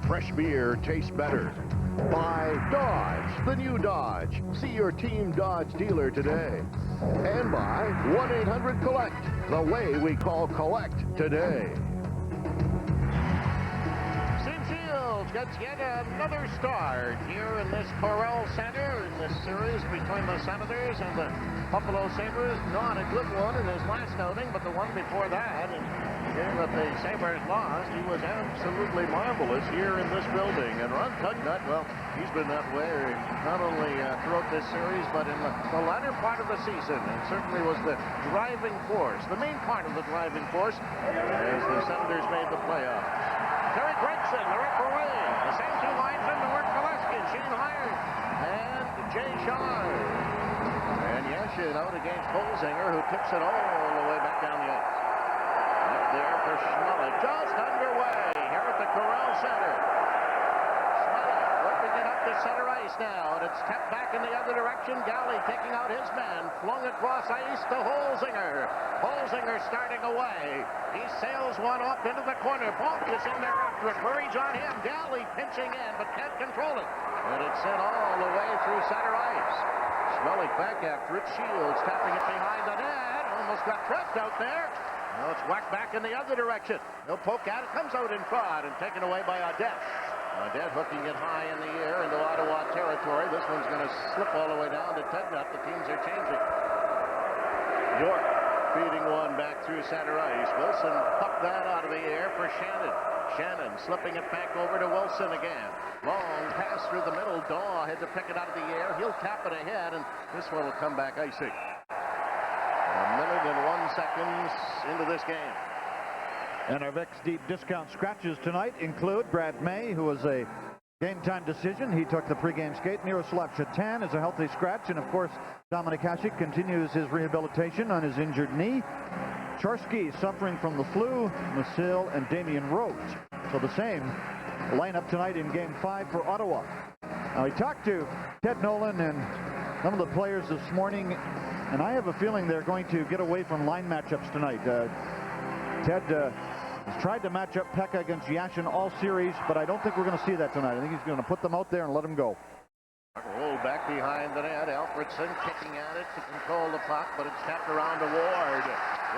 fresh beer tastes better. By Dodge, the new Dodge. See your Team Dodge dealer today. And by 1-800-COLLECT, the way we call collect today. Gets yet another start here in this Corral Center in this series between the Senators and the Buffalo Sabres. Not a good one in his last outing, but the one before that, and here that the Sabres lost, he was absolutely marvelous here in this building. And Ron Tugnut, well, he's been that way not only throughout this series, but in the latter part of the season, and certainly was the driving force, the main part of the driving force, as the Senators made the playoffs. Terry Gregson, the referee. The same two linesmen to work Gillespie, Shane Hyatt, and Jay Shaw. And Yashin out against Holzinger, who tips it all the way back down the ice. Up there for Schmella, just underway here at the Corral Center. Schmella whipping it up to center ice now, and it's tapped back in the other direction. Galley taking out his man, flung across ice to Holzinger. Holzinger starting away. He sails one up into the corner. Balk is in there after it. Hurries on him. Galley pinching in, but can't control it. And it's sent all the way through center ice. Schmeling back after it. Shields tapping it behind the net. Almost got trapped out there. Now it's whacked back in the other direction. He'll poke at it. Comes out in front and taken away by Audette. Audette hooking it high in the air into Ottawa territory. This one's going to slip all the way down to Tugnut. The teams are changing. York feeding one back through center ice. Wilson pucked that out of the air for Shannon. Shannon slipping it back over to Wilson again. Long pass through the middle. Daw had to pick it out of the air. He'll tap it ahead, and this one will come back icing. 1 minute and 1 seconds into this game. And our Vex Deep discount scratches tonight include Brad May, who was a game-time decision. He took the pregame skate. Miroslav Shatan is a healthy scratch. And, of course, Dominic Hasek continues his rehabilitation on his injured knee. Charsky suffering from the flu. Masil and Damian Rhodes. So the same lineup tonight in Game 5 for Ottawa. Now, we talked to Ted Nolan and some of the players this morning, and I have a feeling they're going to get away from line matchups tonight. Ted has tried to match up Pekka against Yashin all series, but I don't think we're going to see that tonight. I think he's going to put them out there and let them go. Rolled back behind the net. Alfredson kicking at it to control the puck, but it's tapped around to Ward.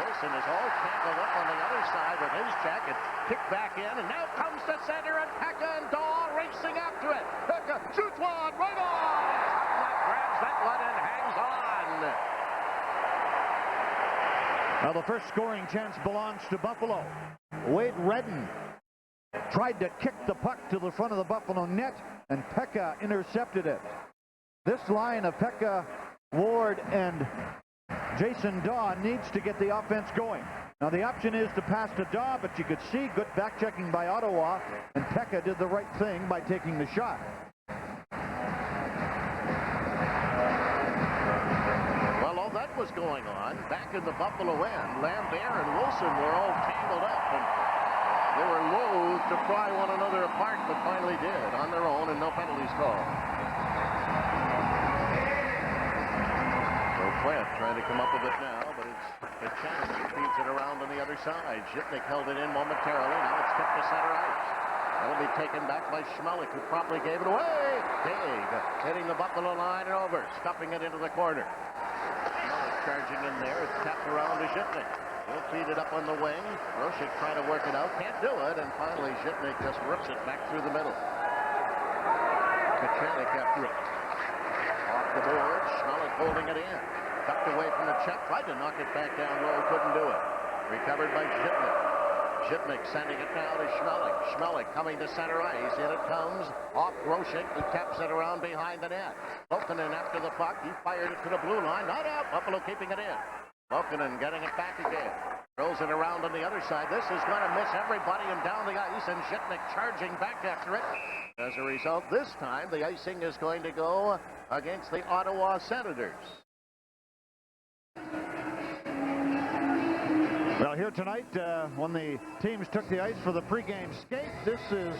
Wilson is all tangled up on the other side with his check. It kicked back in, and now comes to center, and Pekka and Dahl racing after it. Pekka shoots one right on. Tugnut grabs that one and hangs on. Now the first scoring chance belongs to Buffalo. Wade Redden tried to kick the puck to the front of the Buffalo net, and Pekka intercepted it. This line of Pekka, Ward, and Jason Daw needs to get the offense going. Now the option is to pass to Daw, but you could see good back-checking by Ottawa, and Pekka did the right thing by taking the shot. That was going on back in the Buffalo end. Lambert and Wilson were all tangled up, and they were loath to pry one another apart, but finally did on their own, and no penalties called. So Clint trying to come up with it now, but it's Shannon who feeds it around on the other side. Zhitnik held it in momentarily. Now it's tipped to center ice. That'll be taken back by Schmelik, who promptly gave it away. Haig hitting the Buffalo line and over, stuffing it into the corner. Charging in there, it's tapped around to Zhitnik. He'll feed it up on the wing. Roshik trying to work it out, can't do it, and finally Zhitnik just rips it back through the middle. Kachanik after it. Off the board, Schmelik holding it in. Tucked away from the check, tried to knock it back down low, couldn't do it. Recovered by Zhitnik. Zhitnik sending it now to Schmelik. Schmelik coming to center ice. In it comes off Roshik, who taps it around behind the net. Volkinen after the puck. He fired it to the blue line. Not out. Buffalo keeping it in. Volkinen getting it back again. Throws it around on the other side. This is going to miss everybody and down the ice, and Zhitnik charging back after it. As a result, this time the icing is going to go against the Ottawa Senators. Well, here tonight, when the teams took the ice for the pregame skate, this is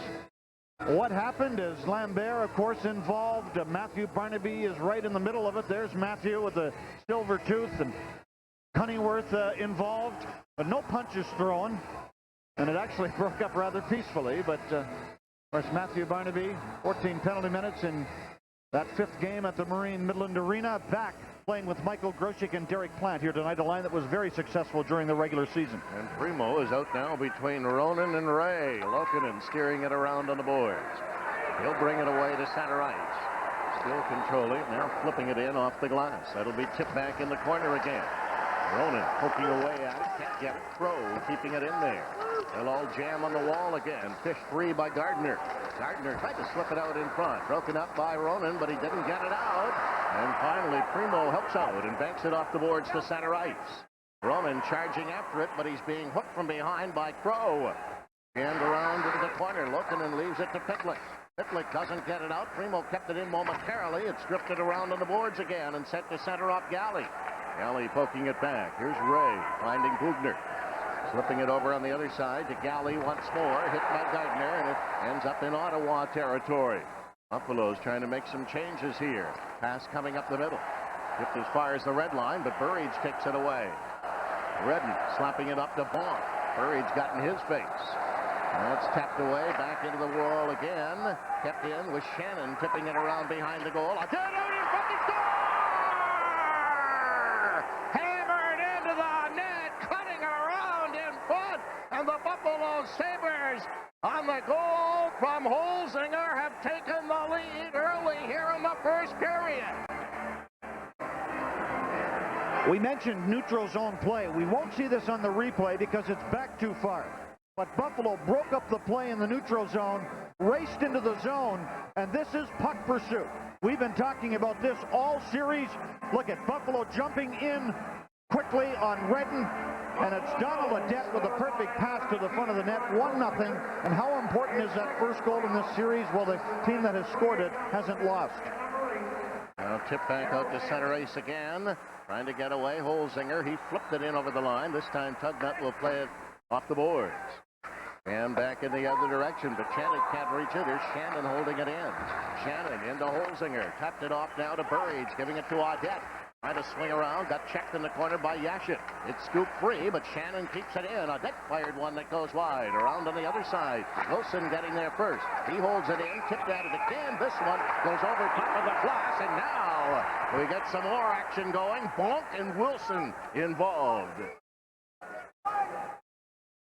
what happened as Lambert, of course, involved. Matthew Barnaby is right in the middle of it. There's Matthew with the silver tooth, and Cunningworth involved, but no punches thrown. And it actually broke up rather peacefully, but Of course, Matthew Barnaby, 14 penalty minutes in that 5th game at the Marine Midland Arena, back playing with Michael Grosek and Derek Plant here tonight, a line that was very successful during the regular season. And Primo is out now between Ronan and Ray. Lokinen steering it around on the boards. He'll bring it away to center ice. Still controlling, now flipping it in off the glass. That'll be tipped back in the corner again. Ronan poking away at it, can't get it. Crow keeping it in there. They'll all jam on the wall again. Fished free by Gardner. Gardner tried to slip it out in front. Broken up by Ronan, but he didn't get it out. And finally, Primo helps out and banks it off the boards to center ice. Ronan charging after it, but he's being hooked from behind by Crow. And around into the corner. Lokinen leaves it to Pitlick. Pitlick doesn't get it out. Primo kept it in momentarily. It's drifted around on the boards again and sent to center off Galley. Galley poking it back. Here's Ray finding Bugner. Slipping it over on the other side to Galley once more. Hit by Gardner, and it ends up in Ottawa territory. Buffalo's trying to make some changes here. Pass coming up the middle. Tipped as far as the red line, but Burridge takes it away. Redden slapping it up to Bonk. Burridge got in his face. That's tapped away, back into the wall again. Kept in with Shannon tipping it around behind the goal. Again out in front of the goal! Hammered into the net, cutting it around in front, and the Buffalo Sabres on the goal from Holzinger have taken the lead early here in the first period. We mentioned neutral zone play. We won't see this on the replay because it's back too far. But Buffalo broke up the play in the neutral zone, raced into the zone, and this is puck pursuit. We've been talking about this all series. Look at Buffalo jumping in quickly on Redden, and it's Donald Adet with a perfect pass to the front of the net, 1-0. And how important is that first goal in this series? Well, the team that has scored it hasn't lost. Now tip back out to center ice again, trying to get away. Holzinger, he flipped it in over the line. This time Tugnut will play it off the boards. And back in the other direction, but Shannon can't reach it. Here's Shannon holding it in. Shannon into Holzinger. Tapped it off now to Burridge, giving it to Audette. Trying to swing around, got checked in the corner by Yashin. It's scooped free, but Shannon keeps it in. Audette fired one that goes wide. Around on the other side. Wilson getting there first. He holds it in, tipped at it again. This one goes over top of the glass, and now we get some more action going. Bonk and Wilson involved.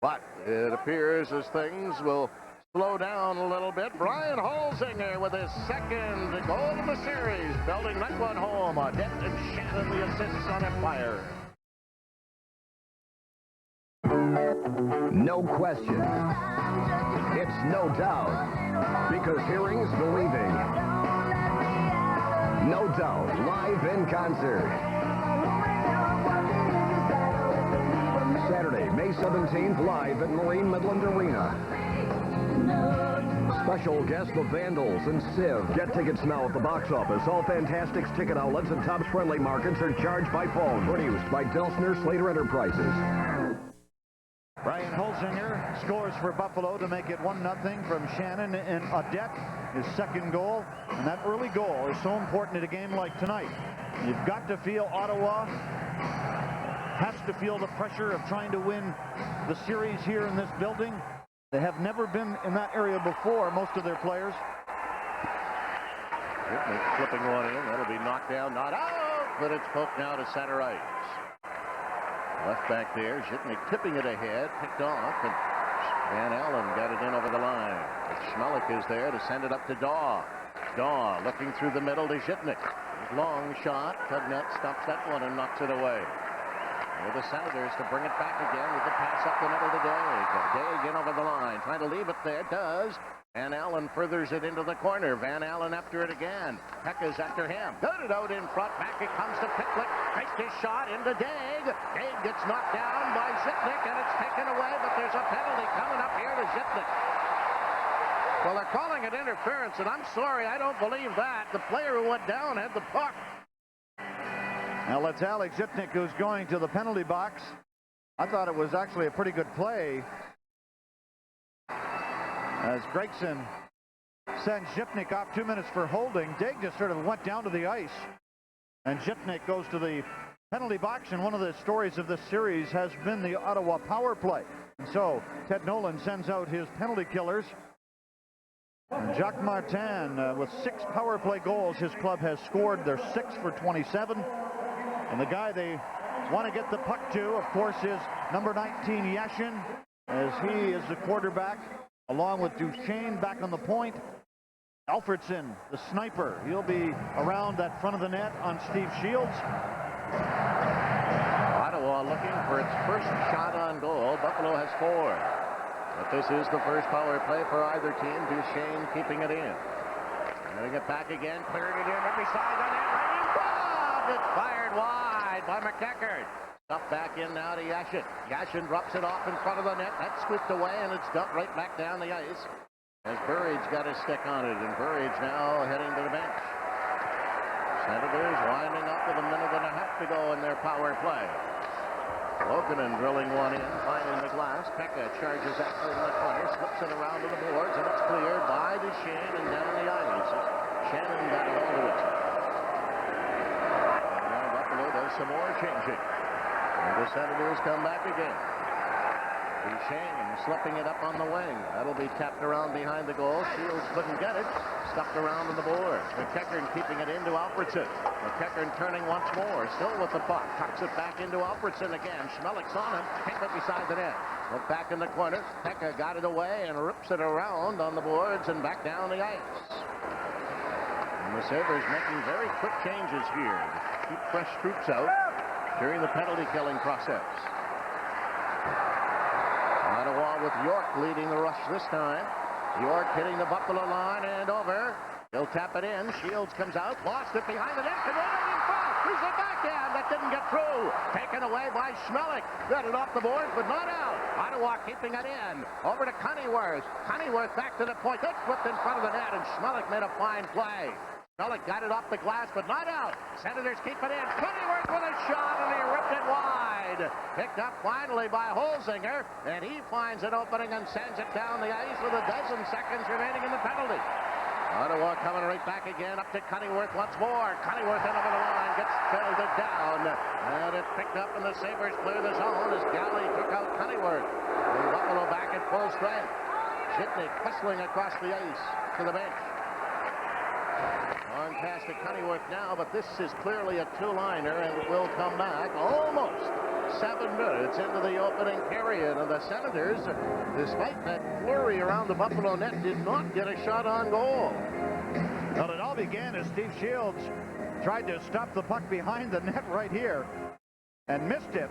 But it appears as things will slow down a little bit. Brian Holzinger with his second goal of the series, building that one home. Audette and Shannon the assists on Empire. No question. It's no doubt, because hearing's believing. No Doubt, live in concert. Saturday, May 17th, live at Marine Midland Arena. Special guest, the Vandals and Civ. Get tickets now at the box office. All Fantastics ticket outlets and Tops Friendly Markets are charged by phone. Produced by Delsner Slater Enterprises. Brian Holzinger scores for Buffalo to make it 1-0 from Shannon and Audette, his second goal. And that early goal is so important in a game like tonight. You've got to feel Ottawa has to feel the pressure of trying to win the series here in this building. They have never been in that area before, most of their players. Flipping one in. That'll be knocked down, not out, but it's poked now to center ice. Left back there, Zhitnik tipping it ahead, picked off, and Van Allen got it in over the line. But Schmelik is there to send it up to Daw. Daw looking through the middle to Zhitnik. Long shot. Tugnut stops that one and knocks it away. With the Senators to bring it back again with the pass up the middle to Daig. Daig in over the line, trying to leave it there. Does. Van Allen furthers it into the corner. Van Allen after it again. Pekka's after him. Got it out in front. Back it comes to Pitlick. Takes his shot into Daig. Daig gets knocked down by Zhitnik, and it's taken away, but there's a penalty coming up here to Zhitnik. Well, they're calling it interference, and I'm sorry, I don't believe that. The player who went down had the puck. Now it's Alex Zhitnik who's going to the penalty box. I thought it was actually a pretty good play, as Gregson sends Zhitnik off 2 minutes for holding. Daig just sort of went down to the ice, and Zhitnik goes to the penalty box. And one of the stories of this series has been the Ottawa power play. And so Ted Nolan sends out his penalty killers. And Jacques Martin with 6 power play goals. His club has scored. They're 6 for 27. And the guy they want to get the puck to, of course, is number 19, Yashin, as he is the quarterback, along with Duchesne back on the point. Alfredson, the sniper, he'll be around that front of the net on Steve Shields. Ottawa looking for its first shot on goal. Buffalo has 4. But this is the first power play for either team. Duchesne keeping it in. Getting it back again, cleared it in every side on it. Right in front! It's fired wide by McEachern. Stuffed back in now to Yashin. Yashin drops it off in front of the net. That's scooped away, and it's dumped right back down the ice. As Burridge got his stick on it, and Burridge now heading to the bench. Senators winding up with a minute and a half to go in their power play. Loganen drilling one in, finding the glass. Pekka charges after in the corner, slips it around to the boards, and it's cleared by Duchesne and down the ice. Shannon got a hold of it. And now Buffalo does some more changing. And the Senators come back again. Duchesne slipping it up on the wing. That'll be tapped around behind the goal. Shields couldn't get it. Stuffed around on the board. McEachern keeping it into Alfredson. McEachern turning once more. Still with the puck. Tucks it back into Alfredson again. Schmelik's on him. Picked it beside the net. Look back in the corner. Pekka got it away and rips it around on the boards and back down the ice. And the Sabres making very quick changes here to keep fresh troops out during the penalty killing process. Ottawa with York leading the rush this time. York hitting the Buffalo line and over. He'll tap it in. Shields comes out. Lost it behind the net. And in front. Here's the backhand. That didn't get through. Taken away by Schmelik. Got it off the boards, but not out. Ottawa keeping it in. Over to Cunneyworth. Cunneyworth back to the point. Good flipped in front of the net, and Schmelik made a fine play. Schmelik got it off the glass, but not out. Senators keep it in. Cunneyworth with a shot, and he ripped it wide. Picked up finally by Holzinger, and he finds an opening and sends it down the ice with a dozen seconds remaining in the penalty. Ottawa coming right back again, up to Cunneyworth once more. Cunneyworth in over the line, gets fielded down, and it's picked up, and the Sabres clear the zone as Galley took out Cunneyworth. And Buffalo back at full strength. Shitnik hustling across the ice to the bench. On pass to Cunneyworth now, but this is clearly a two-liner, and will come back almost 7 minutes into the opening period. And the Senators, despite that flurry around the Buffalo net, did not get a shot on goal. Well, it all began as Steve Shields tried to stop the puck behind the net right here and missed it.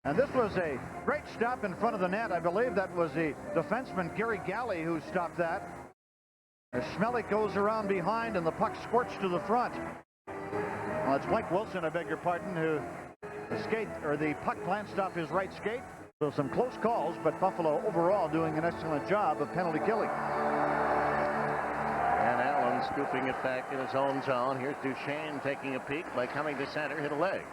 And this was a great stop in front of the net. I believe that was the defenseman Gary Galley who stopped that. As Schmelik goes around behind and the puck squirts to the front. Well, it's Mike Wilson, I beg your pardon, who the puck glanced off his right skate. So some close calls, but Buffalo overall doing an excellent job of penalty killing. And Allen scooping it back in his own zone. Here's Duchesne taking a peek by coming to center, hit a leg.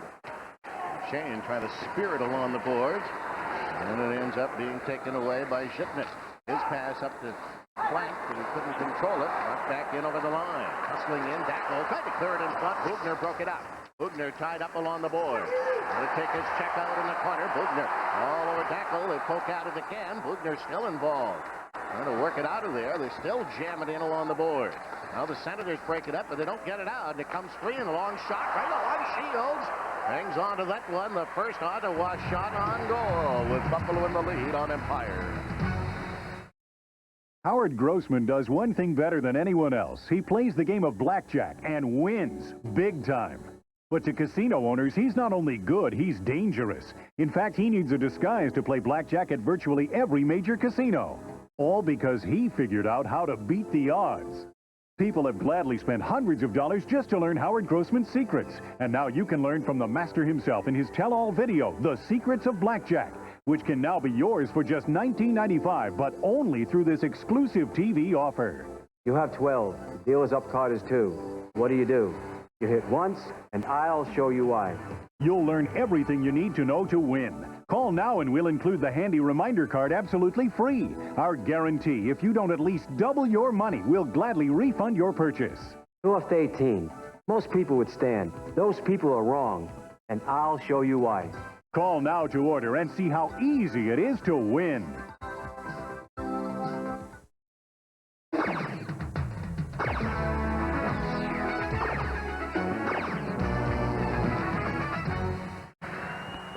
Duchesne trying to spear it along the boards, and it ends up being taken away by Shipnick. His pass up to Plank, and he couldn't control it. Knocked back in over the line. Hustling in, Dackel tried to clear it in front. Bugner broke it up. Bugner tied up along the board. Going to take his check out in the corner. Bugner all over Dackel. They poke out as they can. Bugner still involved. Trying to work it out of there. They still jam it in along the board. Now the Senators break it up, but they don't get it out. And it comes free and a long shot right on Shields. Hangs on to that one. The first Ottawa shot on goal with Buffalo in the lead on Empire. Howard Grossman does one thing better than anyone else. He plays the game of blackjack and wins big time. But to casino owners, he's not only good, he's dangerous. In fact, he needs a disguise to play blackjack at virtually every major casino. All because he figured out how to beat the odds. People have gladly spent hundreds of dollars just to learn Howard Grossman's secrets. And now you can learn from the master himself in his tell-all video, The Secrets of Blackjack, which can now be yours for just $19.95, but only through this exclusive TV offer. You have 12. The dealer's up card is 2. What do? You hit once, and I'll show you why. You'll learn everything you need to know to win. Call now and we'll include the handy reminder card absolutely free. Our guarantee, if you don't at least double your money, we'll gladly refund your purchase. 12 to 18. Most people would stand. Those people are wrong, and I'll show you why. Call now to order and see how easy it is to win.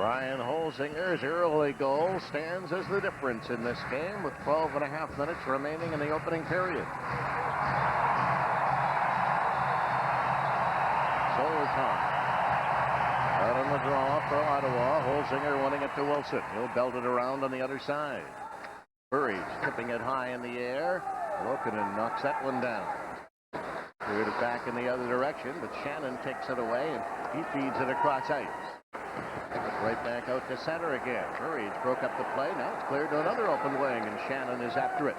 Ryan Holzinger's early goal stands as the difference in this game with 12.5 minutes remaining in the opening period. Soltan out on the draw for Ottawa. Holzinger wanting it to Wilson. He'll belt it around on the other side. Burridge tipping it high in the air. Lokinen knocks that one down. Cleared it back in the other direction, but Shannon takes it away and he feeds it across ice. Right back out to center again. Burridge broke up the play. Now it's cleared to another open wing, and Shannon is after it.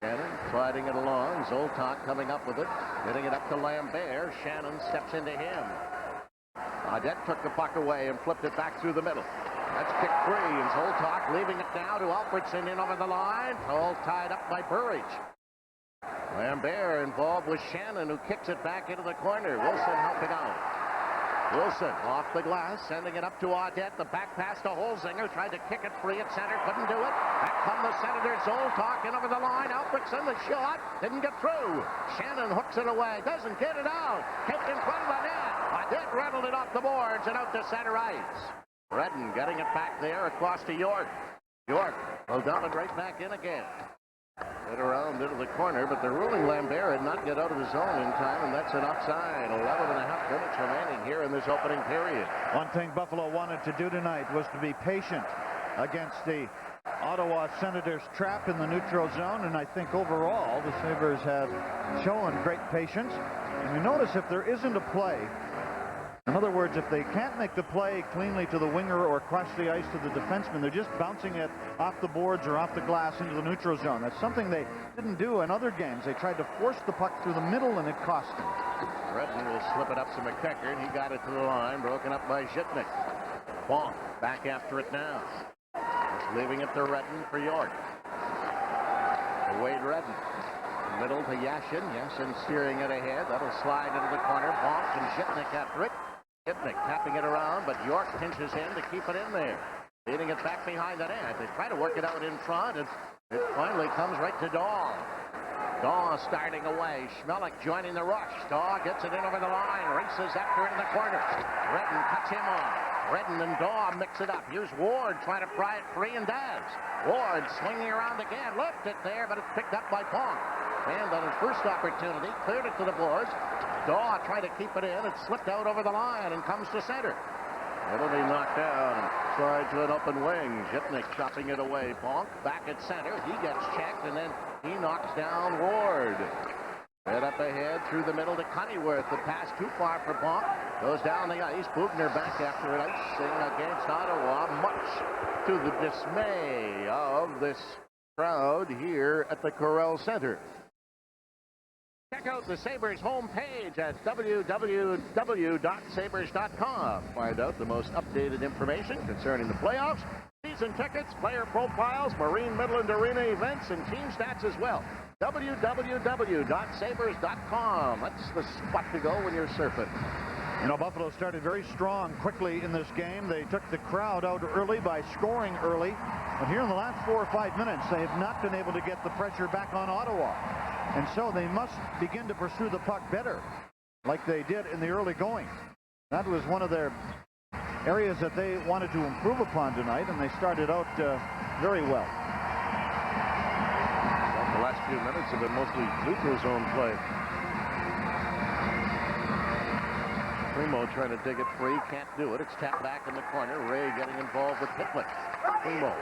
Shannon sliding it along. Zoltak coming up with it. Getting it up to Lambert. Shannon steps into him. Audette took the puck away and flipped it back through the middle. That's kicked free, and Zoltak leaving it now to Alfredson in over the line. All tied up by Burridge. Lambert involved with Shannon, who kicks it back into the corner. Wilson helping out. Wilson off the glass, sending it up to Audette. The back pass to Holzinger. Tried to kick it free at center. Couldn't do it. Back come the Senators. Zoltak in over the line. Alfredson, the shot. Didn't get through. Shannon hooks it away. Doesn't get it out. Kicked in front of the net. Audette rattled it off the boards and out to center ice. Redden getting it back there across to York. York will dump it right back in again. Get around into the corner, but they're ruling Lambert had not get out of the zone in time, and that's an offside. 11.5 minutes remaining here in this opening period. One thing Buffalo wanted to do tonight was to be patient against the Ottawa Senators trap in the neutral zone, and I think overall the Sabres have shown great patience. And you notice if there isn't a play, in other words, if they can't make the play cleanly to the winger or cross the ice to the defenseman, they're just bouncing it off the boards or off the glass into the neutral zone. That's something they didn't do in other games. They tried to force the puck through the middle, and it cost them. Redden will slip it up to McKecker, and he got it to the line, broken up by Zhitnik. Bonk back after it now. Just leaving it to Redden for York. To Wade Redden. Middle to Yashin. Yashin steering it ahead. That'll slide into the corner. Bonk and Zhitnik after it. Zhitnik tapping it around, but York pinches in to keep it in there. Leading it back behind the net. They try to work it out in front, and it finally comes right to Daw. Daw starting away. Schmelik joining the rush. Daw gets it in over the line. Races after it in the corner. Redden cuts him off. Redden and Daw mix it up. Here's Ward trying to pry it free and does. Ward swinging around again. Left it there, but it's picked up by Ponk. And on his first opportunity, cleared it to the boards. Daw tried to keep it in. It slipped out over the line and comes to center. It'll be knocked down and slide to an open wing. Zhitnik chopping it away. Bonk back at center. He gets checked, and then he knocks down Ward. Head up ahead through the middle to Cunnyworth. The pass too far for Bonk. Goes down the ice. Bugner back after it. Icing against Ottawa, much to the dismay of this crowd here at the Corel Center. Check out the Sabres homepage at www.sabres.com. Find out the most updated information concerning the playoffs, season tickets, player profiles, Marine Midland Arena events, and team stats as well. www.sabres.com. That's the spot to go when you're surfing. You know, Buffalo started very strong quickly in this game. They took the crowd out early by scoring early. But here in the last 4 or 5 minutes, they have not been able to get the pressure back on Ottawa. And so they must begin to pursue the puck better, like they did in the early going. That was one of their areas that they wanted to improve upon tonight, and they started out very well. The last few minutes have been mostly neutral zone play. Primo trying to dig it free, can't do it. It's tapped back in the corner. Ray getting involved with Pitlick. Primo,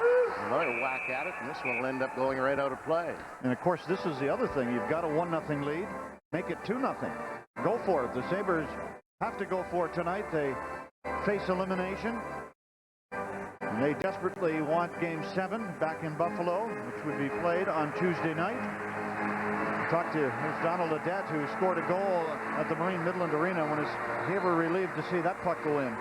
another whack at it, and this one will end up going right out of play. And of course, this is the other thing. You've got a 1-0 lead. Make it 2-0. Go for it. The Sabres have to go for it tonight. They face elimination. And they desperately want Game 7 back in Buffalo, which would be played on Tuesday night. Talked to Donald Audette, who scored a goal at the Marine Midland Arena when he ever relieved to see that puck go in.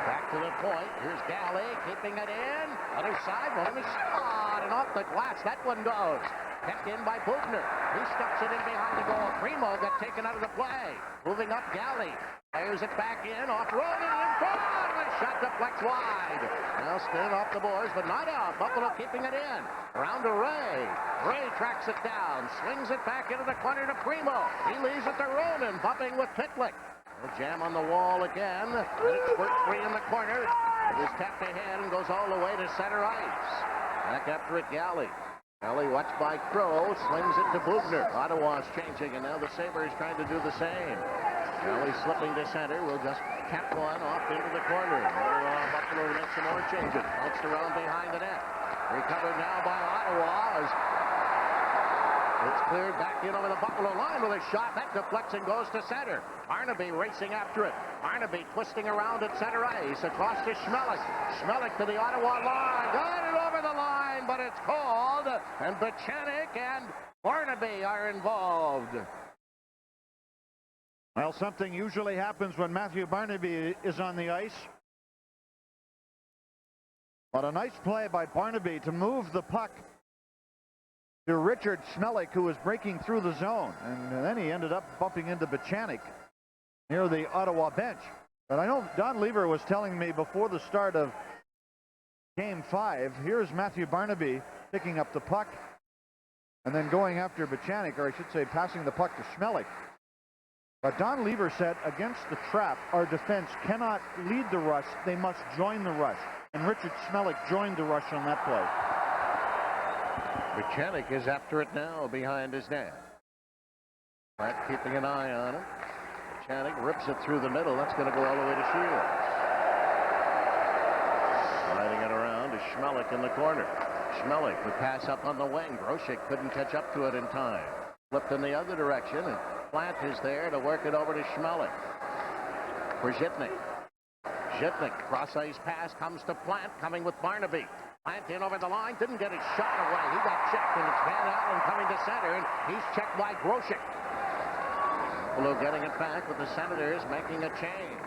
Back to the point. Here's Galley keeping it in. Other side, one the shot, and off the glass. That one goes. Kept in by Bubner. He stuffs it in behind the goal. Primo got taken out of the play. Moving up, Galley. Fires it back in, off Ronan in front. The shot deflects wide. Now spin off the boards, but not out. Buffalo keeping it in. Around to Ray. Ray tracks it down. Swings it back into the corner to Primo. He leaves it to Ronan, bumping with Pitlick. A jam on the wall again. And it squirts free in the corner. It is tapped ahead and goes all the way to center ice. Back after it, Galley. Galley watched by Crow, slings it to Bubner. Ottawa's changing, and now the Sabres trying to do the same. Galley slipping to center, will just tap one off into the corner. Buffalo to make some more changes. Bounced around behind the net. Recovered now by Ottawa as it's cleared back in over the Buffalo line with a shot. That deflects and goes to center. Barnaby racing after it. Barnaby twisting around at center ice. Across to Schmelik. Schmelik to the Ottawa line. Got it over the line, but it's called. And Buchanan and Barnaby are involved. Well, something usually happens when Matthew Barnaby is on the ice. But a nice play by Barnaby to move the puck to Richard Schmelik, who was breaking through the zone. And then he ended up bumping into Buchanan near the Ottawa bench. But I know Don Lever was telling me before the start of Game 5, here's Matthew Barnaby picking up the puck and then going after Buchanan, or I should say passing the puck to Schmelik. But Don Lever said against the trap, our defense cannot lead the rush. They must join the rush. And Richard Schmelik joined the rush on that play. Buchanan is after it now behind his net. Pratt keeping an eye on him. Buchanan rips it through the middle. That's going to go all the way to Shields. Sliding it around to Schmelik in the corner. Schmelik would pass up on the wing. Grosek couldn't catch up to it in time. Flipped in the other direction, and Plant is there to work it over to Schmelik. For Zhitnik. Zhitnik, cross-ice pass, comes to Plant, coming with Barnaby. Plant in over the line, didn't get his shot away. He got checked, and it's Van Allen coming to center, and he's checked by Grosek. Buffalo getting it back with the Senators making a change.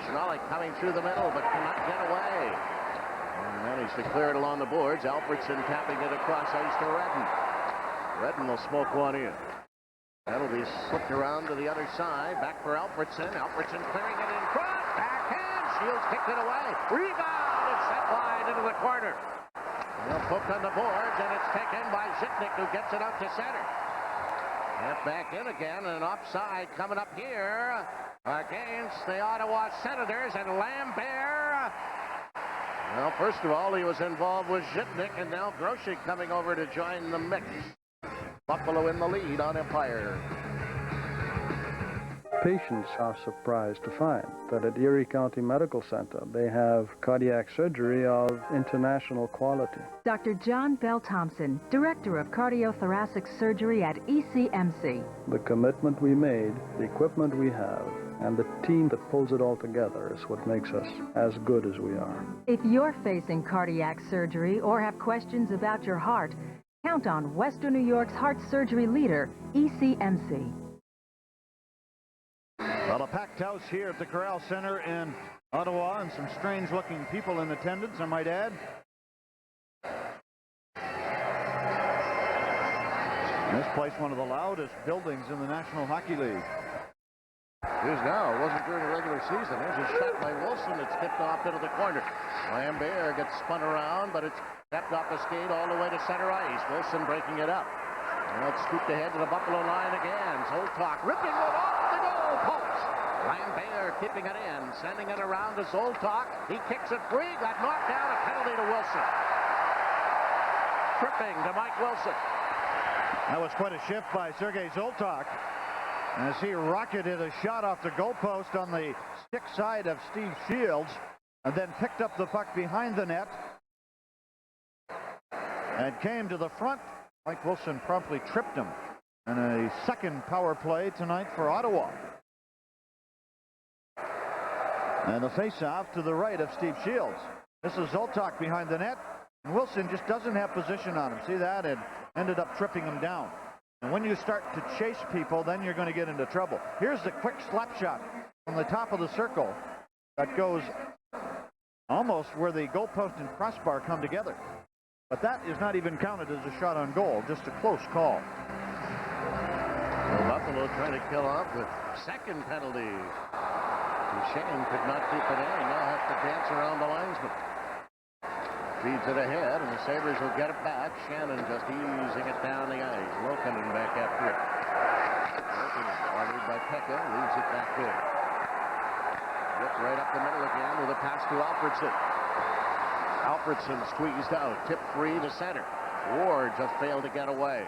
Schmelik coming through the middle, but cannot get away. And managed to clear it along the boards. Alfredson tapping it across ice to Redden. Redden will smoke one in. That'll be slipped around to the other side. Back for Alfredson. Alfredson clearing it in front. Backhand. Shields kicked it away. Rebound. It's set wide into the corner. They'll poke on the boards, and it's taken by Zhitnik, who gets it out to center. And back in again, and offside coming up here against the Ottawa Senators, and Lambert. Well, first of all, he was involved with Zhitnik, and now Grosek coming over to join the mix. Buffalo in the lead on Empire. Patients are surprised to find that at Erie County Medical Center they have cardiac surgery of international quality. Dr. John Bell Thompson, Director of Cardiothoracic Surgery at ECMC. The commitment we made, the equipment we have, and the team that pulls it all together is what makes us as good as we are. If you're facing cardiac surgery or have questions about your heart, count on Western New York's heart surgery leader, ECMC. Well, a packed house here at the Corral Center in Ottawa, and some strange-looking people in attendance, I might add. This place, one of the loudest buildings in the National Hockey League. Here's now. It wasn't during the regular season. There's a shot by Wilson. It's tipped off into the corner. Lambert gets spun around, but it's stepped off the skate all the way to center ice. Wilson breaking it up. Now it's scooped ahead to the Buffalo line again. Zoltok ripping it off the goal post. Lambert keeping it in, sending it around to Zoltok. He kicks it free, got knocked down. A penalty to Wilson. Tripping to Mike Wilson. That was quite a shift by Sergei Zoltok, as he rocketed a shot off the goalpost on the stick side of Steve Shields, and then picked up the puck behind the net and came to the front. Mike Wilson promptly tripped him. And a second power play tonight for Ottawa. And the face-off to the right of Steve Shields. This is Zoltok behind the net. And Wilson just doesn't have position on him. See that? And ended up tripping him down. And when you start to chase people, then you're going to get into trouble. Here's the quick slap shot from the top of the circle that goes almost where the goalpost and crossbar come together. But that is not even counted as a shot on goal, just a close call. Well, Buffalo trying to kill off the second penalty. Duchesne could not keep it in. He now has to dance around the linesman. Feeds it ahead, and the Sabres will get it back. Shannon just easing it down the ice. Lokinen back after it. Lokinen, bothered by Pekka, leaves it back there. Gets right up the middle again with a pass to Alfredsson. Alfredsson squeezed out, tipped free to center. Ward just failed to get away.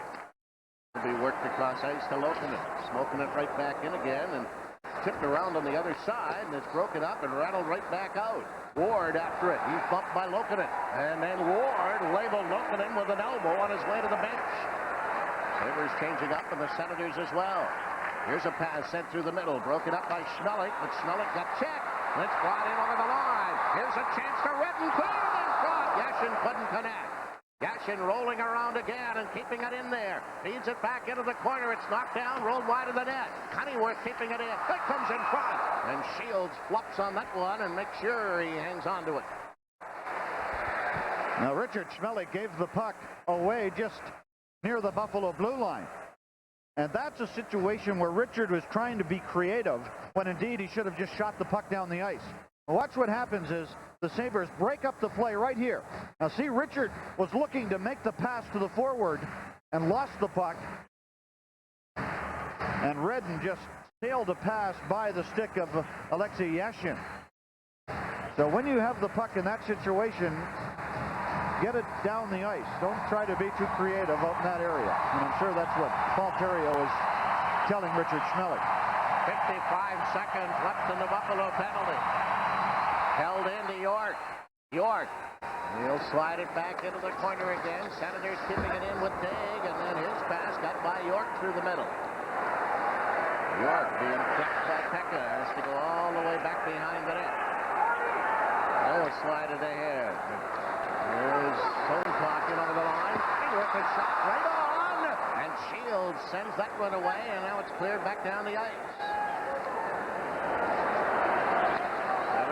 Will be worked across ice to Lokinen. Smoking it right back in again, and tipped around on the other side, and it's broken up and rattled right back out. Ward after it. He's bumped by Lokinen. And then Ward labeled Lokinen with an elbow on his way to the bench. Sabres changing up, and the Senators as well. Here's a pass sent through the middle, broken up by Schmelik, but Schmelik got checked. It's brought in over the line. Here's a chance to Redden. Cleared in front. Yashin couldn't connect. Yashin rolling around again and keeping it in there. Feeds it back into the corner. It's knocked down, rolled wide of the net. Cunneyworth keeping it in. It comes in front. And Shields flops on that one and makes sure he hangs on to it. Now, Richard Schmelik gave the puck away just near the Buffalo blue line. And that's a situation where Richard was trying to be creative when indeed he should have just shot the puck down the ice. Watch what happens is the Sabres break up the play right here. Now see, Richard was looking to make the pass to the forward and lost the puck. And Redden just sailed a pass by the stick of Alexei Yashin. So when you have the puck in that situation, get it down the ice. Don't try to be too creative out in that area. And I'm sure that's what Paul Terrio is telling Richard Schmelik. 55 seconds left in the Buffalo penalty. Held into York. York. He'll slide it back into the corner again. Senators keeping it in with Daig, and then his pass got by York through the middle. York being checked by Pekka has to go all the way back behind the net. They'll slide it ahead. There's Soltok in over the line. With a shot right on, and Shields sends that one away, and now it's cleared back down the ice.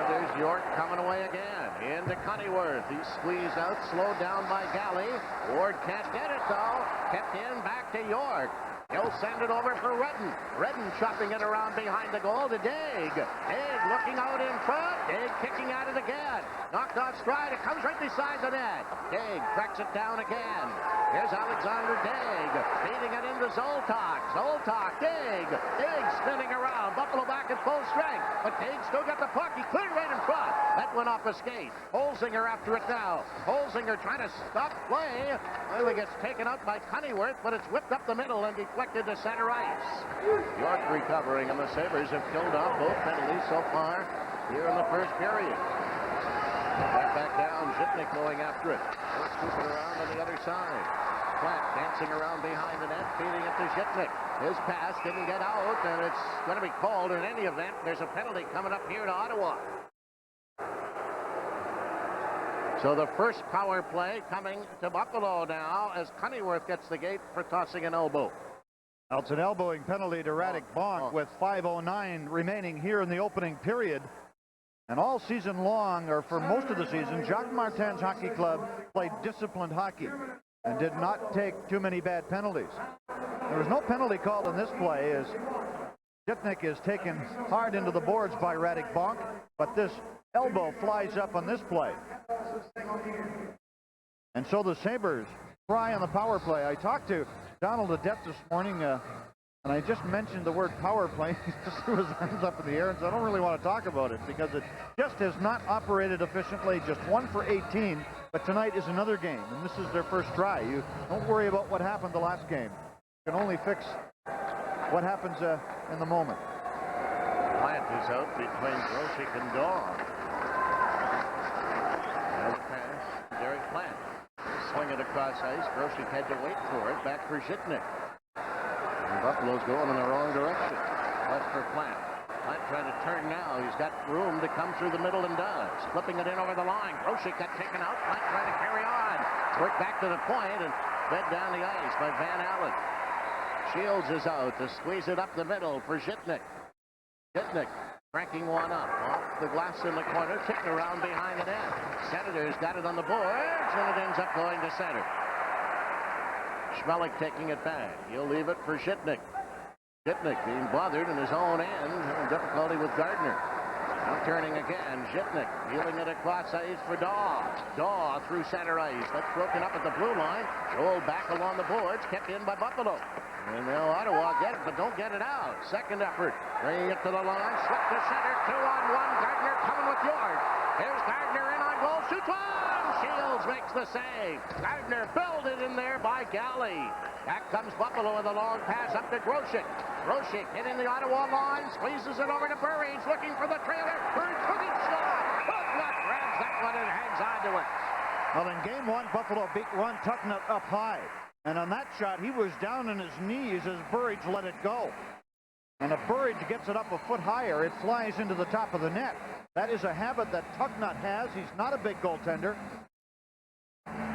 There's York coming away again. Into Cunneyworth. He's squeezed out, slowed down by Galley. Ward can't get it, though. Kept in, back to York. He'll send it over for Redden. Redden chopping it around behind the goal to Daig. Daig looking out in front. Daig kicking at it again. Knocked off stride. It comes right beside the net. Daig cracks it down again. Here's Alexander Daig feeding it into Zoltak. Zoltak, Daig. Daig spinning around. Buffalo back at full strength. But Daig still got the puck. He cleared right in front. That went off a skate. Holzinger after it now. Holzinger trying to stop play. Well, it gets taken out by Cunneyworth, but it's whipped up the middle and deflected to center ice. York recovering, and the Sabres have killed off both penalties so far here in the first period. Back down, Zhitnik going after it. He'll scoop it around on the other side. Platt dancing around behind the net, feeding it to Zhitnik. His pass didn't get out, and it's going to be called. In any event, there's a penalty coming up here to Ottawa. So the first power play coming to Buffalo now as Cunneyworth gets the gate for tossing an elbow. Now it's an elbowing penalty to Radek Bonk with 5:09 remaining here in the opening period. And all season long, or for most of the season, Jacques Martin's hockey club played disciplined hockey and did not take too many bad penalties. There was no penalty called in this play as Zhitnik is taken hard into the boards by Radek Bonk, but this elbow flies up on this play. And so the Sabres try on the power play. I talked to Donald Adet this morning, and I just mentioned the word power play. He just threw his hands up in the air and said, I don't really want to talk about it because it just has not operated efficiently. Just 1 for 18, but tonight is another game, and this is their first try. You don't worry about what happened the last game. You can only fix what happens in the moment. Plant is out between Grosek and Dawn. There's a pass. Derek Plant. Swing it across ice. Grosek had to wait for it. Back for Zhitnik. And Buffalo's going in the wrong direction. Left for Plant. Plant trying to turn now. He's got room to come through the middle and does. Flipping it in over the line. Grosek got taken out. Plant trying to carry on. Worked back to the point and fed down the ice by Van Allen. Shields is out to squeeze it up the middle for Zhitnik. Zhitnik cranking one up. Off the glass in the corner, tipped around behind the net. Senators got it on the boards, and it ends up going to center. Schmelik taking it back. He'll leave it for Shitnik. Shitnik being bothered in his own end, having difficulty with Gardner. Now turning again, Shitnik dealing it across ice for Daw. Daw through center ice. That's broken up at the blue line. Rolled back along the boards, kept in by Buffalo. And now Ottawa get it, but don't get it out. Second effort, bringing it to the line, swept to center, 2-on-1. Gardner coming with York. Here's Gardner in on goal, shoots one! Shields makes the save. Gardner builded in there by Galley. Back comes Buffalo with a long pass up to Groschick. Groschick hitting the Ottawa line, squeezes it over to Burridge, looking for the trailer. Burridge cooking shot. Tucknut grabs that one and hangs on to it. Well, in game one, Buffalo beat Ron Tucknut up high. And on that shot, he was down on his knees as Burridge let it go. And if Burridge gets it up a foot higher, it flies into the top of the net. That is a habit that Tucknut has. He's not a big goaltender.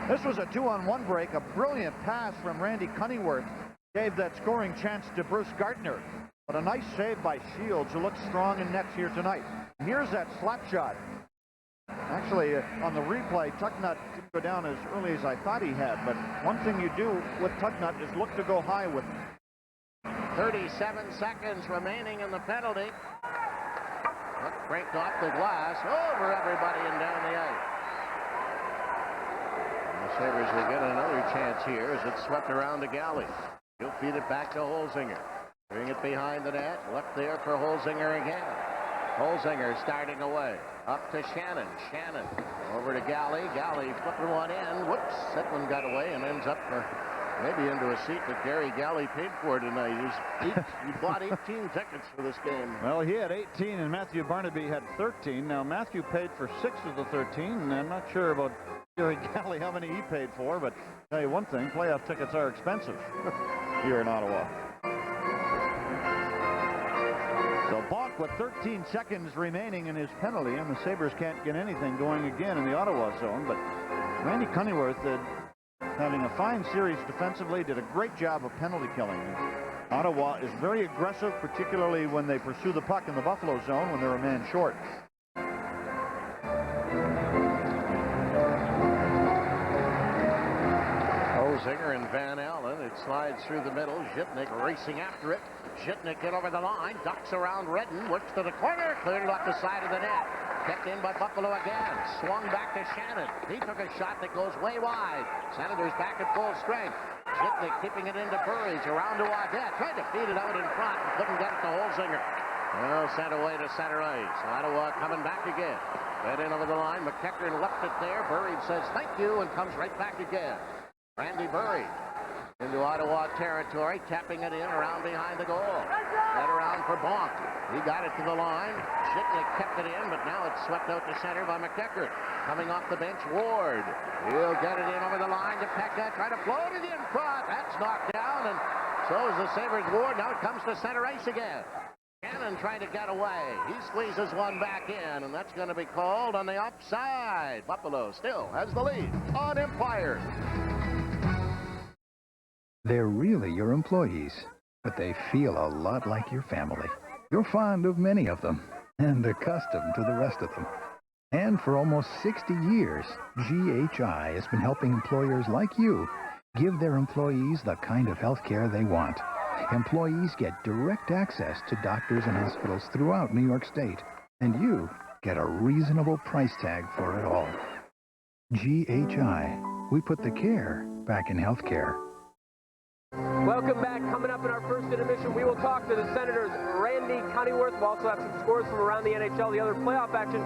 This was a 2-on-1 break. A brilliant pass from Randy Cunneyworth gave that scoring chance to Bruce Gardner. But a nice save by Shields, who looks strong in nets here tonight. Here's that slap shot. Actually, on the replay, Tucknut didn't go down as early as I thought he had. But one thing you do with Tucknut is look to go high with him. 37 seconds remaining in the penalty. Puck breaked off the glass, over everybody and down the ice. And the Sabres will get another chance here as it's swept around to Galley. He'll feed it back to Holzinger. Bring it behind the net. Left there for Holzinger again. Holzinger starting away. Up to Shannon. Shannon over to Galley. Galley flipping one in. Whoops. That one got away and ends up maybe into a seat that Gary Galley paid for tonight. He bought 18 tickets for this game. Well, he had 18 and Matthew Barnaby had 13. Now, Matthew paid for 6 of the 13, and I'm not sure about Gary Galley how many he paid for, but tell you one thing, playoff tickets are expensive here in Ottawa. So Bonk with 13 seconds remaining in his penalty, and the Sabres can't get anything going again in the Ottawa zone, but Randy Cunneyworth having a fine series defensively, did a great job of penalty killing. Ottawa is very aggressive, particularly when they pursue the puck in the Buffalo zone when they're a man short. Holzinger and Van Allen. It slides through the middle. Zhitnik racing after it. Zhitnik get over the line, ducks around Redden, works to the corner, cleared it off the side of the net. Kept in by Buffalo again. Swung back to Shannon. He took a shot that goes way wide. Senators back at full strength. Zhitnik keeping it into Burridge. Around to Audette. Tried to feed it out in front. Couldn't get it to Holzinger. Well, sent away to center ice. Ottawa coming back again. Fed in over the line. McEachern left it there. Burridge says thank you and comes right back again. Randy Burridge into Ottawa territory, tapping it in around behind the goal. Set around for Bonk. He got it to the line. Zhitnik kept it in, but now it's swept out to center by McEachern. Coming off the bench, Ward. He'll get it in over the line to Pekka. Try to float it in front. That's knocked down, and so is the Sabres' Ward. Now it comes to center ice again. Cannon trying to get away. He squeezes one back in, and that's going to be called on the offside. Buffalo still has the lead on Empire. They're really your employees, but they feel a lot like your family. You're fond of many of them and accustomed to the rest of them. And for almost 60 years, GHI has been helping employers like you give their employees the kind of health care they want. Employees get direct access to doctors and hospitals throughout New York State, and you get a reasonable price tag for it all. GHI, we put the care back in health care. Welcome back. Coming up in our first intermission, we will talk to the Senators' Randy Cunneyworth. We'll also have some scores from around the NHL, the other playoff action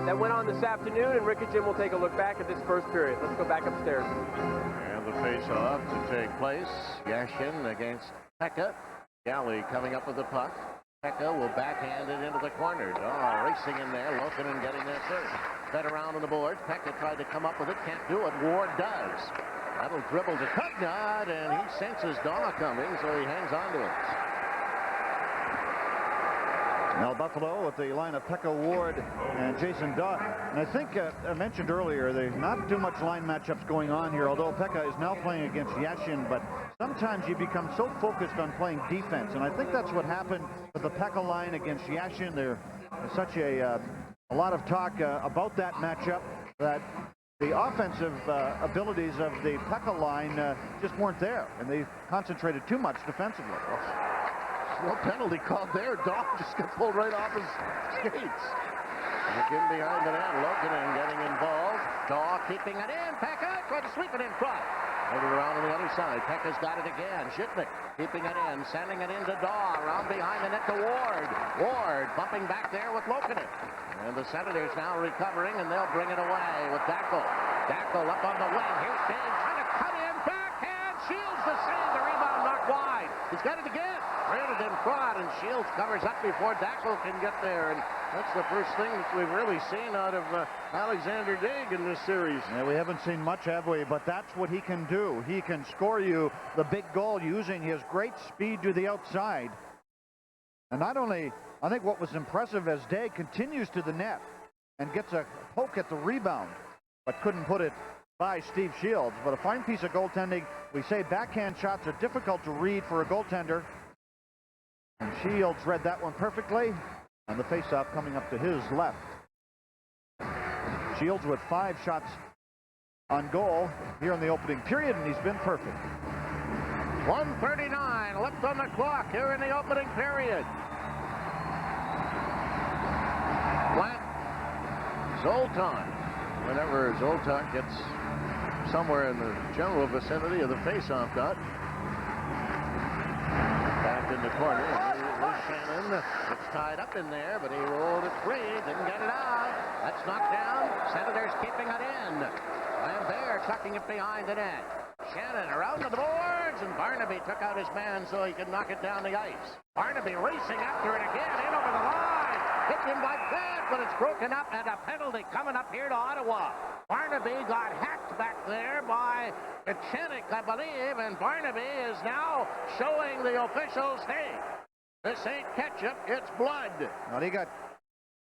that went on this afternoon, and Rick and Jim will take a look back at this first period. Let's go back upstairs. And the face-off to take place. Yashin against Pekka. Galley coming up with the puck. Pekka will backhand it into the corner. Racing in there. Lokinen getting there first. Fed around on the board. Pekka tried to come up with it. Can't do it. Ward does. That'll dribble to Tucknut, and he senses Daw coming, so he hangs on to it. Now Buffalo with the line of Pekka, Ward, and Jason Daw. And I think I mentioned earlier, there's not too much line matchups going on here, although Pekka is now playing against Yashin, but sometimes you become so focused on playing defense, and I think that's what happened with the Pekka line against Yashin. They're such a a lot of talk about that matchup, that the offensive abilities of the Pekka line just weren't there, and they concentrated too much defensively. No penalty called there. Daw just got pulled right off his skates. Back in behind the net, Lokinen getting involved. Daw keeping it in. Pekka tried to sweep it in front. Moved it around on the other side. Pekka's got it again. Shipnick keeping it in, sending it into Daw. Around behind the net to Ward. Ward bumping back there with Lokinen. And the Senators now recovering, and they'll bring it away with Dackel. Dackel up on the wing. Here's Dave trying to cut in. Backhand. Shields the save. The rebound knocked wide. He's got it again. Granted in front, and Shields covers up before Dackel can get there. And that's the first thing that we've really seen out of Alexander Daig in this series. Yeah, we haven't seen much, have we? But that's what he can do. He can score you the big goal using his great speed to the outside. And not only, I think what was impressive as Daig continues to the net and gets a poke at the rebound, but couldn't put it by Steve Shields. But a fine piece of goaltending. We say backhand shots are difficult to read for a goaltender. And Shields read that one perfectly. And the faceoff coming up to his left. Shields with 5 shots on goal here in the opening period, and he's been perfect. 1:39 left on the clock here in the opening period. Flat Zoltan. Whenever Zoltan gets somewhere in the general vicinity of the faceoff dot. Back in the corner. Shannon, it's tied up in there, but he rolled it free, didn't get it out. That's knocked down. Senators keeping it in. Lambert tucking it behind the net. Shannon around to the boards, and Barnaby took out his man so he could knock it down the ice. Barnaby racing after it again, in over the line. Hit him by that, but it's broken up, and a penalty coming up here to Ottawa. Barnaby got hacked back there by Echenik, I believe, and Barnaby is now showing the officials, hey, this ain't ketchup, it's blood. Well, he got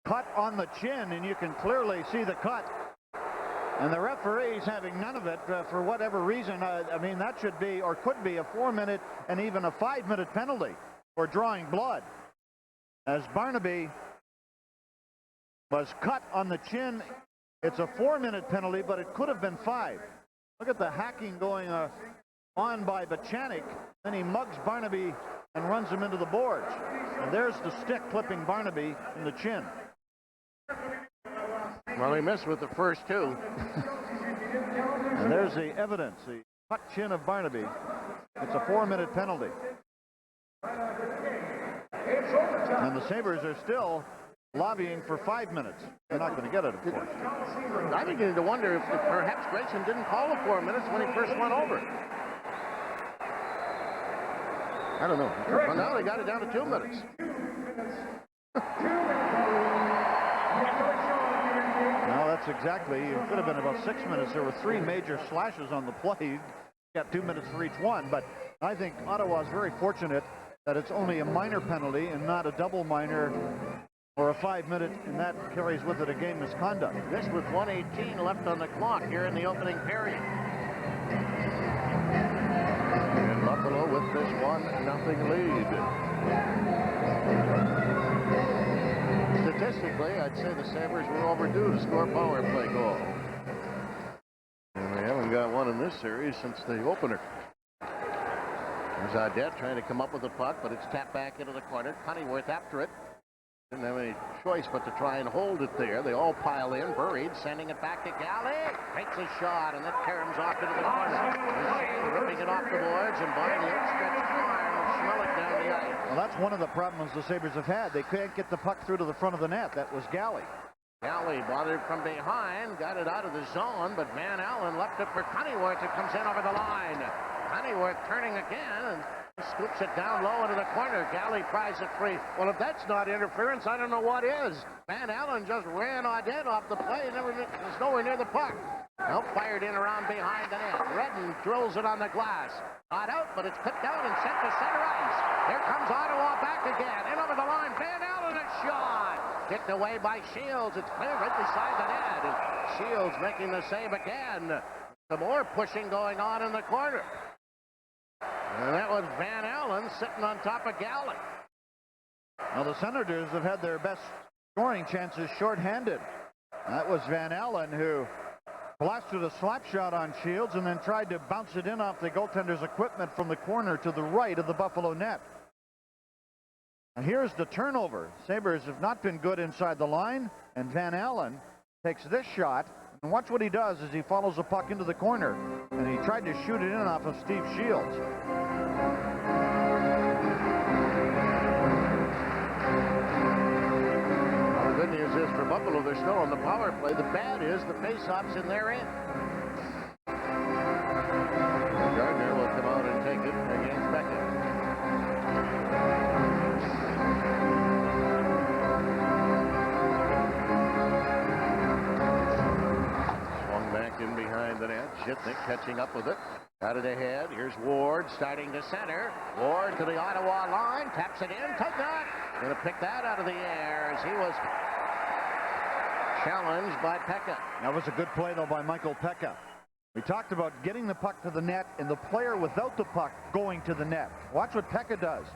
cut on the chin, and you can clearly see the cut. And the referee's having none of it for whatever reason. I mean, that should be, or could be, a 4-minute and even a 5-minute penalty for drawing blood. As Barnaby was cut on the chin, it's a 4-minute penalty, but it could have been 5. Look at the hacking going on by Bachanik. Then he mugs Barnaby and runs him into the boards. And there's the stick clipping Barnaby in the chin. Well, he missed with the first two. And there's the evidence, the cut chin of Barnaby. It's a 4-minute penalty. And the Sabres are still lobbying for 5 minutes. They're not going to get it, of course. I'm beginning to wonder if perhaps Grayson didn't call the 4 minutes when he first went over. I don't know. Well, now they got it down to 2 minutes. No, that's exactly. It could have been about 6 minutes. There were 3 major slashes on the play. You got 2 minutes for each one. But I think Ottawa's very fortunate that it's only a minor penalty and not a double minor or a 5-minute, and that carries with it a game misconduct. This with 1:18 left on the clock here in the opening period. And Buffalo with this 1-0 lead. Statistically, I'd say the Sabres were overdue to score a power play goal. And they haven't got one in this series since the opener. There's Audette trying to come up with the puck, but it's tapped back into the corner. Cunningworth after it. Didn't have any choice but to try and hold it there. They all pile in. Buried, sending it back to Galley. Takes a shot, and that caroms off into the corner. Shane ripping it off the boards, and by the outstretched arm will smell it down the ice. Well, that's one of the problems the Sabres have had. They can't get the puck through to the front of the net. That was Galley. Galley bothered from behind, got it out of the zone, but Van Allen left it for Cunningworth. It comes in over the line. Cunningworth turning again, and scoops it down low into the corner. Galley pries it free. Well, if that's not interference, I don't know what is. Van Allen just ran Audette off the play and was nowhere near the puck. Now fired in around behind the net. Redden drills it on the glass. Not out, but it's put down and sent to center ice. Here comes Ottawa back again. In over the line. Van Allen, a shot. Kicked away by Shields. It's clear right beside the net. And Shields making the save again. Some more pushing going on in the corner. And that was Van Allen sitting on top of Galley. Now, the Senators have had their best scoring chances shorthanded. That was Van Allen, who blasted a slap shot on Shields and then tried to bounce it in off the goaltender's equipment from the corner to the right of the Buffalo net. And here's the turnover. Sabres have not been good inside the line, and Van Allen takes this shot. And watch what he does as he follows the puck into the corner. And he tried to shoot it in off of Steve Shields. Well, the good news is for Buffalo, they're still on the power play. The bad is the face-off's in their end. Gardner will come out and take it against Beckett. In behind the net, Zhitnik catching up with it. Out of the head. Here's Ward starting to center. Ward to the Ottawa line, taps it in. Tugnutt going to pick that out of the air as he was challenged by Pekka. That was a good play, though, by Michael Pekka. We talked about getting the puck to the net and the player without the puck going to the net. Watch what Pekka does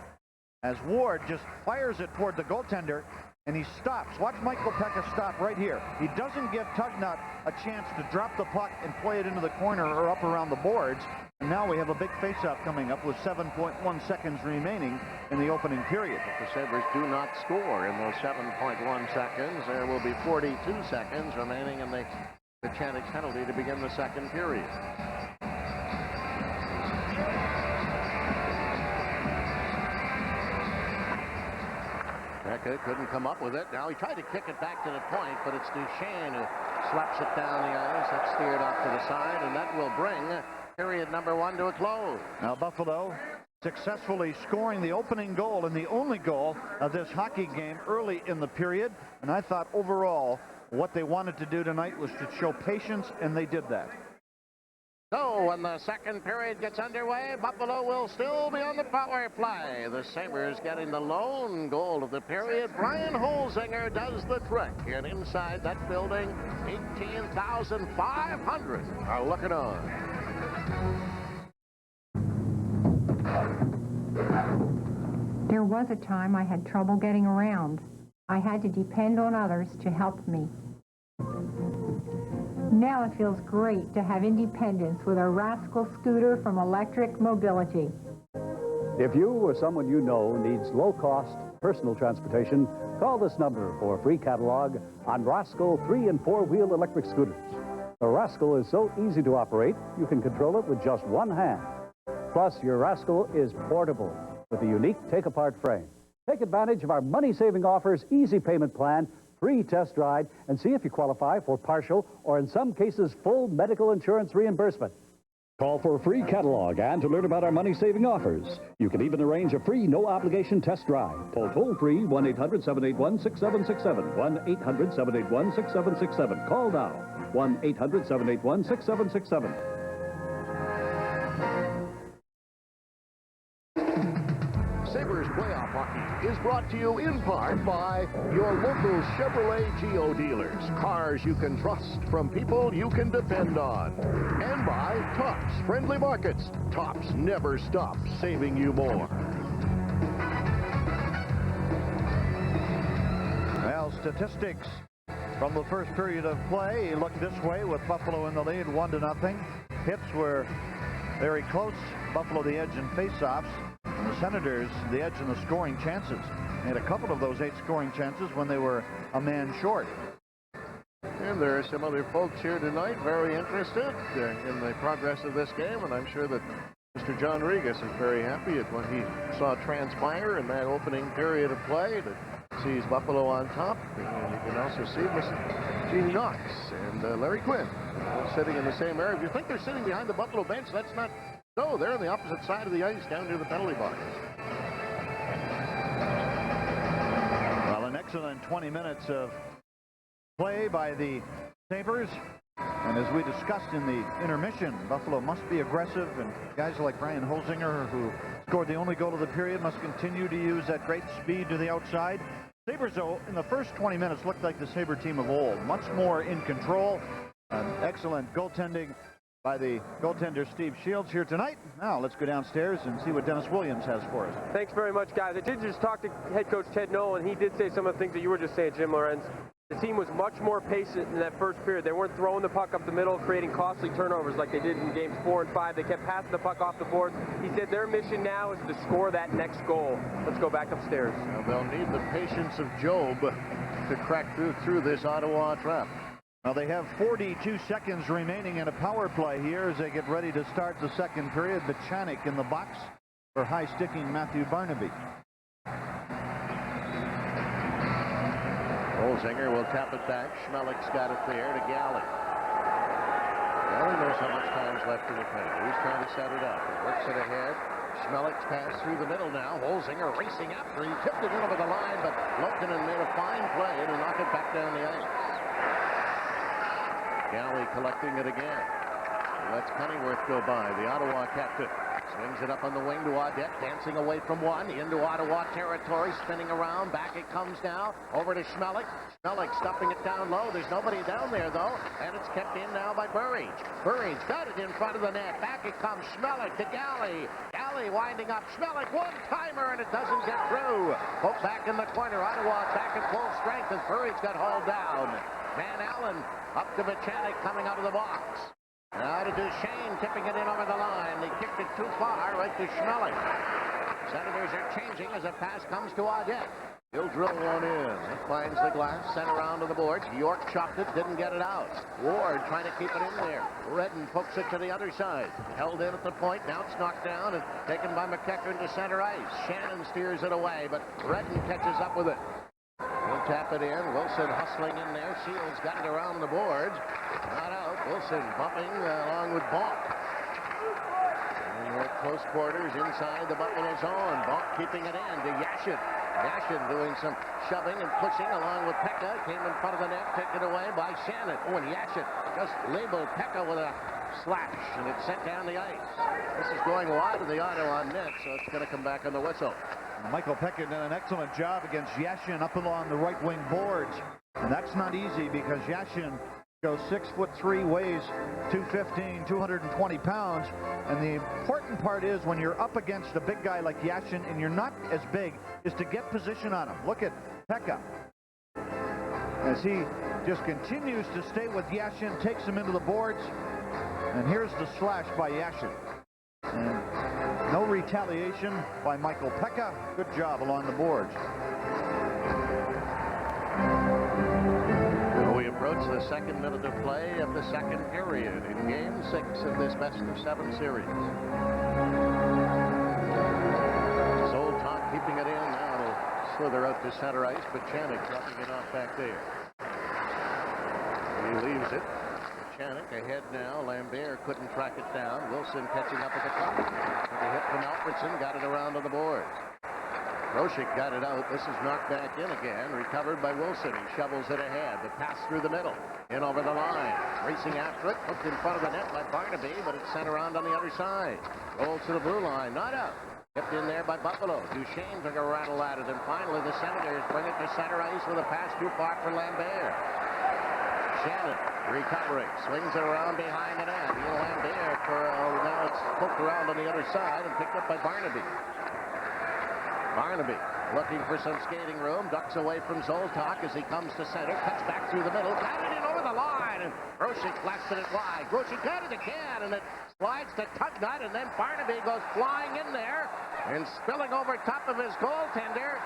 as Ward just fires it toward the goaltender. And he stops. Watch Michael Pekka stop right here. He doesn't give Tugnutt a chance to drop the puck and play it into the corner or up around the boards. And now we have a big faceoff coming up with 7.1 seconds remaining in the opening period. If the Sabres do not score in those 7.1 seconds, there will be 42 seconds remaining in the Chantic penalty to begin the second period. Pekka couldn't come up with it. Now he tried to kick it back to the point, but it's Duchesne who slaps it down the ice. That's steered off to the side, and that will bring period number 1 to a close. Now Buffalo successfully scoring the opening goal and the only goal of this hockey game early in the period. And I thought overall what they wanted to do tonight was to show patience, and they did that. So when the second period gets underway, Buffalo will still be on the power play. The Sabres getting the lone goal of the period. Brian Holzinger does the trick. And inside that building, 18,500 are looking on. There was a time I had trouble getting around. I had to depend on others to help me. Now it feels great to have independence with a Rascal scooter from Electric Mobility. If you or someone you know needs low-cost personal transportation, call this number for a free catalog on Rascal 3- and 4-wheel electric scooters. The Rascal is so easy to operate, you can control it with just one hand. Plus, your Rascal is portable with a unique take-apart frame. Take advantage of our money-saving offers, easy payment plan, free test ride, and see if you qualify for partial or, in some cases, full medical insurance reimbursement. Call for a free catalog and to learn about our money-saving offers. You can even arrange a free, no-obligation test drive. Call toll-free 1-800-781-6767. 1-800-781-6767. Call now. 1-800-781-6767. Sabres Playoff Hockey is brought to you in part by your local Chevrolet Geo dealers. Cars you can trust from people you can depend on. And by Tops Friendly Markets. Tops never stop saving you more. Well, statistics from the first period of play look this way with Buffalo in the lead 1-0. Hits were very close. Buffalo the edge in faceoffs. And the Senators, the edge in the scoring chances. They had a couple of those 8 scoring chances when they were a man short. And there are some other folks here tonight very interested in the progress of this game, and I'm sure that Mr. John Regas is very happy at what he saw transpire in that opening period of play that sees Buffalo on top. And you can also see Mr. Gene Knox and Larry Quinn sitting in the same area. If you think they're sitting behind the Buffalo bench, that's not. No, they're on the opposite side of the ice down near the penalty box. Well, an excellent 20 minutes of play by the Sabres. And as we discussed in the intermission, Buffalo must be aggressive, and guys like Brian Holzinger, who scored the only goal of the period, must continue to use that great speed to the outside. Sabres, though, in the first 20 minutes looked like the Sabre team of old, much more in control, excellent goaltending. by the goaltender Steve Shields here tonight. Now let's go downstairs and see what Dennis Williams has for us. Thanks very much, guys. I did just talk to head coach Ted Nolan. He did say some of the things that you were just saying, Jim Lorenz. The team was much more patient in that first period. They weren't throwing the puck up the middle, creating costly turnovers like they did in games 4 and 5. They kept passing the puck off the boards. He said their mission now is to score that next goal. Let's go back upstairs. Well, they'll need the patience of Job to crack through this Ottawa trap. Now they have 42 seconds remaining in a power play here as they get ready to start the second period. Bachanik in the box for high-sticking Matthew Barnaby. Holzinger will tap it back. Schmelik's got it there to Galley. Galley knows how much time's left in the penalty. He's trying to set it up. He works it ahead. Schmelik's pass through the middle now. Holzinger racing after. He tipped it in over the line, but Lokkonen made a fine play to knock it back down the ice. Galley collecting it again. He lets Pennyworth go by, the Ottawa captain. Swings it up on the wing to Audette, dancing away from one, into Ottawa territory, spinning around, back it comes now, over to Schmelik. Schmelik stuffing it down low. There's nobody down there, though, and it's kept in now by Burridge. Burridge got it in front of the net. Back it comes, Schmelik to Galley. Galley winding up, Schmelik, one-timer, and it doesn't get through. Hope back in the corner. Ottawa back at full strength as Burridge got hauled down. Van Allen up to Bachanik coming out of the box. Now to Duchesne, tipping it in over the line. They kicked it too far, right to Schmelik. Senators are changing as a pass comes to Audette. He'll drill one in. It finds the glass, sent around to the boards. York chopped it, didn't get it out. Ward trying to keep it in there. Redden pokes it to the other side. Held in at the point, now it's knocked down and taken by McEachern to center ice. Shannon steers it away, but Redden catches up with it. He'll tap it in. Wilson hustling in there. Shields got it around the boards. Not out. Wilson bumping along with Bonk. And at close quarters inside the Buffalo zone. Bonk keeping it in to Yashin. Yashin doing some shoving and pushing along with Pekka. Came in front of the net, taken away by Shannon. Oh, and Yashin just labeled Pekka with a slash, and it's sent down the ice. This is going wide of the Ottawa net, so it's going to come back on the whistle. Michael Pekka did an excellent job against Yashin up along the right wing boards. And that's not easy because Yashin goes 6'3", weighs 215, 220 pounds. And the important part is when you're up against a big guy like Yashin and you're not as big, is to get position on him. Look at Pekka as he just continues to stay with Yashin, takes him into the boards. And here's the slash by Yashin. And no retaliation by Michael Pekka. Good job along the boards. We approach the second minute of play of the second period in Game 6 of this best-of-7 series. Zoltan keeping it in. Now it'll slither out to center ice, but Chanik dropping it off back there. He leaves it. Chanik ahead now. Lambert couldn't track it down. Wilson catching up at the top. Took a hit from Alfredson. Got it around on the boards. Groshek got it out. This is knocked back in again. Recovered by Wilson. He shovels it ahead. The pass through the middle. In over the line. Racing after it. Hooked in front of the net by Barnaby, but it's sent around on the other side. Rolls to the blue line. Not out. Tipped in there by Buffalo. Duchesne took a rattle at it. And finally the Senators bring it to center ice with a pass too far for Lambert. Shannon recovering, swings it around behind the net. Neil Lambert for now it's poked around on the other side and picked up by Barnaby. Barnaby looking for some skating room, ducks away from Zoltak as he comes to center, cuts back through the middle, got it in over the line, and Groshek blasted it wide. Groshek got it again, and it slides to Tugnut, and then Barnaby goes flying in there, and spilling over top of his goaltender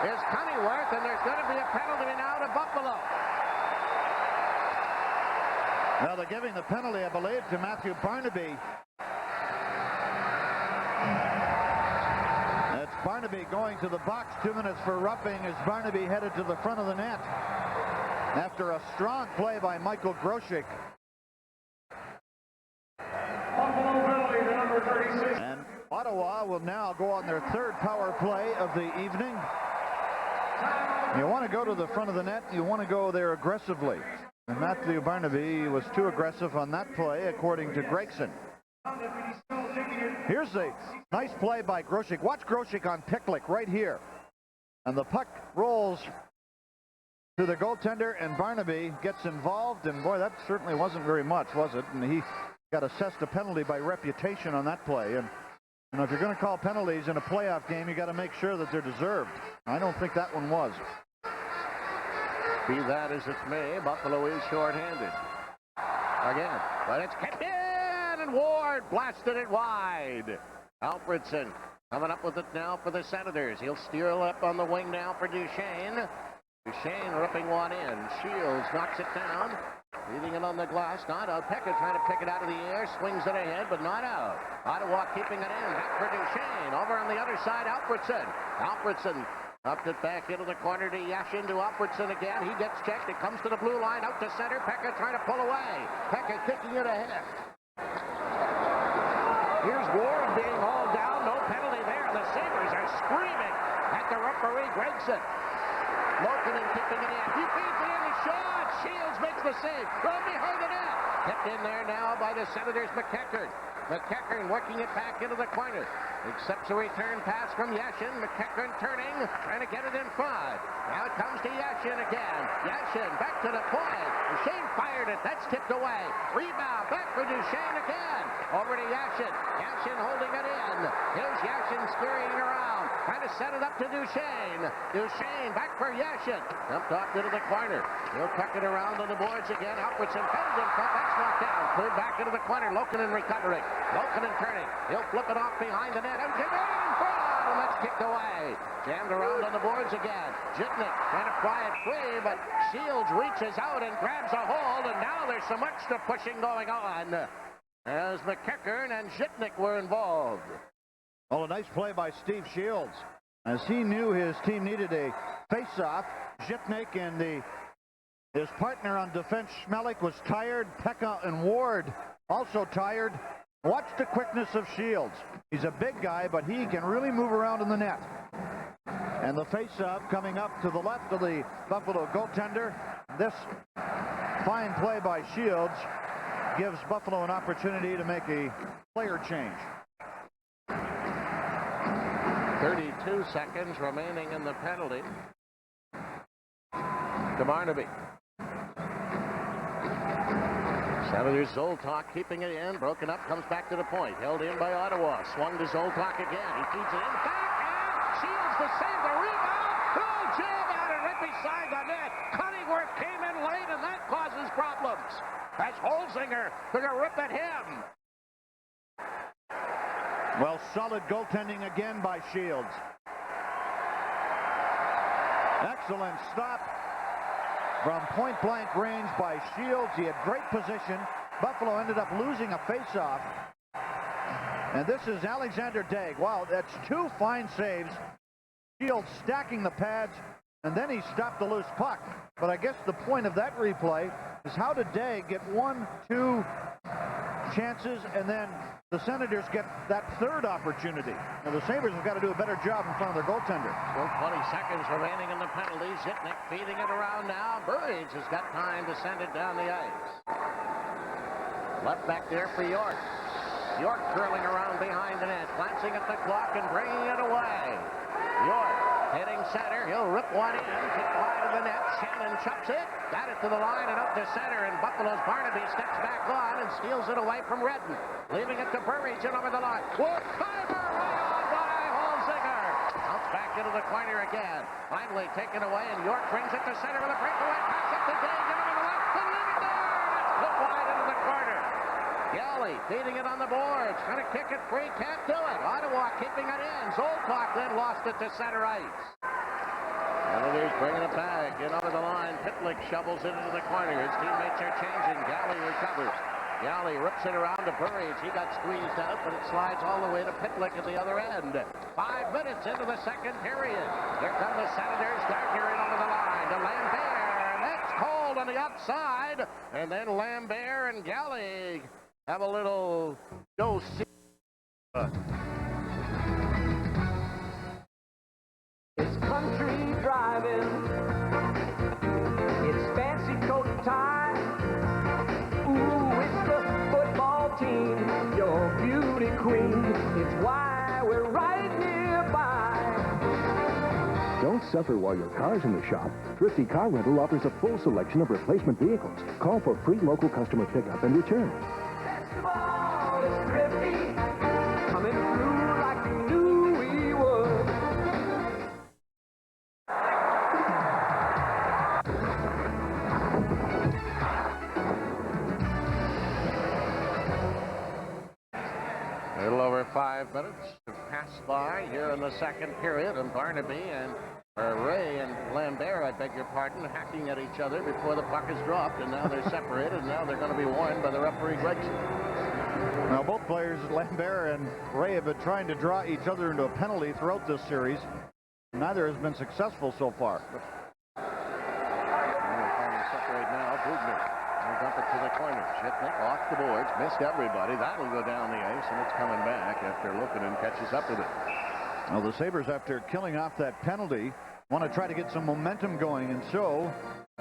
is Pennyworth, and there's going to be a penalty now to Buffalo. Well, they're giving the penalty, I believe, to Matthew Barnaby. It's Barnaby going to the box. 2 minutes for roughing as Barnaby headed to the front of the net after a strong play by Michael Groshek. And Ottawa will now go on their third power play of the evening. You want to go to the front of the net. You want to go there aggressively. And Matthew Barnaby was too aggressive on that play, according to Gregson. Here's a nice play by Groshek. Watch Groshek on Picklick right here. And the puck rolls to the goaltender, and Barnaby gets involved. And boy, that certainly wasn't very much, was it? And he got assessed a penalty by reputation on that play. And you know, if you're going to call penalties in a playoff game, you got to make sure that they're deserved. I don't think that one was. Be that as it may, Buffalo is shorthanded. Again, but it's kept in, and Ward blasted it wide. Alfredson coming up with it now for the Senators. He'll steer up on the wing now for Duchesne. Duchesne ripping one in. Shields knocks it down. Leaving it on the glass. Not out. Pekka trying to pick it out of the air. Swings it ahead, but not out. Ottawa keeping it in. Back for Duchesne. Over on the other side, Alfredson. Alfredson upped it back into the corner to Yashin, to Alfredson again. He gets checked. It comes to the blue line. Out to center. Pekka trying to pull away. Pekka kicking it ahead. Here's Ward being hauled down. No penalty there. The Sabres are screaming at the referee, Gregson. Lokenin keeping it in. He feeds it in. The shot. Shields makes the save. From behind the net. Kept in there now by the Senators, McEachern. McEachern working it back into the corner. Accepts a return pass from Yashin. McEachern turning, trying to get it in front. Now it comes to Yashin again. Yashin back to the point. Duchesne fired it. That's tipped away. Rebound back for Duchesne again. Over to Yashin. Yashin holding it in. Here's Yashin scurrying around. Trying to set it up to Duchesne. Duchesne back for Yashin. Dumped off into the corner. He'll tuck it around on the boards again. Alfredson fends in front. That's knocked down. Cleared back into the corner. Lokenin recovering. Lokenin turning. He'll flip it off behind the net. And get it in front. And that's kicked away. Jammed around on the boards again. Jitnik trying to pry it free, but Shields reaches out and grabs a hold. And now there's some extra pushing going on as McEachern and Jitnik were involved. Well, a nice play by Steve Shields, as he knew his team needed a face-off. Jitnik and his partner on defense, Schmelik, was tired. Pekka and Ward also tired. Watch the quickness of Shields. He's a big guy, but he can really move around in the net. And the face-off coming up to the left of the Buffalo goaltender. This fine play by Shields gives Buffalo an opportunity to make a player change. 32 seconds remaining in the penalty. To Barnaby. Senators Zoltak keeping it in. Broken up, comes back to the point. Held in by Ottawa. Swung to Zoltak again. He feeds it in. Back and Shields to save the rebound. Oh, jam out it right beside the net. Cunningworth came in late, and that causes problems. As Holzinger took a rip at him. Well, solid goaltending again by Shields. Excellent stop from point-blank range by Shields. He had great position. Buffalo ended up losing a face-off. And this is Alexander Daig. Wow, that's two fine saves. Shields stacking the pads, and then he stopped the loose puck. But I guess the point of that replay is how did Daig get 1-2 chances, and then the Senators get that third opportunity. Now the Sabres have got to do a better job in front of their goaltender. Still 20 seconds remaining in the penalty. Zitnik feeding it around now. Burridge has got time to send it down the ice. Left back there for York. York curling around behind the net, glancing at the clock and bringing it away. York hitting center. He'll rip one in, kick wide of the net. Shannon chops it, got it to the line and up to center, and Buffalo's Barnaby steps back on and steals it away from Redden. Leaving it to Burridge and over the line. Whoa, timer right on by Holzinger. Bounce back into the corner again. Finally taken away, and York brings it to center with a breakaway pass up to Daig and over the left, and leave it there. It's put wide into the corner. Galley feeding it on the boards, trying to kick it free, can't do it. Ottawa keeping it in. Zoltak then lost it to center ice. Senators bringing it back in over the line. Pitlick shovels it into the corner. His teammates are changing. Galley recovers. Galley rips it around to Burridge. He got squeezed out, but it slides all the way to Pitlick at the other end. 5 minutes into the second period. Here come the Senators. Gardner in over the line to Lambert. And that's called on the outside. And then Lambert and Galley have a little no see. It's country driving. It's fancy coat and tie. Ooh, it's the football team, your beauty queen. It's why we're right nearby. Don't suffer while your car's in the shop. Thrifty Car Rental offers a full selection of replacement vehicles. Call for free local customer pickup and return. Basketball! A little over 5 minutes to pass by here in the second period, and Barnaby and Ray and Lambert, I beg your pardon, hacking at each other before the puck is dropped, and now they're separated, and now they're going to be warned by the referee, Gregson. Now, both players, Lambert and Ray, have been trying to draw each other into a penalty throughout this series. Neither has been successful so far. They're trying to separate now. Bugner will dump it to the corner. Shipnick off the boards, missed everybody. That'll go down the ice, and it's coming back after Luukkonen catches up with it. Well, the Sabres, after killing off that penalty, want to try to get some momentum going, and so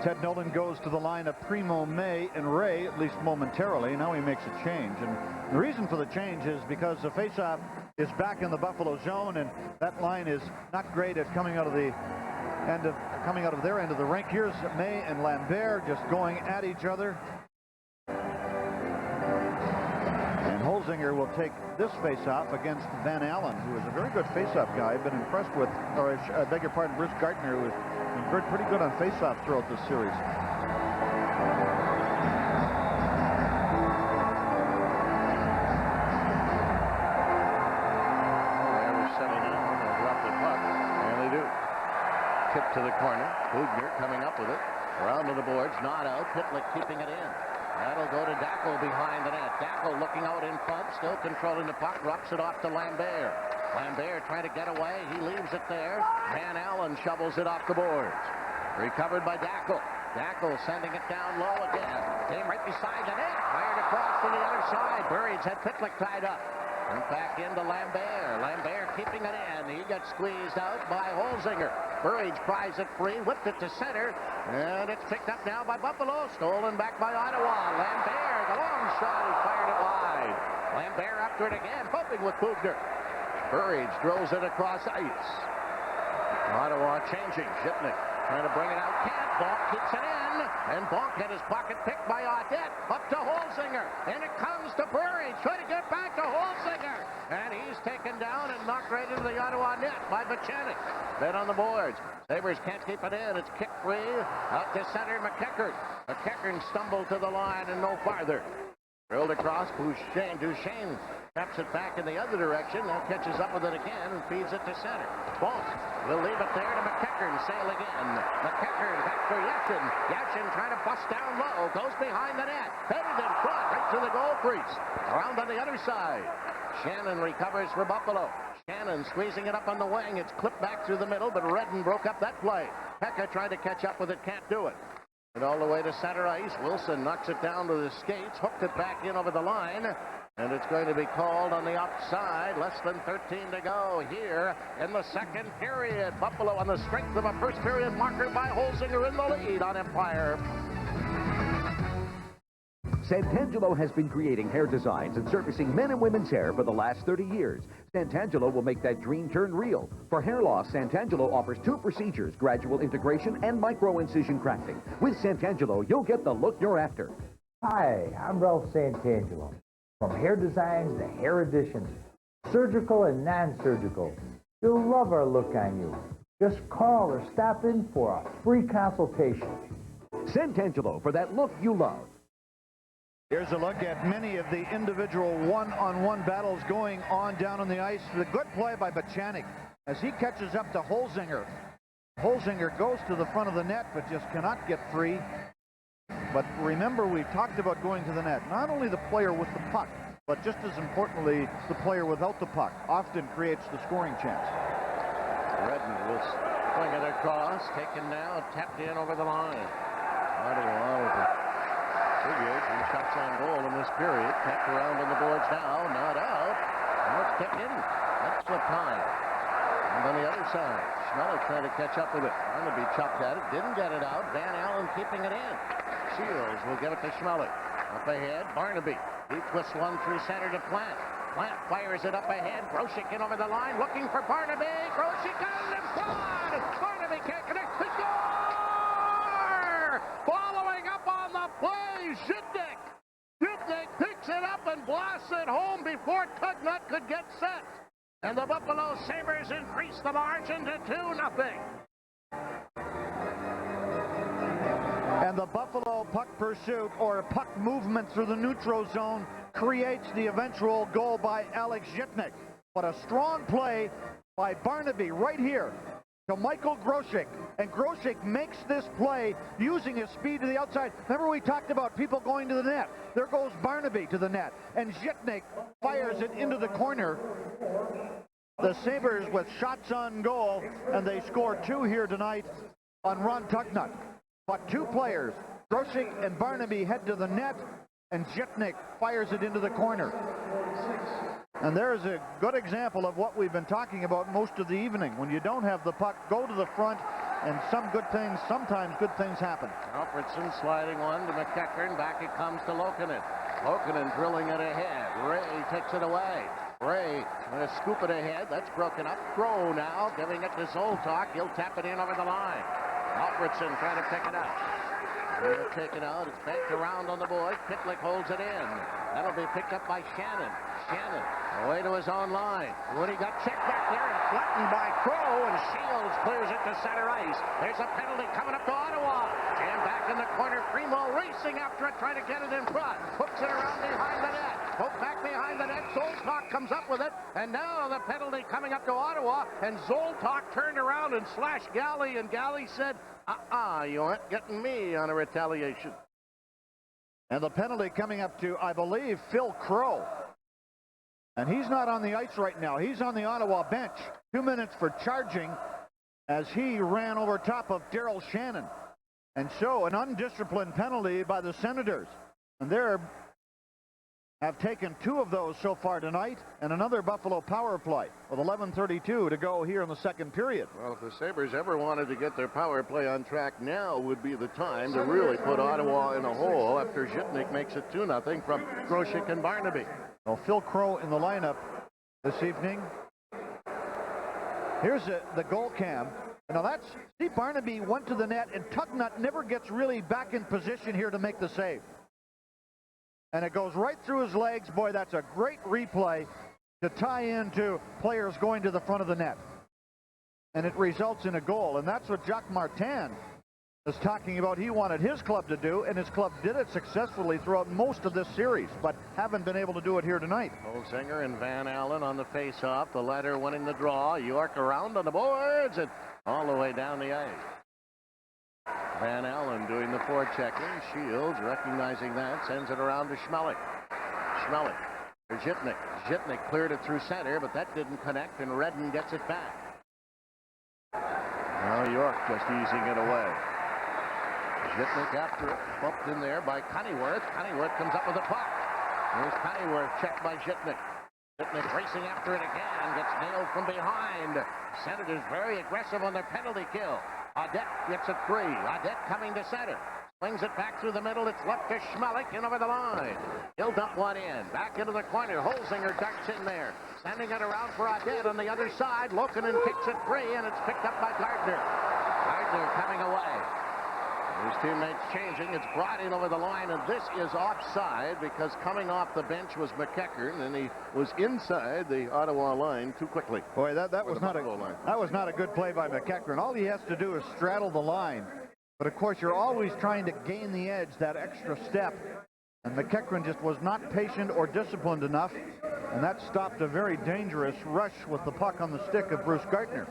Ted Nolan goes to the line of Primo, May, and Ray, at least momentarily. Now he makes a change, and the reason for the change is because the faceoff is back in the Buffalo zone, and that line is not great at coming out of their end of the rink. Here's May and Lambert just going at each other. And Holzinger will take this faceoff against Van Allen, who is a very good faceoff guy. I've been impressed with, or I beg your pardon, Bruce Gartner, who has been pretty good on faceoff throughout this series. They're settling in. They'll drop the puck, and they do. Tip to the corner. Bugner coming up with it. Around to the boards, not out. Pitlick keeping it in. That'll go to Dackel behind the net. Dackel looking out in front, still controlling the puck, drops it off to Lambert. Lambert trying to get away. He leaves it there. Van Allen shovels it off the boards. Recovered by Dackel. Dackel sending it down low again. Came right beside the net. Fired across to the other side. Burridge had Pitlick tied up. And back into Lambert. Lambert keeping it in. He gets squeezed out by Holzinger. Burridge pries it free, whipped it to center, and it's picked up now by Buffalo. Stolen back by Ottawa. Lambert, the long shot, he fired it wide. Lambert after it again, hoping with Bugner. Burridge throws it across ice. Ottawa changing. Shipnick trying to bring it out. Can't. Bonk keeps it in. And Bonk had his pocket picked by Audette. Up to Holzinger. And it comes to Burridge. Trying to get back to Holzinger. And he's taken down and knocked right into the Ottawa net by Buchanan. Then on the boards. Sabres can't keep it in. It's kicked free. Out to center, McEachern. McEachern stumbled to the line and no farther. Drilled across. Duchesne taps it back in the other direction. Now catches up with it again and feeds it to center. Bonk will leave it there to McEachern. Sail again. McEachern back for Yashin. Yashin trying to bust down low. Goes behind the net. Headed in front. Right to the goal crease. Around on the other side. Shannon recovers for Buffalo. Shannon squeezing it up on the wing. It's clipped back through the middle, but Redden broke up that play. Pekka trying to catch up with it. Can't do it. And all the way to center ice. Wilson knocks it down with his skates. Hooked it back in over the line. And it's going to be called on the outside. Less than 13 to go here in the second period. Buffalo on the strength of a first period marker by Holzinger in the lead on Empire. Santangelo has been creating hair designs and servicing men and women's hair for the last 30 years. Santangelo will make that dream turn real. For hair loss, Santangelo offers 2 procedures, gradual integration and micro-incision crafting. With Santangelo, you'll get the look you're after. Hi, I'm Ralph Santangelo. From hair designs to hair additions, surgical and non-surgical, you'll love our look on you. Just call or stop in for a free consultation. Santangelo, for that look you love. Here's a look at many of the individual one-on-one battles going on down on the ice. The good play by Buchanan as he catches up to Holzinger. Holzinger goes to the front of the net, but just cannot get free. But remember, we talked about going to the net. Not only the player with the puck, but just as importantly, the player without the puck often creates the scoring chance. Redden will swing it across, taken now, tapped in over the line. Ottawa with it. Figures and shots on goal in this period. Tapped around on the boards now, not out. Now it's kept in. That's the time. And on the other side, Schmeller trying to catch up with it. Barnaby chopped at it, didn't get it out. Van Allen keeping it in. Shields will get it to Schmeller. Up ahead, Barnaby. He twists one through center to Plant. Plant fires it up ahead. Grosek in over the line, looking for Barnaby. Grosek got it in front. Barnaby can't connect. The score! Following up on the play, Shipnick. Shipnick picks it up and blasts it home before Tugnut could get set. And the Buffalo Sabres increase the margin to 2-0. And the Buffalo puck pursuit or puck movement through the neutral zone creates the eventual goal by Alex Zhitnik. But a strong play by Barnaby right here to Michael Grosek. And Grosek makes this play using his speed to the outside. Remember we talked about people going to the net. There goes Barnaby to the net. And Zhitnik fires it into the corner. The Sabres with shots on goal, and they score 2 here tonight on Ron Tugnut. But 2 players, Grosek and Barnaby, head to the net, and Zhitnik fires it into the corner. And there's a good example of what we've been talking about most of the evening. When you don't have the puck, go to the front, and sometimes good things happen. Alfredson sliding one to McEachern. Back it comes to Lokinen. Lokinen drilling it ahead. Ray takes it away. Ray going to scoop it ahead. That's broken up. Crow now giving it to Zoltok. He'll tap it in over the line. Alfredson trying to pick it up. He'll take it out. It's banked around on the board. Pitlick holds it in. That'll be picked up by Shannon. Shannon away to his own line. Woody got checked back there and flattened by Crow, and Shields clears it to center ice. There's a penalty coming up to Ottawa. And back in the corner, Primo racing after it, trying to get it in front. Hooks it around behind the net. Hook back behind the net. Zoltok comes up with it. And now the penalty coming up to Ottawa. And Zoltok turned around and slashed Galley. And Galley said, you aren't getting me on a retaliation. And the penalty coming up to, I believe, Phil Crow. And he's not on the ice right now. He's on the Ottawa bench. 2 minutes for charging as he ran over top of Daryl Shannon. And so an undisciplined penalty by the Senators. And they have taken 2 of those so far tonight, and another Buffalo power play with 11:32 to go here in the second period. Well, if the Sabres ever wanted to get their power play on track, now would be the time to really put Ottawa in a hole after Zhitnik makes it 2-0 from Grosek and Barnaby. Well, Phil Crow in the lineup this evening. Here's the goal cam. Now Steve Barnaby went to the net, and Tugnut never gets really back in position here to make the save. And it goes right through his legs. Boy, that's a great replay to tie into players going to the front of the net. And it results in a goal. And that's what Jacques Martin is talking about he wanted his club to do, and his club did it successfully throughout most of this series, but haven't been able to do it here tonight. Holzinger and Van Allen on the face-off. The latter winning the draw. York around on the boards and all the way down the ice. Van Allen doing the forechecking. Shields recognizing that, sends it around to Schmelik. Schmelik for Zhitnik. Zhitnik cleared it through center, but that didn't connect, and Redden gets it back. Now York just easing it away. Zhitnik after it, bumped in there by Cunneyworth. Cunneyworth comes up with the puck. Here's Cunneyworth, checked by Zhitnik. Zhitnik racing after it again, gets nailed from behind. Senators very aggressive on their penalty kill. Audette gets it free. Audette coming to center. Swings it back through the middle. It's left to Schmelik in over the line. He'll dump one in. Back into the corner. Holzinger darts in there. Sending it around for Audette on the other side. Lokinen kicks it free, and it's picked up by Gardner. Gardner coming away. His teammates changing. It's brought in over the line, and this is offside because coming off the bench was McEachern, and he was inside the Ottawa line too quickly. Boy, that was not a good play by McEachern. All he has to do is straddle the line. But of course, you're always trying to gain the edge, that extra step. And McEachern just was not patient or disciplined enough, and that stopped a very dangerous rush with the puck on the stick of Bruce Gardner.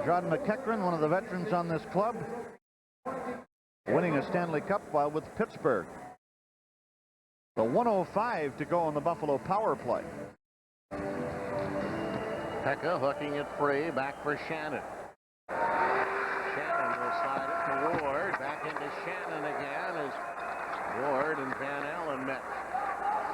John McEachern, one of the veterans on this club, winning a Stanley Cup while with Pittsburgh. The 1:05 to go on the Buffalo power play. Pekka hooking it free, back for Shannon. Shannon will slide it to Ward, back into Shannon again as Ward and Van Allen met.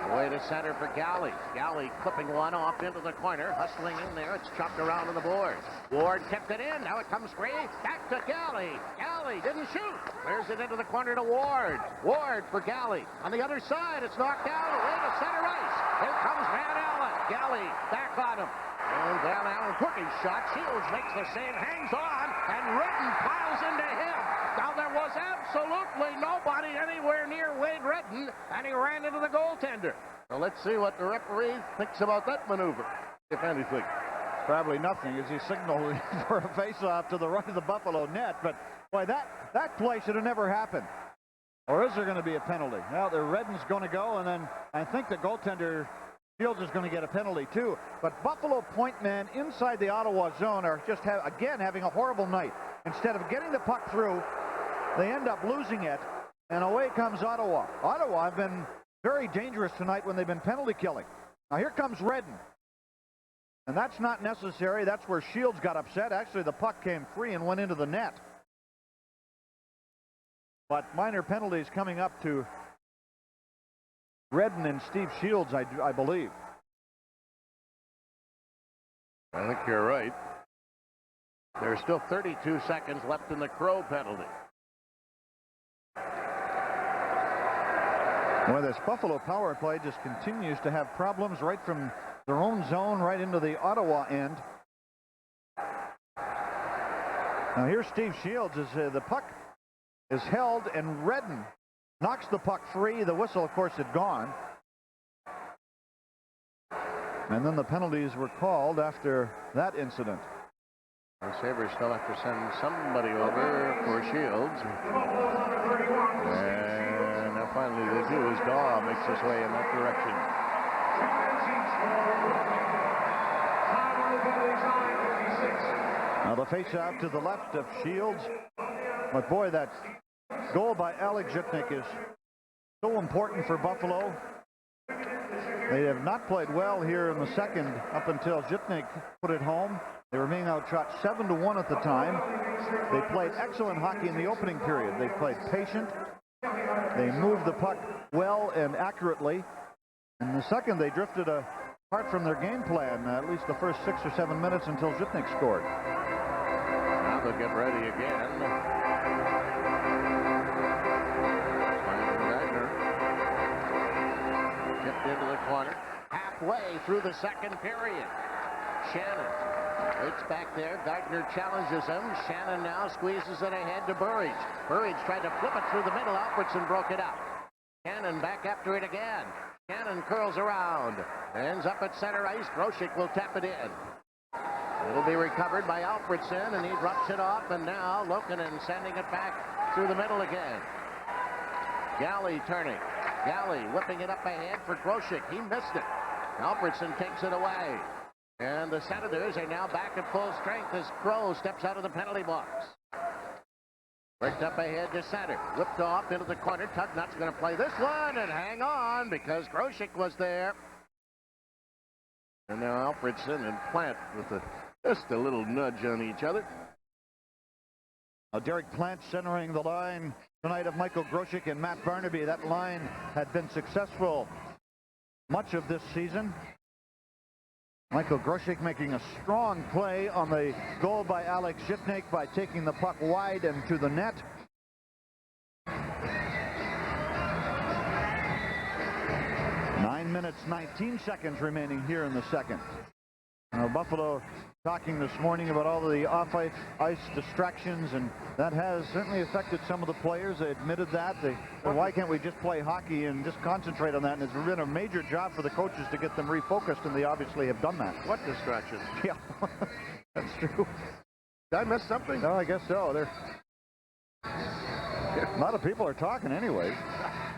Away to center for Galley. Galley clipping one off into the corner, hustling in there. It's chopped around on the board. Ward kept it in. Now it comes free. Back to Galley. Galley didn't shoot. Clears it into the corner to Ward. Ward for Galley. On the other side, it's knocked down away to center ice. Here comes Van Allen. Galley back on him. And Van Allen took his shot. Shields makes the save, hangs on, and Redden piles into him. Now there was absolutely nobody anywhere near Wade Redden, and he ran into the goaltender. So let's see what the referee thinks about that maneuver, if anything. Probably nothing, as he signaled for a face-off to the right of the Buffalo net. But boy, that play should have never happened. Or is there going to be a penalty? Well, the Redden's going to go, and then I think the goaltender Shields is going to get a penalty too. But Buffalo point men inside the Ottawa zone are just again having a horrible night. Instead of getting the puck through, they end up losing it, and away comes Ottawa. Ottawa have been very dangerous tonight when they've been penalty killing. Now here comes Redden. And that's not necessary. That's where Shields got upset. Actually, the puck came free and went into the net. But minor penalties coming up to Redden and Steve Shields, I believe. I think you're right. There's still 32 seconds left in the Crow penalty. Well, this Buffalo power play just continues to have problems right from their own zone right into the Ottawa end. Now here's Steve Shields as the puck is held, and Redden knocks the puck free. The whistle, of course, had gone. And then the penalties were called after that incident. The Sabres still have to send somebody over for Shields. And now finally they do as Daw makes his way in that direction. Now the face-off to the left of Shields. But boy, that goal by Alex Zhitnik is so important for Buffalo. They have not played well here in the second up until Zhitnik put it home. They were being outshot 7-1 at the time. They played excellent hockey in the opening period. They played patient. They moved the puck well and accurately. In the second, they drifted apart from their game plan, at least the first 6 or 7 minutes until Zhitnik scored. Now they'll get ready again. Tipped into the corner. Halfway through the second period. Shannon waits back there. Gardner challenges him. Shannon now squeezes it ahead to Burridge. Burridge tried to flip it through the middle. Alfredson broke it up. Shannon back after it again. Shannon curls around. Ends up at center ice. Grosek will tap it in. It'll be recovered by Alfredson, and he drops it off. And now Lokinen sending it back through the middle again. Galley turning. Galley whipping it up ahead for Grosek. He missed it. Alfredson takes it away. And the Senators are now back at full strength as Crow steps out of the penalty box. Worked up ahead to center. Whipped off into the corner. Tugnut's going to play this one and hang on because Grosek was there. And now Alfredson and Plant with just a little nudge on each other. Derek Plant centering the line tonight of Michael Grosek and Matt Barnaby. That line had been successful much of this season. Michael Grosek making a strong play on the goal by Alex Zhitnik by taking the puck wide and to the net. Nine minutes, 19 seconds remaining here in the second. Now, Buffalo talking this morning about all of the off-ice distractions, and that has certainly affected some of the players. They admitted that. They said, why can't we just play hockey and just concentrate on that? And it's been a major job for the coaches to get them refocused, and they obviously have done that. What distractions? Yeah, that's true. Did I miss something? No, I guess so. A lot of people are talking anyways.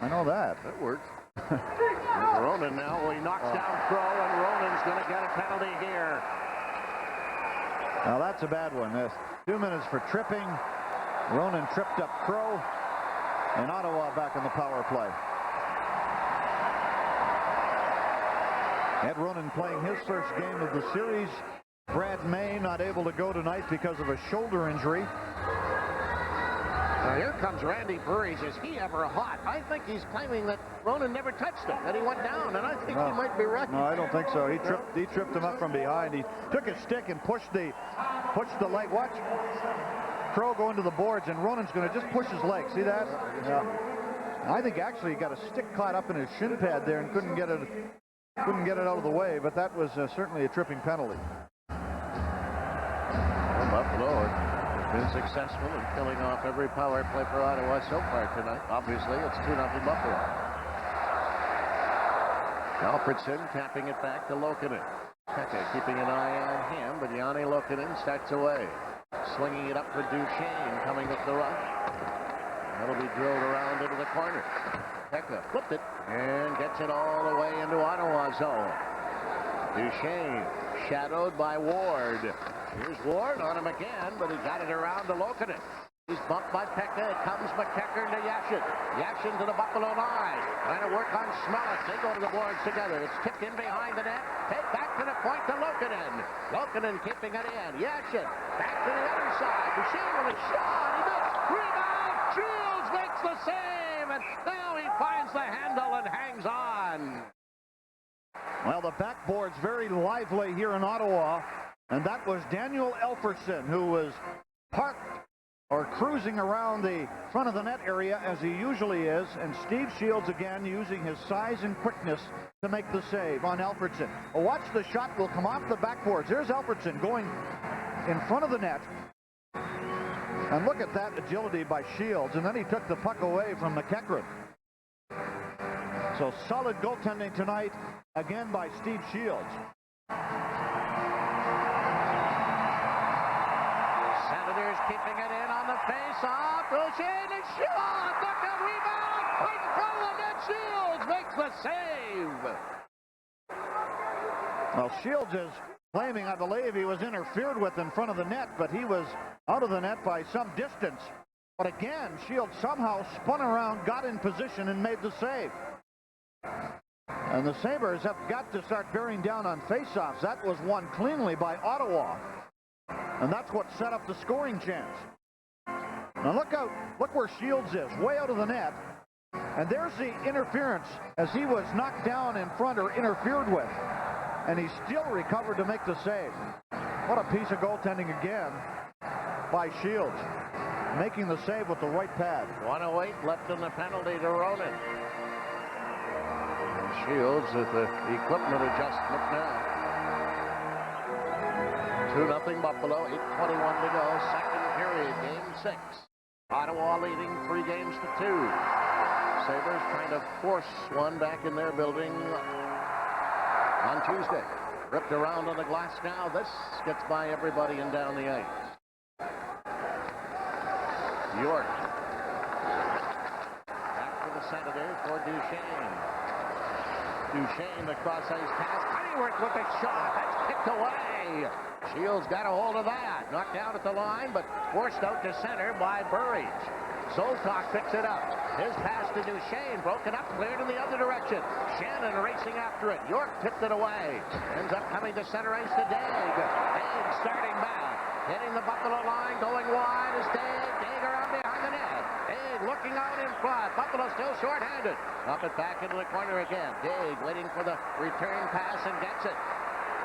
I know that. That works. Ronan now, he knocks down Crow, and Ronan's going to get a penalty here. Now that's a bad one. 2 minutes for tripping. Ronan tripped up Crow, and Ottawa back on the power play. Ed Ronan playing his first game of the series. Brad May not able to go tonight because of a shoulder injury. Now here comes Randy Burridge. Is he ever hot? I think he's claiming that Ronan never touched him, that he went down, and I think he might be right. No, I don't think so. He tripped him up from behind. He took his stick and pushed the leg. Watch Crow go into the boards, and Ronan's going to just push his leg. See that? Yeah. I think actually he got a stick caught up in his shin pad there and couldn't get it out of the way, but that was certainly a tripping penalty. Well, Buffalo been successful in killing off every power play for Ottawa so far tonight. Obviously, it's 2-0 Buffalo. Alfredson tapping it back to Lokinen. Pekka keeping an eye on him, but Yanni Lokinen starts away. Slinging it up for Duchesne, coming up the rush. That'll be drilled around into the corner. Pekka flipped it and gets it all the way into Ottawa zone. Duchesne shadowed by Ward. Here's Ward on him again, but he got it around to Lokinen. He's bumped by Pekka. It comes McEachern to Yashin. Yashin to the Buffalo line. Trying to work on Smelik. They go to the boards together. It's tipped in behind the net. Take back to the point to Lokinen. Lokinen keeping it in. Yashin back to the other side. Duchesne with a shot. He missed. Rebound. Shields makes the save. And now he finds the handle and hangs on. Well, the backboard's very lively here in Ottawa. And that was Daniel Elferson, who was parked or cruising around the front of the net area as he usually is, and Steve Shields again using his size and quickness to make the save on Alfredson. Watch, the shot will come off the backboards. There's Alfredson going in front of the net. And look at that agility by Shields, and then he took the puck away from McEachern. So solid goaltending tonight, again by Steve Shields. Senators keeping it in on the face-off. Duchesne and shot. Look at rebound. In front of the net. Shields makes the save. Well, Shields is claiming, I believe, he was interfered with in front of the net, but he was out of the net by some distance. But again, Shields somehow spun around, got in position, and made the save. And the Sabres have got to start bearing down on face-offs. That was won cleanly by Ottawa. And that's what set up the scoring chance. Now look out, look where Shields is, way out of the net. And there's the interference as he was knocked down in front or interfered with. And he still recovered to make the save. What a piece of goaltending again by Shields. Making the save with the right pad. 1:08 left in the penalty to Ronan. And Shields with the equipment adjustment now. 2-0 Buffalo, 8:21 to go, second period, game 6. Ottawa leading 3 games to 2. Sabres trying to force one back in their building on Tuesday. Ripped around on the glass now. This gets by everybody and down the ice. York. Back to the Senators for Duchesne. Duchesne, the cross-ice pass. Honeyworth with a shot. That's kicked away. Shields got a hold of that. Knocked down at the line, but forced out to center by Burridge. Zoltok picks it up. His pass to Duchesne, broken up, cleared in the other direction. Shannon racing after it. York tipped it away. Ends up coming to center ice to Daig. Daig starting back. Hitting the Buffalo line, going wide is Daig. Daig around behind the net. Daig looking out in front. Buffalo still short-handed. Up it back into the corner again. Daig waiting for the return pass and gets it.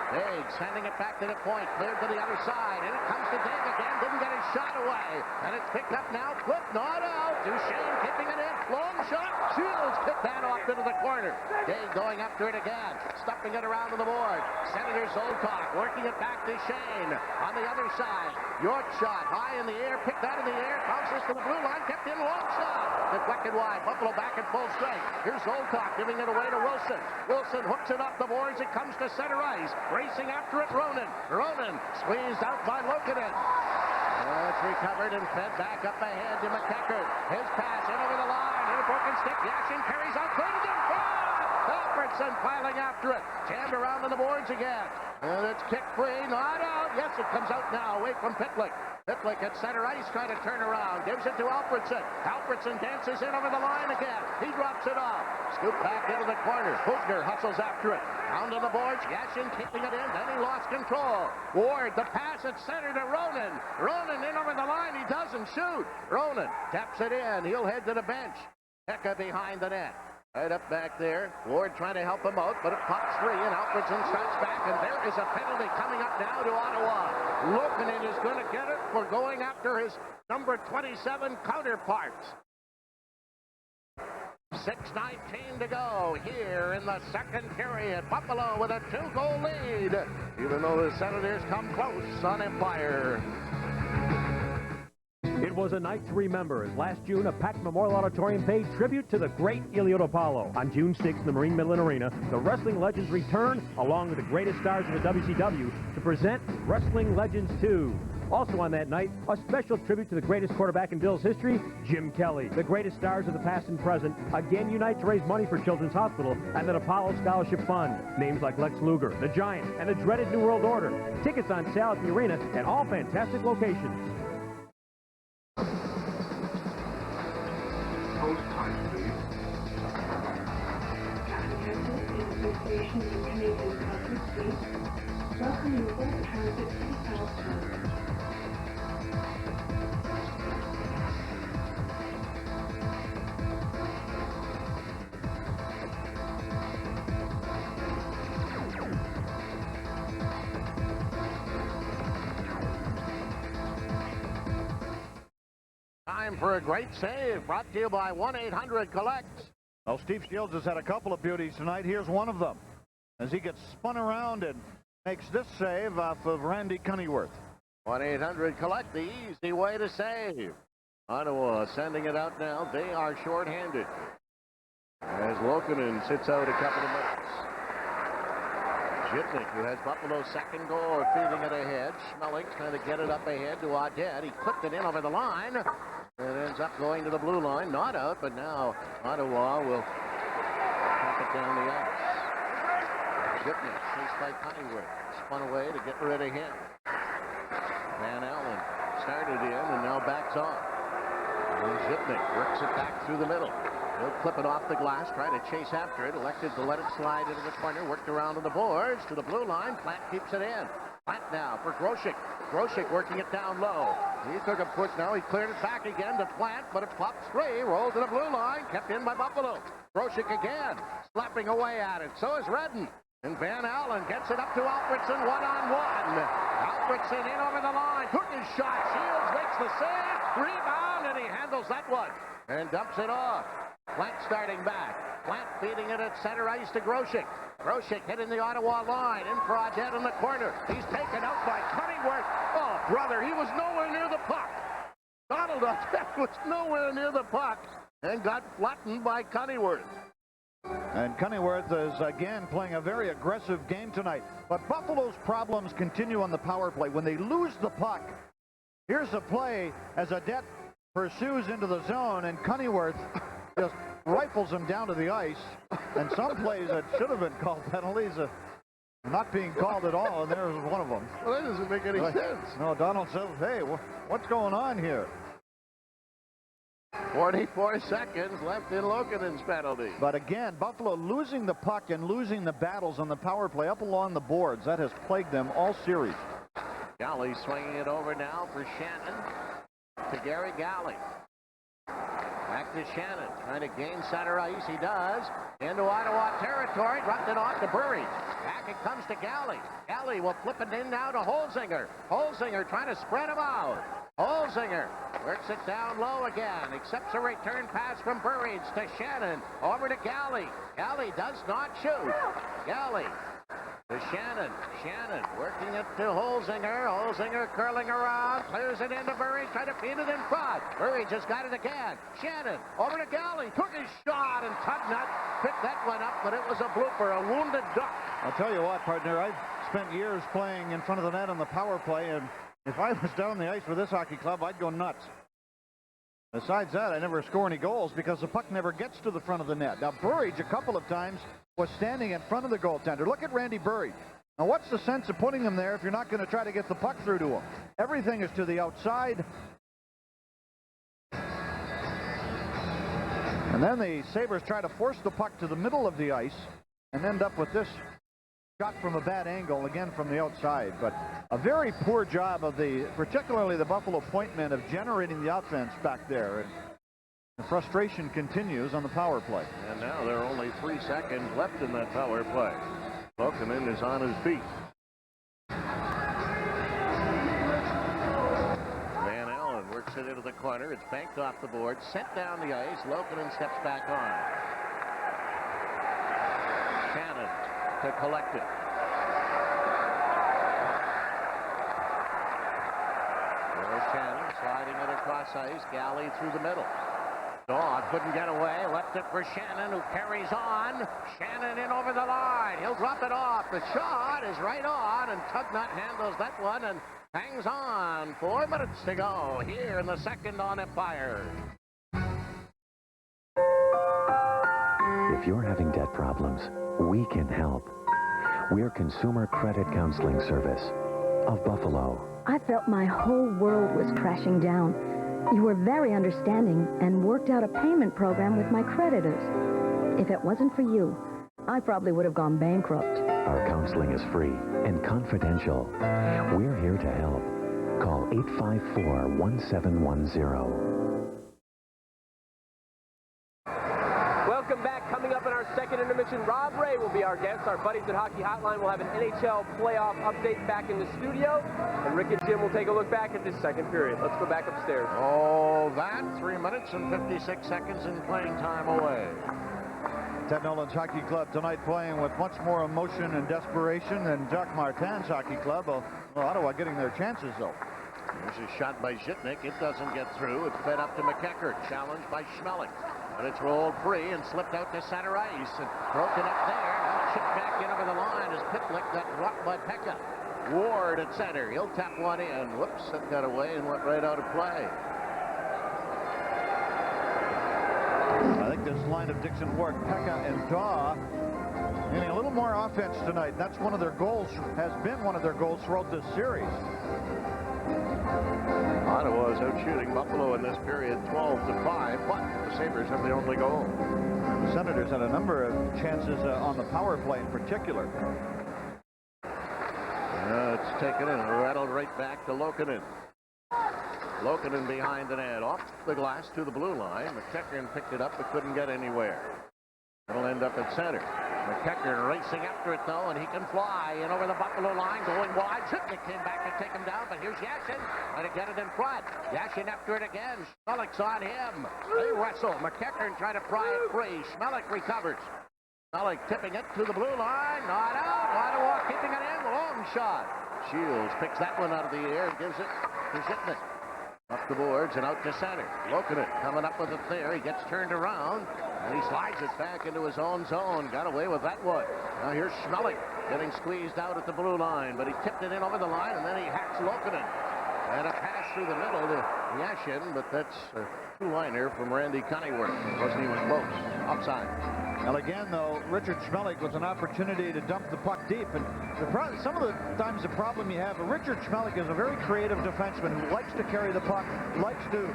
Daig sending it back to the point, cleared to the other side, and it comes to Daig again, didn't get his shot away, and it's picked up now, flipped, not out, Duchesne keeping it in, long shot, Shields kicked that off into the corner, Daig going after it again, stuffing it around to the board, Senator Zoltok working it back to Shane, on the other side, York shot, high in the air, picked that in the air, bounces to the blue line, kept in, long shot, deflected wide, Buffalo back at full strength, here's Zoltok giving it away to Wilson, Wilson hooks it up the boards, it comes to center ice, racing after it, Ronan. Ronan squeezed out by Lokinen. It's recovered and fed back up ahead to McEachern. His pass in over the line. And a broken stick. Yashin carries out. Cleared in front. Alfredson piling after it. Jammed around on the boards again. And it's kicked free. Not out. Yes, it comes out now. Away from Pitlick. Pitlick at center ice trying to turn around. Gives it to Alfredson. Alfredson dances in over the line again. He drops it off. Scoop back into the corner. Hugner hustles after it. Down to the boards. Yashin keeping it in. Then he lost control. Ward, the pass at center to Ronan. Ronan in over the line. He doesn't shoot. Ronan taps it in. He'll head to the bench. Pekka behind the net. Right up back there. Ward trying to help him out, but it pops free, and Alfredson starts back, and there is a penalty coming up now to Ottawa. Lokinen is going to get it for going after his number 27 counterpart. 6:19 to go here in the second period. Buffalo with a 2-goal lead, even though the Senators come close on Empire. It was a night to remember as last June a packed Memorial Auditorium paid tribute to the great Eliot Apollo. On June 6th in the Marine Midland Arena, the Wrestling Legends return along with the greatest stars of the WCW to present Wrestling Legends 2. Also on that night, a special tribute to the greatest quarterback in Bills history, Jim Kelly. The greatest stars of the past and present again unite to raise money for Children's Hospital and the Apollo Scholarship Fund. Names like Lex Luger, the Giant, and the dreaded New World Order. Tickets on sale at the arena and all fantastic locations. Post time, please. Association of Canadian Public Street. Welcome you all transit to South. Time for a great save, brought to you by 1-800-COLLECT. Well, Steve Shields has had a couple of beauties tonight. Here's one of them as he gets spun around and makes this save off of Randy Cunneyworth. 1-800-COLLECT, the easy way to save. Ottawa sending it out now. They are shorthanded as Lokinen sits out a couple of minutes. Jitnik, who has Buffalo's second goal, feeding it ahead. Schmellick's trying to get it up ahead to Audette. He clipped it in over the line. It ends up going to the blue line. Not out, but now Ottawa will tap it down the ice. Jitnik, chased by Cunneyworth. Spun away to get rid of him. Van Allen started in and now backs off. And Jitnik works it back through the middle. He'll clip it off the glass, try to chase after it. Elected to let it slide into the corner. Worked around to the boards, to the blue line. Plant keeps it in. Plant now for Grosek. Grosek working it down low. He took a push now. He cleared it back again to Plant, but it pops free. Rolled to the blue line. Kept in by Buffalo. Grosek again. Slapping away at it. So is Redden. And Van Allen gets it up to Alfredson one-on-one. Alfredson in over the line. Took his shot. Shields makes the save. Rebound, and he handles that one. And dumps it off. Plant starting back. Plant feeding it at center ice to Grosek. Grosek hitting the Ottawa line. In for Audette in the corner. He's taken out by Cunneyworth. Oh, brother, he was nowhere near the puck. Donald Audette was nowhere near the puck and got flattened by Cunneyworth. And Cunneyworth is again playing a very aggressive game tonight. But Buffalo's problems continue on the power play. When they lose the puck, here's the play as Audette pursues into the zone, and Cunneyworth just rifles him down to the ice. And some plays that should have been called penalties are not being called at all, and there's one of them. Well, that doesn't make any sense. No, Donald says, hey, what's going on here? 44 seconds left in Lokinen's penalty. But again, Buffalo losing the puck and losing the battles on the power play up along the boards. That has plagued them all series. Galley swinging it over now for Shannon to Gary Galley. Back to Shannon, trying to gain center ice. He does. Into Ottawa territory. Dropped it off to Burridge. Back it comes to Galley. Galley will flip it in now to Holzinger. Holzinger trying to spread him out. Holzinger works it down low again. Accepts a return pass from Burridge to Shannon. Over to Galley. Galley does not shoot. Galley to Shannon. Shannon working it to Holzinger. Holzinger curling around. Clears it into Burridge. Trying to feed it in front. Burridge has got it again. Shannon over to Galley. Took his shot and Tugnut picked that one up, but it was a blooper, a wounded duck. I'll tell you what, partner. I've spent years playing in front of the net on the power play, and if I was down the ice for this hockey club, I'd go nuts. Besides that, I never score any goals because the puck never gets to the front of the net. Now, Burridge, a couple of times, was standing in front of the goaltender. Look at Randy Burridge. Now, what's the sense of putting him there if you're not going to try to get the puck through to him? Everything is to the outside. And then the Sabres try to force the puck to the middle of the ice and end up with this shot from a bad angle, again from the outside. But a very poor job of particularly the Buffalo point men, of generating the offense back there. And the frustration continues on the power play. And now there are only 3 seconds left in that power play. Lokinen is on his feet. Van Allen works it into the corner. It's banked off the board, sent down the ice. Lokinen steps back on. Shannon to collect it. There's Shannon sliding it across ice. Galley through the middle. Daw couldn't get away. Left it for Shannon, who carries on. Shannon in over the line. He'll drop it off. The shot is right on, and Tugnut handles that one, and hangs on. 4 minutes to go here in the second on Empire. If you're having debt problems, we can help. We're Consumer Credit Counseling Service of Buffalo. I felt my whole world was crashing down. You were very understanding and worked out a payment program with my creditors. If it wasn't for you, I probably would have gone bankrupt. Our counseling is free and confidential. We're here to help. Call 854-1710. Welcome back. Coming up in our second intermission, Rob Ray will be our guest. Our buddies at Hockey Hotline will have an NHL playoff update back in the studio. And Rick and Jim will take a look back at this second period. Let's go back upstairs. All that, 3 minutes and 56 seconds in playing time away. Ted Nolan's Hockey Club tonight playing with much more emotion and desperation than Jacques Martin's Hockey Club. Well, Ottawa getting their chances, though. There's a shot by Zhitnik. It doesn't get through. It's fed up to McEachern. Challenged by Schmeling. But it's rolled free and slipped out to center ice and broken up there. Now chipped back in over the line as Pitlick got dropped by Pekka. Ward at center. He'll tap one in. Whoops, that got away and went right out of play. I think this line of Dixon, Ward, Pekka, and Daw getting a little more offense tonight. That's one of their goals, has been one of their goals throughout this series. Ottawa is out shooting Buffalo in this period 12-5, but the Sabres have the only goal. The Senators had a number of chances on the power play in particular. It's taken and rattled right back to Lokinen. Lokinen behind the net, off the glass to the blue line. McEachern picked it up but couldn't get anywhere. It'll end up at center. McEachern racing after it, though, and he can fly in over the Buffalo line, going wide. Zhitnik came back to take him down, but here's Yashin trying to get it in front. Yashin after it again. Schmelik's on him. They wrestle. McEachern trying to pry it free. Schmelik recovers. Schmelik tipping it to the blue line. Not out. Ottawa keeping it in. Long shot. Shields picks that one out of the air and gives it to Zhitnik. Up the boards and out to center. Lokinen coming up with it there. He gets turned around, and he slides it back into his own zone. Got away with that one. Now here's Schmelik getting squeezed out at the blue line, but he tipped it in over the line, and then he hacks Lokinen. And a pass through the middle to Yashin, but that's a two-liner from Randy Cunneyworth. It wasn't even close. Offside. Well, again, though, Richard Schmelik was an opportunity to dump the puck deep. And some of the times the problem you have, Richard Schmelik is a very creative defenseman who likes to carry the puck, likes to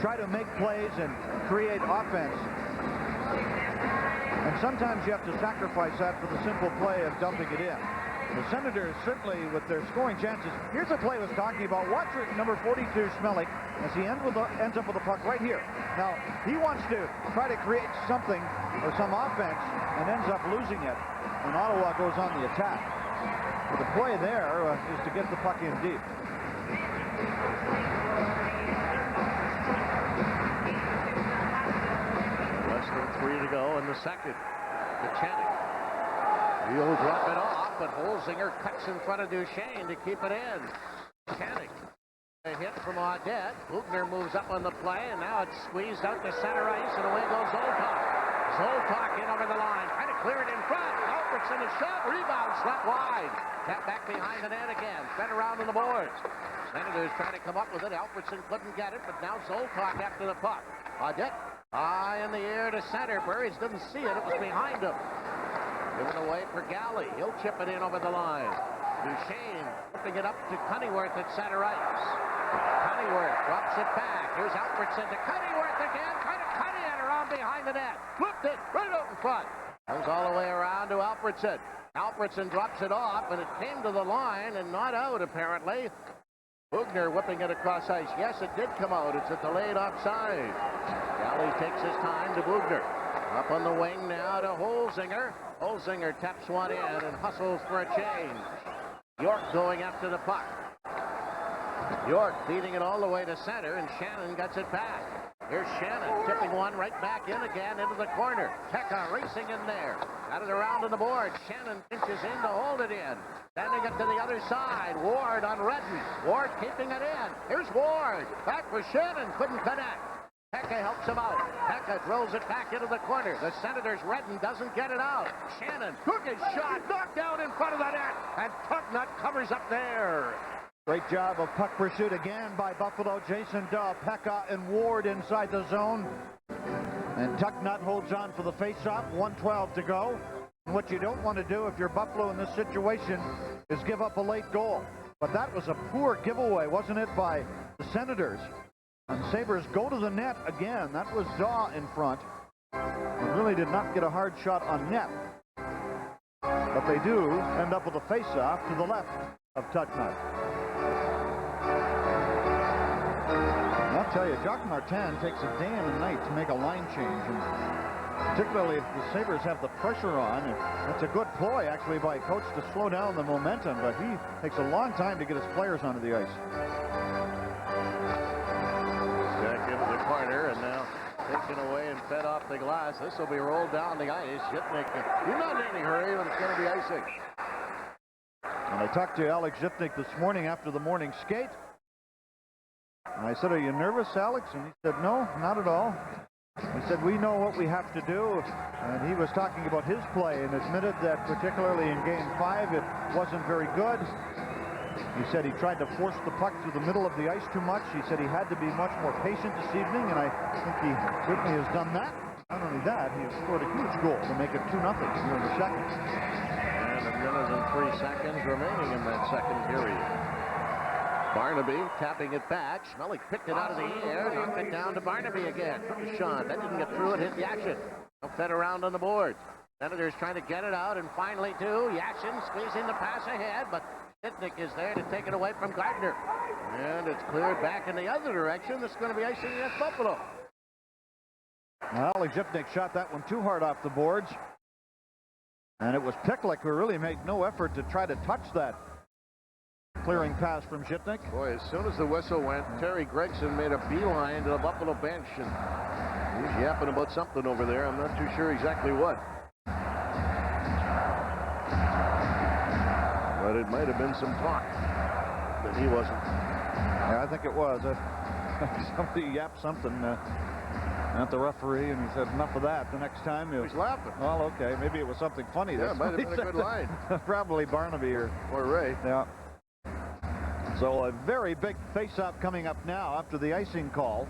try to make plays and create offense. And sometimes you have to sacrifice that for the simple play of dumping it in. The Senators, certainly with their scoring chances. Here's a play I was talking about. Watch number 42, Schmelik, as he ends up with the puck right here. Now, he wants to try to create something or some offense and ends up losing it. And Ottawa goes on the attack. But the play there is to get the puck in deep. Less than 3 to go in the second. Kachanik. He'll drop it off, but Holzinger cuts in front of Duchesne to keep it in. Kachanik. A hit from Audette. Bugner moves up on the play, and now it's squeezed out to center ice, and away goes Zoltok. Zoltok in over the line, trying to clear it in front. Alfredson a shot, rebound, slapped wide. Tapped back behind the net again, fed around on the boards. Senators trying to come up with it. Alfredson couldn't get it, but now Zoltok after the puck. Audette high in the air to center. Burries didn't see it. It was behind him. Given away for Galley. He'll chip it in over the line. Duchesne flipping it up to Cunneyworth at center ice. Cunneyworth drops it back. Here's Alfredson to Cunneyworth again. Trying to cut in around behind the net. Flipped it right out in front. Comes all the way around to Alfredson. Alfredson drops it off, and it came to the line and not out, apparently. Bugner whipping it across ice. Yes, it did come out. It's a delayed offside. Galley takes his time to Bugner. Up on the wing now to Holzinger. Holzinger taps one in and hustles for a change. York going after the puck. York beating it all the way to center, and Shannon gets it back. Here's Shannon tipping one right back in again into the corner. Pekka racing in there. Got it around on the board. Shannon pinches in to hold it in. Sending it to the other side. Ward on Redden. Ward keeping it in. Here's Ward. Back for Shannon. Couldn't connect. Pekka helps him out. Pekka drills it back into the corner. The Senators' Redden doesn't get it out. Shannon took his shot, knocked down in front of the net, and Tugnut covers up there. Great job of puck pursuit again by Buffalo. Jason Daw, Pekka, and Ward inside the zone. And Tucknut holds on for the face-off. 1:12 to go. And what you don't want to do if you're Buffalo in this situation is give up a late goal. But that was a poor giveaway, wasn't it, by the Senators? And Sabres go to the net again. That was Daw in front. And really did not get a hard shot on net. But they do end up with a face-off to the left of Tucknut. I'll tell you, Jacques Martin takes a day and a night to make a line change, and particularly if the Sabres have the pressure on. And it's a good ploy, actually, by a coach to slow down the momentum, but he takes a long time to get his players onto the ice. Back into the corner, and now taken away and fed off the glass. This will be rolled down the ice. Zhitnik, he's not in any hurry, but it's going to be icing. And I talked to Alex Zhitnik this morning after the morning skate. And I said, "Are you nervous, Alex?" And he said, "No, not at all." He said, "We know what we have to do." And he was talking about his play and admitted that particularly in Game 5, it wasn't very good. He said he tried to force the puck through the middle of the ice too much. He said he had to be much more patient this evening, and I think he certainly has done that. Not only that, he has scored a huge goal to make it 2-0 here in the second. And 1 minute and 3 seconds remaining in that second period. Barnaby tapping it back. Schmelik picked it out of the air, knocked it down to Barnaby again. Sean, that didn't get through it, hit the action. Fed around on the board. Senators trying to get it out, and finally do. Yashin squeezing the pass ahead, but Zhitnik is there to take it away from Gardner. And it's cleared back in the other direction. This is going to be icing against Buffalo. Alex Zhitnik shot that one too hard off the boards. And it was Picklick who really made no effort to try to touch that clearing pass from Zhitnik. Boy, as soon as the whistle went, Terry Gregson made a beeline to the Buffalo bench, and he's yapping about something over there. I'm not too sure exactly what. But it might have been some talk that he wasn't. Yeah, I think it was. Somebody yapped something at the referee, and he said, "Enough of that." The next time, he's laughing. Well, okay, maybe it was something funny. Yeah, it might have been a good line. Probably Barnaby or Ray. Yeah. So a very big face-off coming up now after the icing call.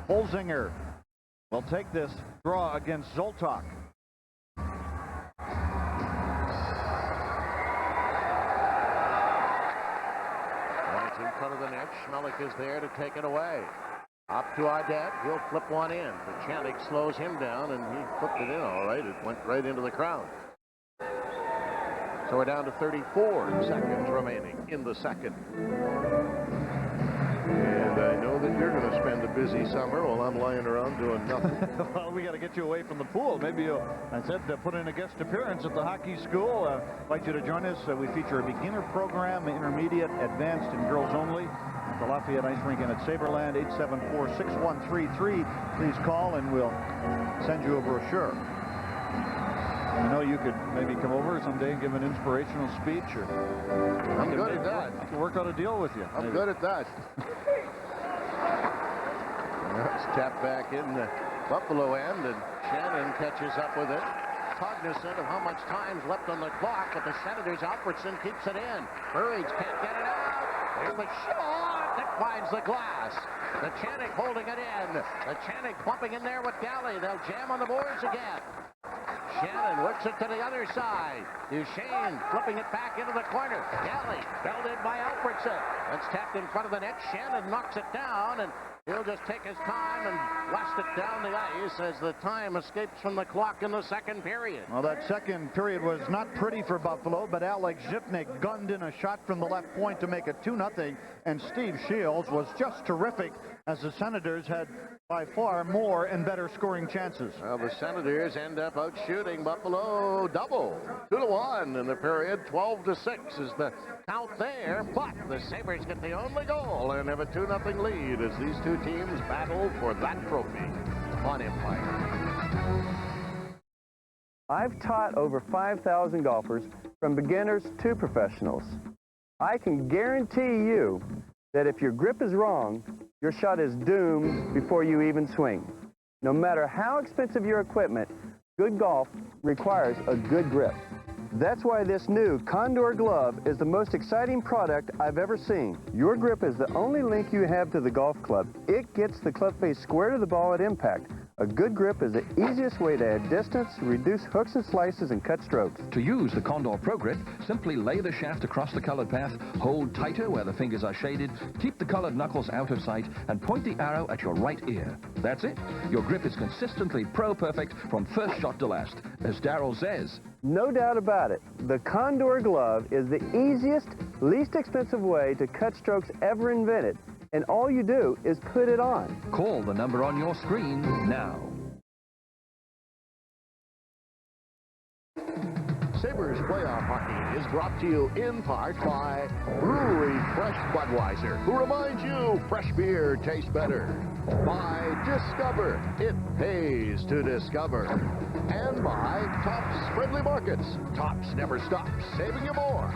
Holzinger will take this draw against Zoltok. It's in front of the net. Schmelik is there to take it away. Up to Audette. He'll flip one in. But Channing slows him down, and he flipped it in all right. It went right into the crowd. So we're down to 34 seconds remaining in the second. And I know that you're going to spend a busy summer while I'm lying around doing nothing. Well, we got to get you away from the pool. Maybe you'll, I said, put in a guest appearance at the hockey school. Invite you to join us. We feature a beginner program, intermediate, advanced, and girls only. At the Lafayette Ice Rink and at Saberland, 874-6133. Please call and we'll send you a brochure. You know, you could maybe come over someday and give an inspirational speech, or I'm good at that. I can work out a deal with you. I'm good at that. It's tapped back in the Buffalo end, and Shannon catches up with it. Cognizant of how much time's left on the clock, but the Senators, Alfredson keeps it in. Burridge can't get it out. There's the shot that finds the glass. The Chanik holding it in. The Chanik bumping in there with Galley. They'll jam on the boards again. Shannon works it to the other side. Duchesne flipping it back into the corner. Galley held in by Alfredson. It's tapped in front of the net. Shannon knocks it down, and he'll just take his time and blast it down the ice as the time escapes from the clock in the second period. Well, that second period was not pretty for Buffalo, but Alex Zhitnik gunned in a shot from the left point to make it 2-0, and Steve Shields was just terrific as the Senators had by far more and better scoring chances. Well, the Senators end up out shooting Buffalo double, 2-1 in the period. 12-6 is the count there, but the Sabres get the only goal and have a 2-0 lead as these two teams battle for that trophy on Empire. I've taught over 5,000 golfers, from beginners to professionals. I can guarantee you that if your grip is wrong, your shot is doomed before you even swing. No matter how expensive your equipment, good golf requires a good grip. That's why this new Condor glove is the most exciting product I've ever seen. Your grip is the only link you have to the golf club. It gets the club face square to the ball at impact. A good grip is the easiest way to add distance, reduce hooks and slices, and cut strokes. To use the Condor Pro Grip, simply lay the shaft across the colored path, hold tighter where the fingers are shaded, keep the colored knuckles out of sight, and point the arrow at your right ear. That's it. Your grip is consistently pro-perfect from first shot to last, as Darryl says. No doubt about it, the Condor glove is the easiest, least expensive way to cut strokes ever invented. And all you do is put it on. Call the number on your screen now. Sabres playoff hockey is brought to you in part by Brewery Fresh Budweiser, who reminds you fresh beer tastes better. By Discover, it pays to discover. And by Tops Friendly Markets. Tops never stops saving you more.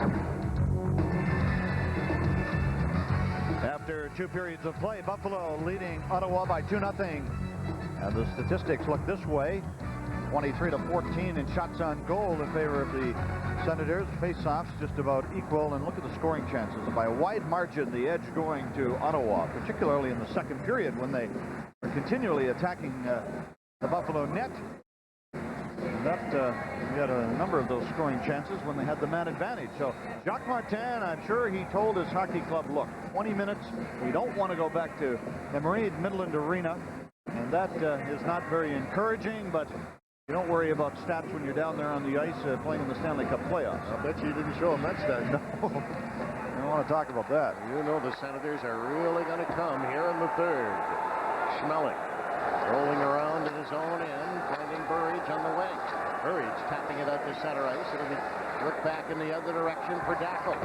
After 2 periods of play, Buffalo leading Ottawa by 2-0. And the statistics look this way. 23-14 in shots on goal in favor of the Senators. Face-offs just about equal. And look at the scoring chances. By a wide margin, the edge going to Ottawa, particularly in the second period when they are continually attacking the Buffalo net. We had a number of those scoring chances when they had the man advantage. So Jacques Martin, I'm sure he told his hockey club, look, 20 minutes, we don't want to go back to the Marine Midland Arena. And that is not very encouraging, but you don't worry about stats when you're down there on the ice playing in the Stanley Cup playoffs. I bet you didn't show him that stat. No, I don't want to talk about that. You know the Senators are really going to come here in the third. Schmeling rolling around in his own end, finding Burridge on the wing. Burridge tapping it out to center ice. It'll be worked back in the other direction for Dackel.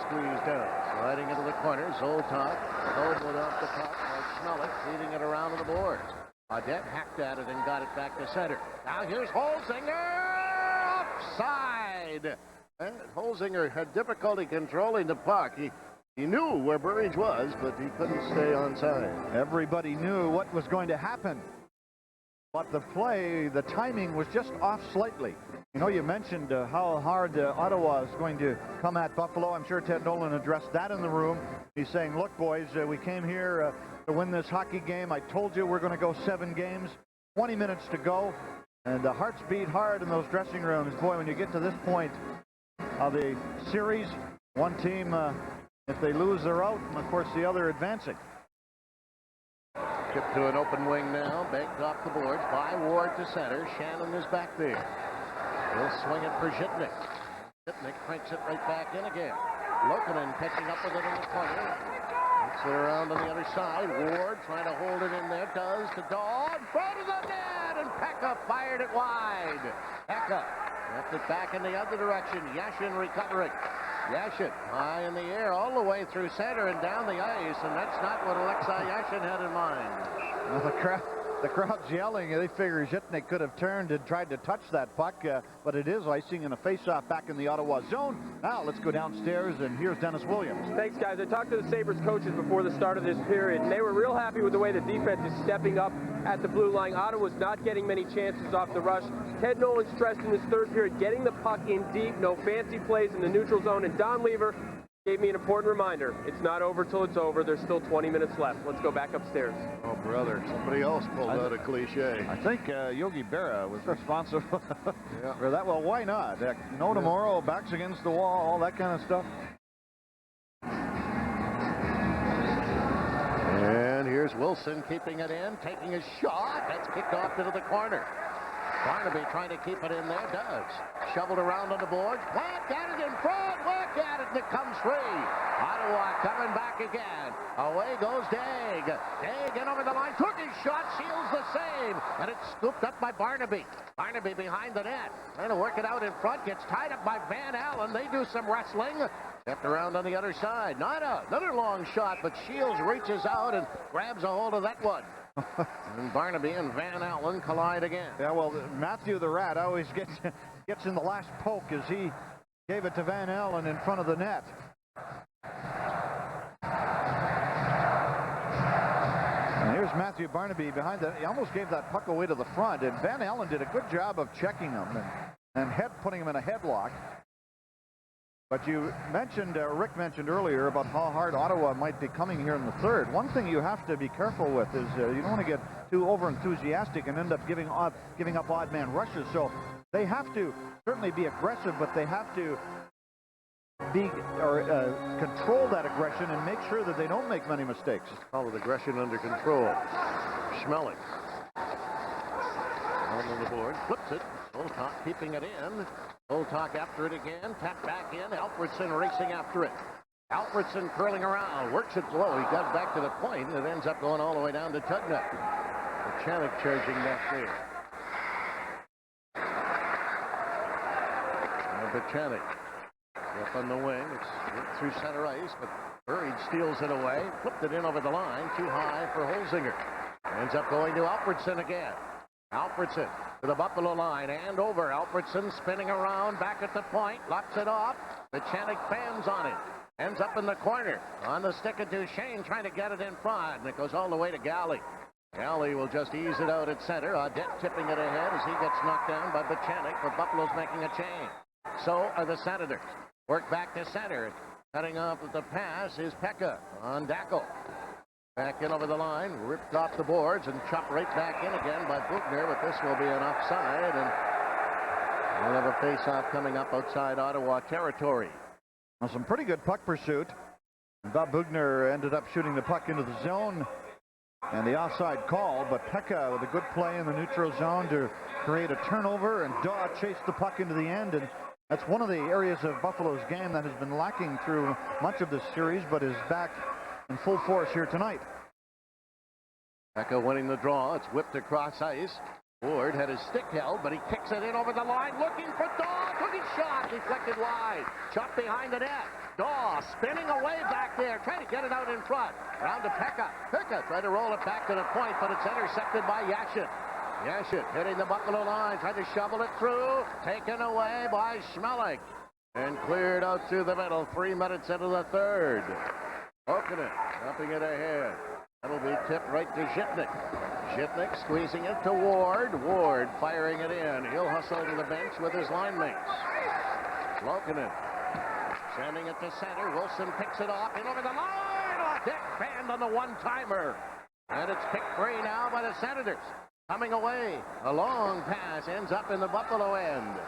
Squeezed out, sliding into the corner. Zoltan elbowed off the puck by Schmeling, feeding it around to the boards. Audette hacked at it and got it back to center. Now here's Holzinger, offside. And Holzinger had difficulty controlling the puck. He knew where Burridge was, but he couldn't stay on side. Everybody knew what was going to happen. But the play, the timing was just off slightly. You know, you mentioned how hard Ottawa is going to come at Buffalo. I'm sure Ted Nolan addressed that in the room. He's saying, look, boys, we came here to win this hockey game. I told you we're going to go 7 games, 20 minutes to go. And the hearts beat hard in those dressing rooms. Boy, when you get to this point of the series, one team, if they lose, they're out. And, of course, the other advancing. Tip to an open wing now, begged off the boards by Ward to center. Shannon is back there. He'll swing it for Zhitnik. Zhitnik cranks it right back in again. Lokinen catching up with it in the corner. Gets it around on the other side. Ward trying to hold it in there. Does to Daw in front of the net, and Pekka fired it wide. Pekka left it back in the other direction. Yashin recovering. Yashin high in the air all the way through center and down the ice, and that's not what Alexei Yashin had in mind. Well, the crowd's yelling. They figure Zhitnik could have turned and tried to touch that puck, but it is icing and a face-off back in the Ottawa zone. Now let's go downstairs, and here's Dennis Williams. Thanks, guys. I talked to the Sabres coaches before the start of this period, and they were real happy with the way the defense is stepping up at the blue line. Ottawa's not getting many chances off the rush. Ted Nolan stressed in this third period, getting the puck in deep, no fancy plays in the neutral zone, and Don Lever gave me an important reminder. It's not over till it's over. There's still 20 minutes left. Let's go back upstairs. Oh, brother, somebody else pulled out a cliche. I think Yogi Berra was responsible for that. Well, why not? No tomorrow, backs against the wall, all that kind of stuff. And here's Wilson keeping it in, taking a shot. That's kicked off into the corner. Barnaby trying to keep it in there, does. Shoveled around on the boards. Plant got it in front. Look at it, and it comes free. Ottawa coming back again. Away goes Daig. Daig in over the line. Took his shot. Shields the save. And it's scooped up by Barnaby. Barnaby behind the net. Trying to work it out in front. Gets tied up by Van Allen. They do some wrestling. Stepped around on the other side. Not another long shot, but Shields reaches out and grabs a hold of that one. And Barnaby and Van Allen collide again. Yeah, well, Matthew the Rat always gets in the last poke as he gave it to Van Allen in front of the net. And here's Matthew Barnaby behind that. He almost gave that puck away to the front, and Van Allen did a good job of checking him. And and putting him in a headlock. But you mentioned, Rick mentioned earlier about how hard Ottawa might be coming here in the third. One thing you have to be careful with is you don't want to get too over-enthusiastic and end up giving up odd man rushes. So they have to certainly be aggressive, but they have to control that aggression and make sure that they don't make many mistakes. All with aggression under control. Schmeling. On the board, flips it. Oltok keeping it in. Oltok after it again. Tap back in. Alfredson racing after it. Alfredson curling around. Works it low. He got back to the point, and it ends up going all the way down to Tugnutt. Chanik charging back there. Chanik up on the wing. It's through center ice, but Buried steals it away. Flipped it in over the line. Too high for Holzinger. Ends up going to Alfredson again. Alfredson to the Buffalo line and over. Alfredson spinning around back at the point. Locks it off. The Chanik fans on it. Ends up in the corner. On the stick of Duchesne trying to get it in front. And it goes all the way to Galley. Galley will just ease it out at center. Audette tipping it ahead as he gets knocked down by Buchanan. For Buffalo's making a change. So are the Senators. Work back to center. Cutting off with the pass is Pekka on Dackel. Back in over the line, ripped off the boards and chopped right back in again by Bugner, but this will be an offside, and we'll have a face-off coming up outside Ottawa territory. Well, some pretty good puck pursuit. Bob Bugner ended up shooting the puck into the zone and the offside call, but Pekka with a good play in the neutral zone to create a turnover, and Daw chased the puck into the end, and that's one of the areas of Buffalo's game that has been lacking through much of this series, but is back in full force here tonight. Pekka winning the draw. It's whipped across ice. Ward had his stick held, but he kicks it in over the line, looking for Daw. Took his shot, deflected wide. Chopped behind the net. Daw spinning away back there, trying to get it out in front. Round to Pekka. Pekka tried to roll it back to the point, but it's intercepted by Yashin. Yashin hitting the Buffalo line, tried to shovel it through. Taken away by Schmeling. And cleared out through the middle. 3 minutes into the third. Okinen jumping it ahead. That'll be tipped right to Zhitnik. Zhitnik squeezing it to Ward. Ward firing it in. He'll hustle to the bench with his line mates. Lokinen sending it to center. Wilson picks it off in over the line. Dick banned on the one-timer. And it's picked free now by the Senators. Coming away. A long pass ends up in the Buffalo end.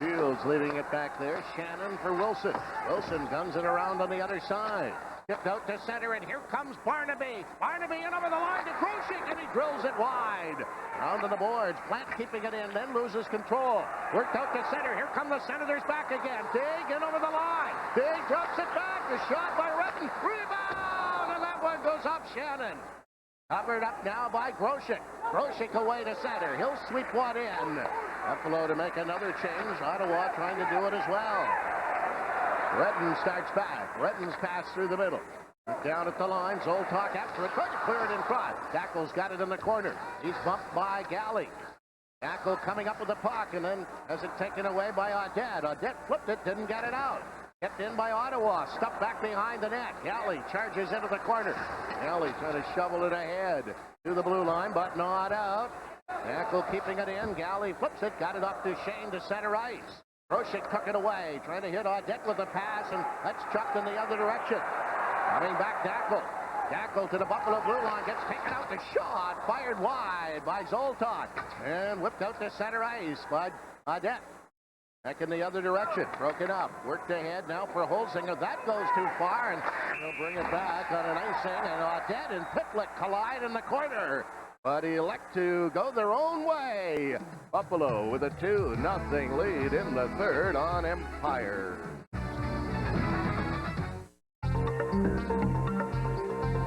Fields leading it back there. Shannon for Wilson. Wilson guns it around on the other side. Tipped out to center, and here comes Barnaby. Barnaby in over the line to Groshek, and he drills it wide. Round to the boards. Plant keeping it in, then loses control. Worked out to center. Here come the Senators back again. Dig in over the line. Dig drops it back. The shot by Retton. Rebound, and that one goes off Shannon. Covered up now by Groshek. Groshek away to center. He'll sweep one in. Buffalo to make another change. Ottawa trying to do it as well. Redden starts back. Redden's pass through the middle. Down at the line. Zoltok after it. Trying to clear it in front. Dackel's got it in the corner. He's bumped by Galley. Dackel coming up with the puck and then has it taken away by Audette. Audette flipped it. Didn't get it out. Kept in by Ottawa. Stuck back behind the net. Galley charges into the corner. Galley trying to shovel it ahead to the blue line, but not out. Dackel keeping it in. Galley flips it. Got it up to Shane to center ice. Groshek took it away, trying to hit Audette with a pass, and that's chucked in the other direction. Coming back, Dackel. Dackel to the Buffalo blue line, gets taken out. The shot fired wide by Zoltok, and whipped out to center ice by Audette. Back in the other direction, broken up. Worked ahead now for Holzinger. That goes too far, and he'll bring it back on an icing, and Audette and Pitlick collide in the corner. But elect to go their own way. Buffalo with a 2-0 lead in the third on Empire.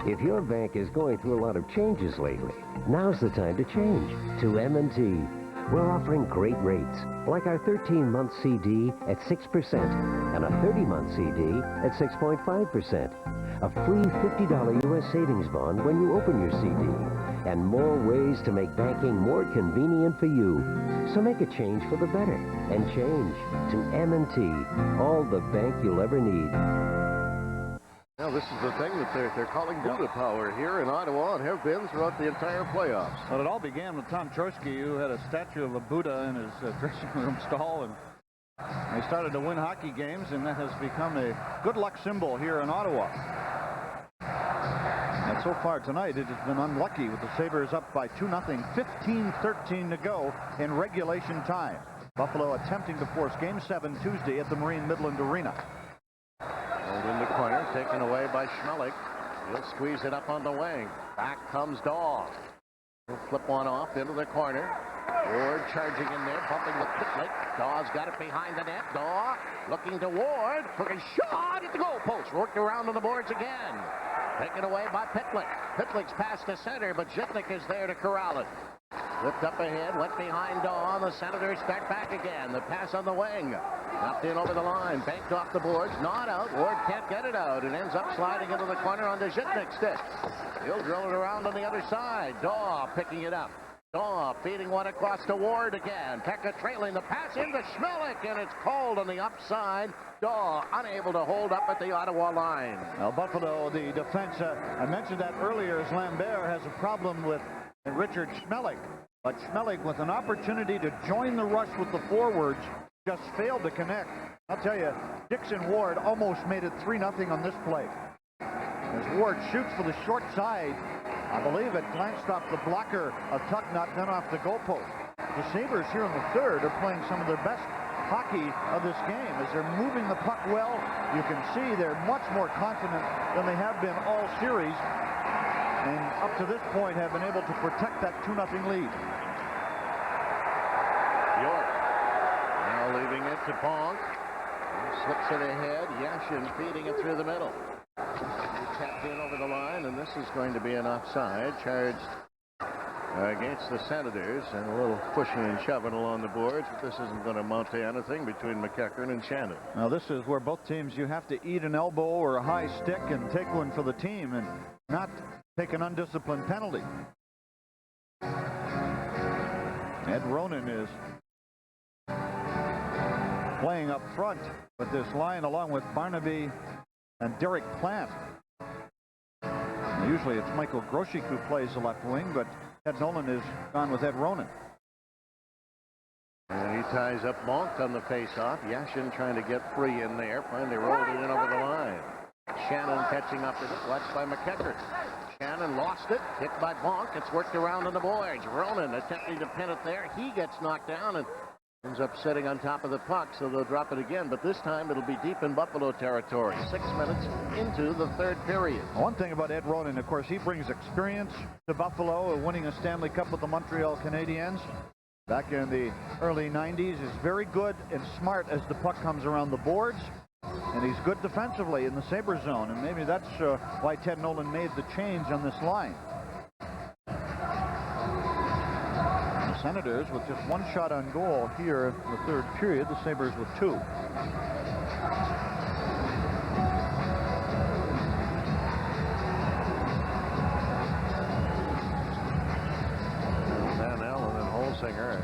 If your bank is going through a lot of changes lately, now's the time to change to M&T. We're offering great rates, like our 13-month CD at 6% and a 30-month CD at 6.5%. A free $50 U.S. savings bond when you open your CD. And more ways to make banking more convenient for you. So make a change for the better and change to M&T, all the bank you'll ever need. Now, this is the thing that they're calling Buddha power here in Ottawa and have been throughout the entire playoffs. Well, it all began with Tom Chorske, who had a statue of a Buddha in his dressing room stall, and they started to win hockey games, and that has become a good luck symbol here in Ottawa. And so far tonight, it has been unlucky with the Sabres up by 2-0, 15-13 to go in regulation time. Buffalo attempting to force Game 7 Tuesday at the Marine Midland Arena. Rolled in the corner, taken away by Schmelik. He'll squeeze it up on the wing. Back comes Daw. He'll flip one off into the corner. Ward charging in there, bumping with Pitlick. Daw's got it behind the net. Daw looking to Ward. Took a shot at the goalpost. Worked around on the boards again. Taken away by Pitlick. Pitlick's past the center, but Zitnik is there to corral it. Flipped up ahead, went behind Daw. The Senators start back again. The pass on the wing. Knocked in over the line. Banked off the boards. Not out. Ward can't get it out. It ends up sliding into the corner on the Zitnik stick. He'll drill it around on the other side. Daw picking it up. Daw feeding one across to Ward again. Pekka trailing the pass into Schmelik, and it's called on the upside. Daw unable to hold up at the Ottawa line. Now, Buffalo, the defense, I mentioned that earlier, as Lambert has a problem with Richard Schmelik. But Schmelik, with an opportunity to join the rush with the forwards, just failed to connect. I'll tell you, Dixon Ward almost made it 3-0 on this play. As Ward shoots for the short side, I believe it glanced off the blocker, a tuck nut, then off the goalpost. The Sabres here in the third are playing some of their best hockey of this game. As they're moving the puck well, you can see they're much more confident than they have been all series, and up to this point have been able to protect that 2-0 lead. York now leaving it to Bonk. He slips it ahead. Yashin feeding it through the middle. He tapped in over the line, and this is going to be an offside charged against the Senators, and a little pushing and shoving along the boards, but this isn't going to amount to anything between McEachern and Shannon. Now, this is where both teams, you have to eat an elbow or a high stick and take one for the team and not take an undisciplined penalty. Ed Ronan is playing up front with this line along with Barnaby and Derek Plant. Now, usually it's Michael Groschick who plays the left wing, but Ed Nolan is gone with Ed Ronan. And he ties up Bonk on the face-off. Yashin trying to get free in there. Finally rolled it in over the line. Shannon catching up with it. Watched by McEachern. Shannon lost it. Hit by Bonk. It's worked around on the boards. Ronan attempting to pin it there. He gets knocked down and ends up sitting on top of the puck, so they'll drop it again. But this time it'll be deep in Buffalo territory. 6 minutes into the third period. One thing about Ed Ronan, of course, he brings experience to Buffalo, winning a Stanley Cup with the Montreal Canadiens back in the early 90s. He's very good and smart as the puck comes around the boards. And he's good defensively in the Sabre zone. And maybe that's why Ted Nolan made the change on this line. The Senators with just one shot on goal here in the third period. The Sabres with two. Van Allen and Holsinger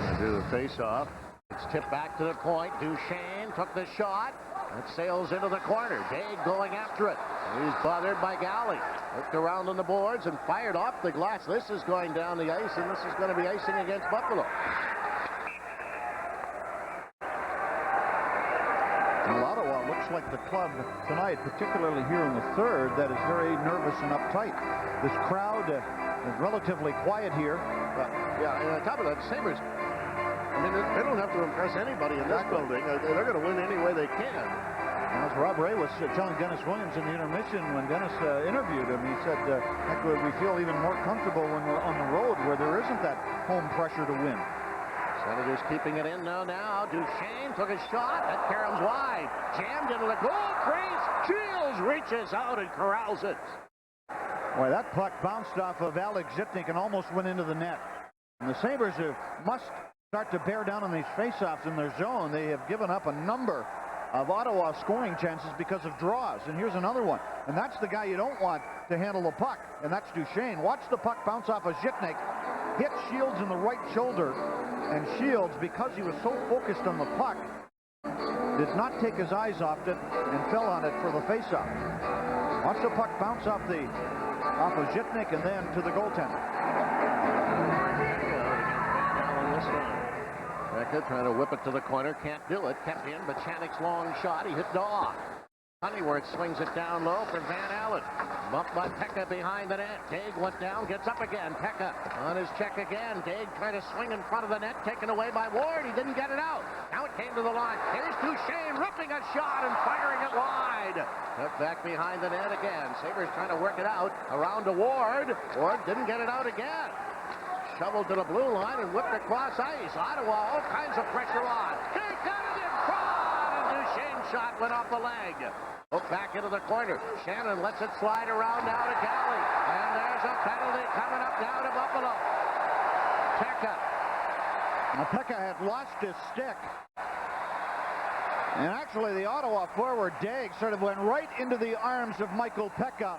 going to do the face-off. It's tipped back to the point. Duchesne took the shot. It sails into the corner. Daigle going after it. He's bothered by Galley. Looked around on the boards and fired off the glass. This is going down the ice, and this is going to be icing against Buffalo. Well, Ottawa looks like the club tonight, particularly here in the third, that is very nervous and uptight. This crowd is relatively quiet here. Yeah, and on top of that, Sabres, I mean, they don't have to impress anybody in this building. They're going to win any way they can. As Rob Ray was telling Dennis Williams in the intermission when Dennis interviewed him, he said, heck, we feel even more comfortable when we're on the road where there isn't that home pressure to win. Senators keeping it in now. Duchesne took a shot. That caroms wide. Jammed into the goal crease. Shields reaches out and corrals it. Boy, that puck bounced off of Alex Zitnik and almost went into the net. And the Sabres must start to bear down on these faceoffs in their zone. They have given up a number of Ottawa scoring chances because of draws. And here's another one. And that's the guy you don't want to handle the puck. And that's Duchesne. Watch the puck bounce off of Zitnik. Hit Shields in the right shoulder. And Shields, because he was so focused on the puck, did not take his eyes off it and fell on it for the faceoff. Watch the puck bounce off of Zhitnik and then to the goaltender. Becca trying to whip it to the corner, can't do it. Kept in, but Chanik's long shot, he hit Daw. Honeyworth swings it down low for Van Allen. Bumped by Pekka behind the net. Daig went down, gets up again. Pekka on his check again. Daig trying to swing in front of the net, taken away by Ward. He didn't get it out. Now it came to the line. Here's Duchesne ripping a shot and firing it wide. Took back behind the net again. Sabres trying to work it out around to Ward. Ward didn't get it out again. Shoveled to the blue line and whipped across ice. Ottawa, all kinds of pressure on. He got it in front, and Duchesne's shot went off the leg. Hooked back into the corner. Shannon lets it slide around now to Galley. And there's a penalty coming up now to Buffalo. Pekka. Now Pekka had lost his stick. And actually the Ottawa forward, Daig, sort of went right into the arms of Michael Pekka.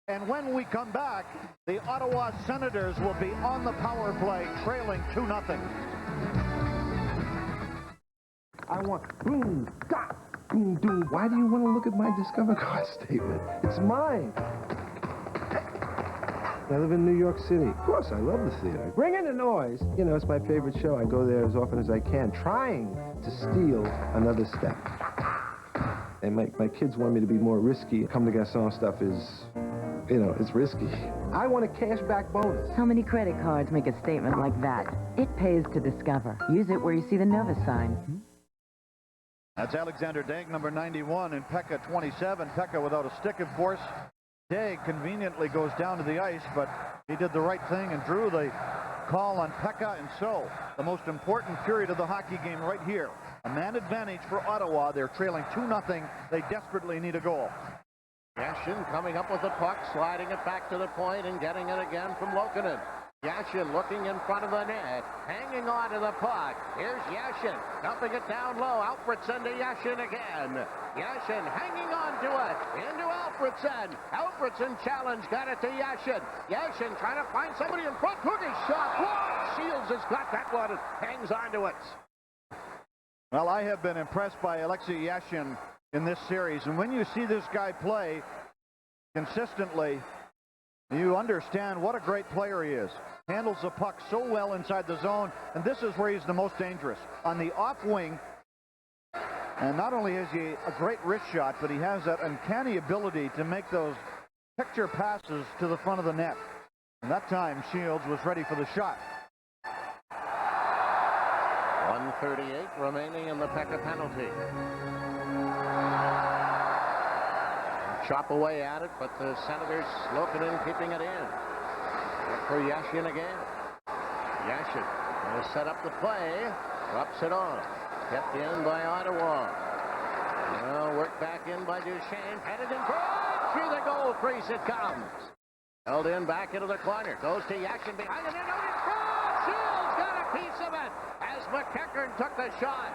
And when we come back, the Ottawa Senators will be on the power play, trailing 2-0. I want boom, da, boom, doom. Why do you want to look at my Discover card statement? It's mine. I live in New York City. Of course, I love the theater. Bring in the noise. You know, it's my favorite show. I go there as often as I can, trying to steal another step. And my kids want me to be more risky. Come to Garçon stuff is, you know, it's risky. I want a cashback bonus. How many credit cards make a statement like that? It pays to Discover. Use it where you see the Nova sign. That's Alexander Daig, number 91, and Pekka 27. Pekka without a stick, of course. Daig conveniently goes down to the ice, but he did the right thing and drew the call on Pekka, and so the most important period of the hockey game right here. A man advantage for Ottawa. They're trailing 2-0. They desperately need a goal. Yashin coming up with the puck, sliding it back to the point and getting it again from Lokinen. Yashin looking in front of the net, hanging on to the puck. Here's Yashin, dumping it down low. Alfredsson to Yashin again. Yashin hanging on to it, into Alfredsson. Alfredsson challenge, got it to Yashin. Yashin trying to find somebody in front, took his shot. Whoa! Shields has got that one and hangs on to it. Well, I have been impressed by Alexei Yashin in this series, and when you see this guy play consistently, you understand what a great player he is. Handles the puck so well inside the zone, and this is where he's the most dangerous. On the off wing, and not only is he a great wrist shot, but he has that uncanny ability to make those picture passes to the front of the net. And that time, Shields was ready for the shot. 1:38 remaining in the Pekka penalty. Chop away at it, but the Senators Lokinen keeping it in. Look for Yashin again. Yashin going to set up the play. Drops it on. Kept in by Ottawa. Now worked back in by Duchesne. Headed in front. Through the goal crease it comes. Held in back into the corner. Goes to Yashin behind him. Out in front. Shields got a piece of it as McEachern took the shot.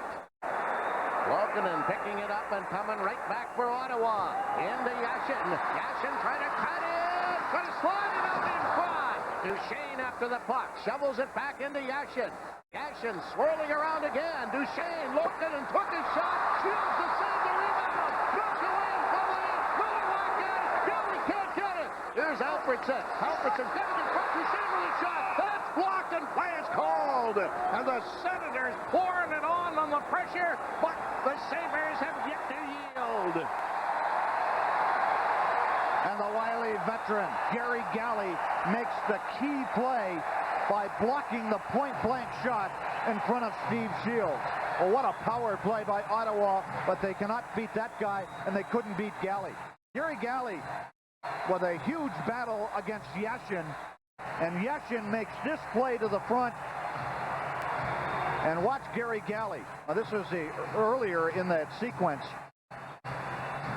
Lokinen picking it up and coming right back for Ottawa. Into Yashin. Yashin trying to cut it. Going to slide it out in front. Duchesne after the puck. Shovels it back into Yashin. Yashin swirling around again. Duchesne, Lokinen took his shot. Shields to save the rebound. Knocked away and from the net. Miller walk at it. Galley can't get it. Here's Alfredsson. Alfredsson got it in front. Duchesne with a shot. That's blocked and play is called. And the Senators pouring it on the pressure, but the Sabres have yet to yield. And the wily veteran, Gary Galley, makes the key play by blocking the point-blank shot in front of Steve Shields. Well, what a power play by Ottawa, but they cannot beat that guy, and they couldn't beat Galley. Gary Galley with a huge battle against Yashin, and Yashin makes this play to the front. And watch Gary Galley. Now, this is earlier in that sequence.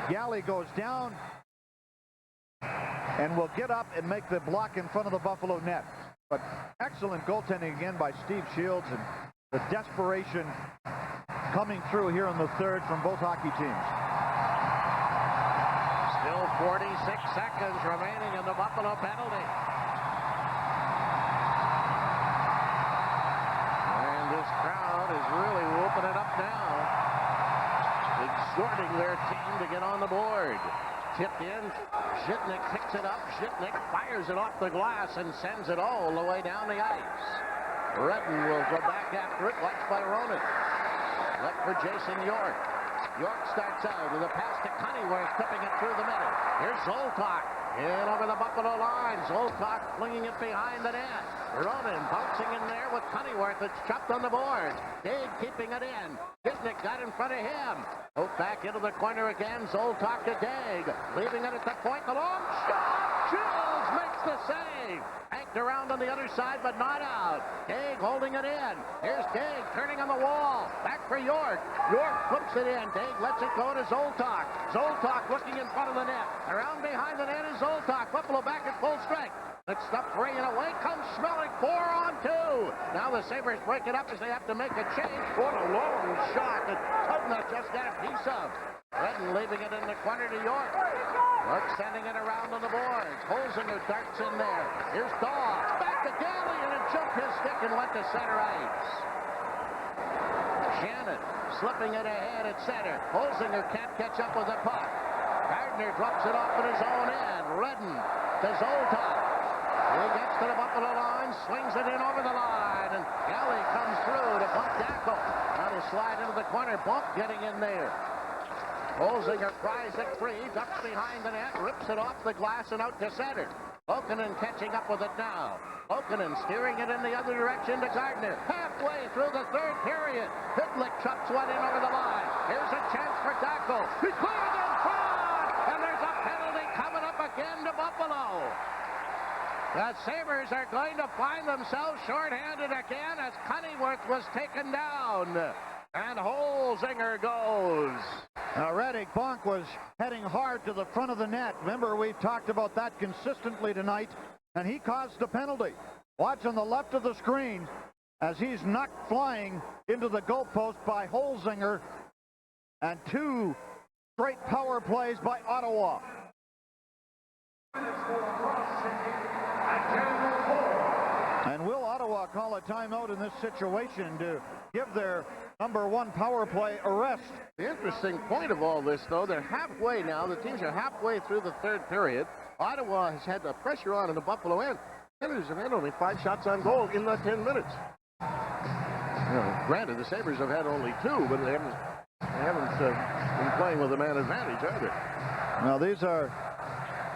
Galley goes down and will get up and make the block in front of the Buffalo net. But excellent goaltending again by Steve Shields, and the desperation coming through here in the third from both hockey teams. Still 46 seconds remaining in the Buffalo penalty. And this crowd is really whooping it up now. exhorting their team to get on the board. Tipped in. Zhitnik picks it up. Zhitnik fires it off the glass and sends it all the way down the ice. Redden will go back after it, watched by Ronan. Left for Jason York. York starts out with a pass to Cunneyworth, tipping it through the middle. Here's Zoltak. In over the Buffalo line. Zoltak flinging it behind the net. Ronan bouncing in there with Cunneyworth. It's chopped on the boards. Dade keeping it in. Zhitnik got in front of him. Out back into the corner again. Zoltak to Dade. Leaving it at the point. The long shot. Shields makes the save. Banked around on the other side, but not out. Dade holding it in. Here's Dade turning on the wall. Back for York. York flips it in. Dade lets it go to Zoltak. Zoltak looking in front of the net. Around behind the net is Zoltak. Buffalo back at full strength. That stuff bringing away comes Smellick. 4-on-2. Now the Sabres break it up as they have to make a change. What a long shot that Tubner just got a piece of. Redden leaving it in the corner to York. York sending it around on the boards. Holzinger darts in there. Here's Daw. Back to Daly, and it jumped his stick and went to center ice. Shannon slipping it ahead at center. Holzinger can't catch up with the puck. Gardner drops it off in his own end. Redden to Zoltak. He gets to the Buffalo line, swings it in over the line, and Galley comes through to bump Dackel. Now to slide into the corner. Bump getting in there. Holzinger pries it free, ducks behind the net, rips it off the glass and out to center. Lokkonen catching up with it now. Lokkonen steering it in the other direction to Gardner. Halfway through the third period. Pitlick chops one in over the line. Here's a chance for Dackel. He cleared in front, and there's a penalty coming up again to Buffalo. The Sabres are going to find themselves shorthanded again as Cunneyworth was taken down. And Holzinger goes. Now, Radek Bonk was heading hard to the front of the net. Remember, we've talked about that consistently tonight, and he caused the penalty. Watch on the left of the screen as he's knocked flying into the goalpost by Holzinger, and 2 straight power plays by Ottawa. And will Ottawa call a timeout in this situation to give their number 1 power play a rest? The interesting point of all this, though, they're halfway now. The teams are halfway through the third period. Ottawa has had the pressure on in the Buffalo end. Senators have had only 5 shots on goal in the 10 minutes. Granted, the Sabres have had only 2, but they haven't been playing with a man advantage either. Now, these are,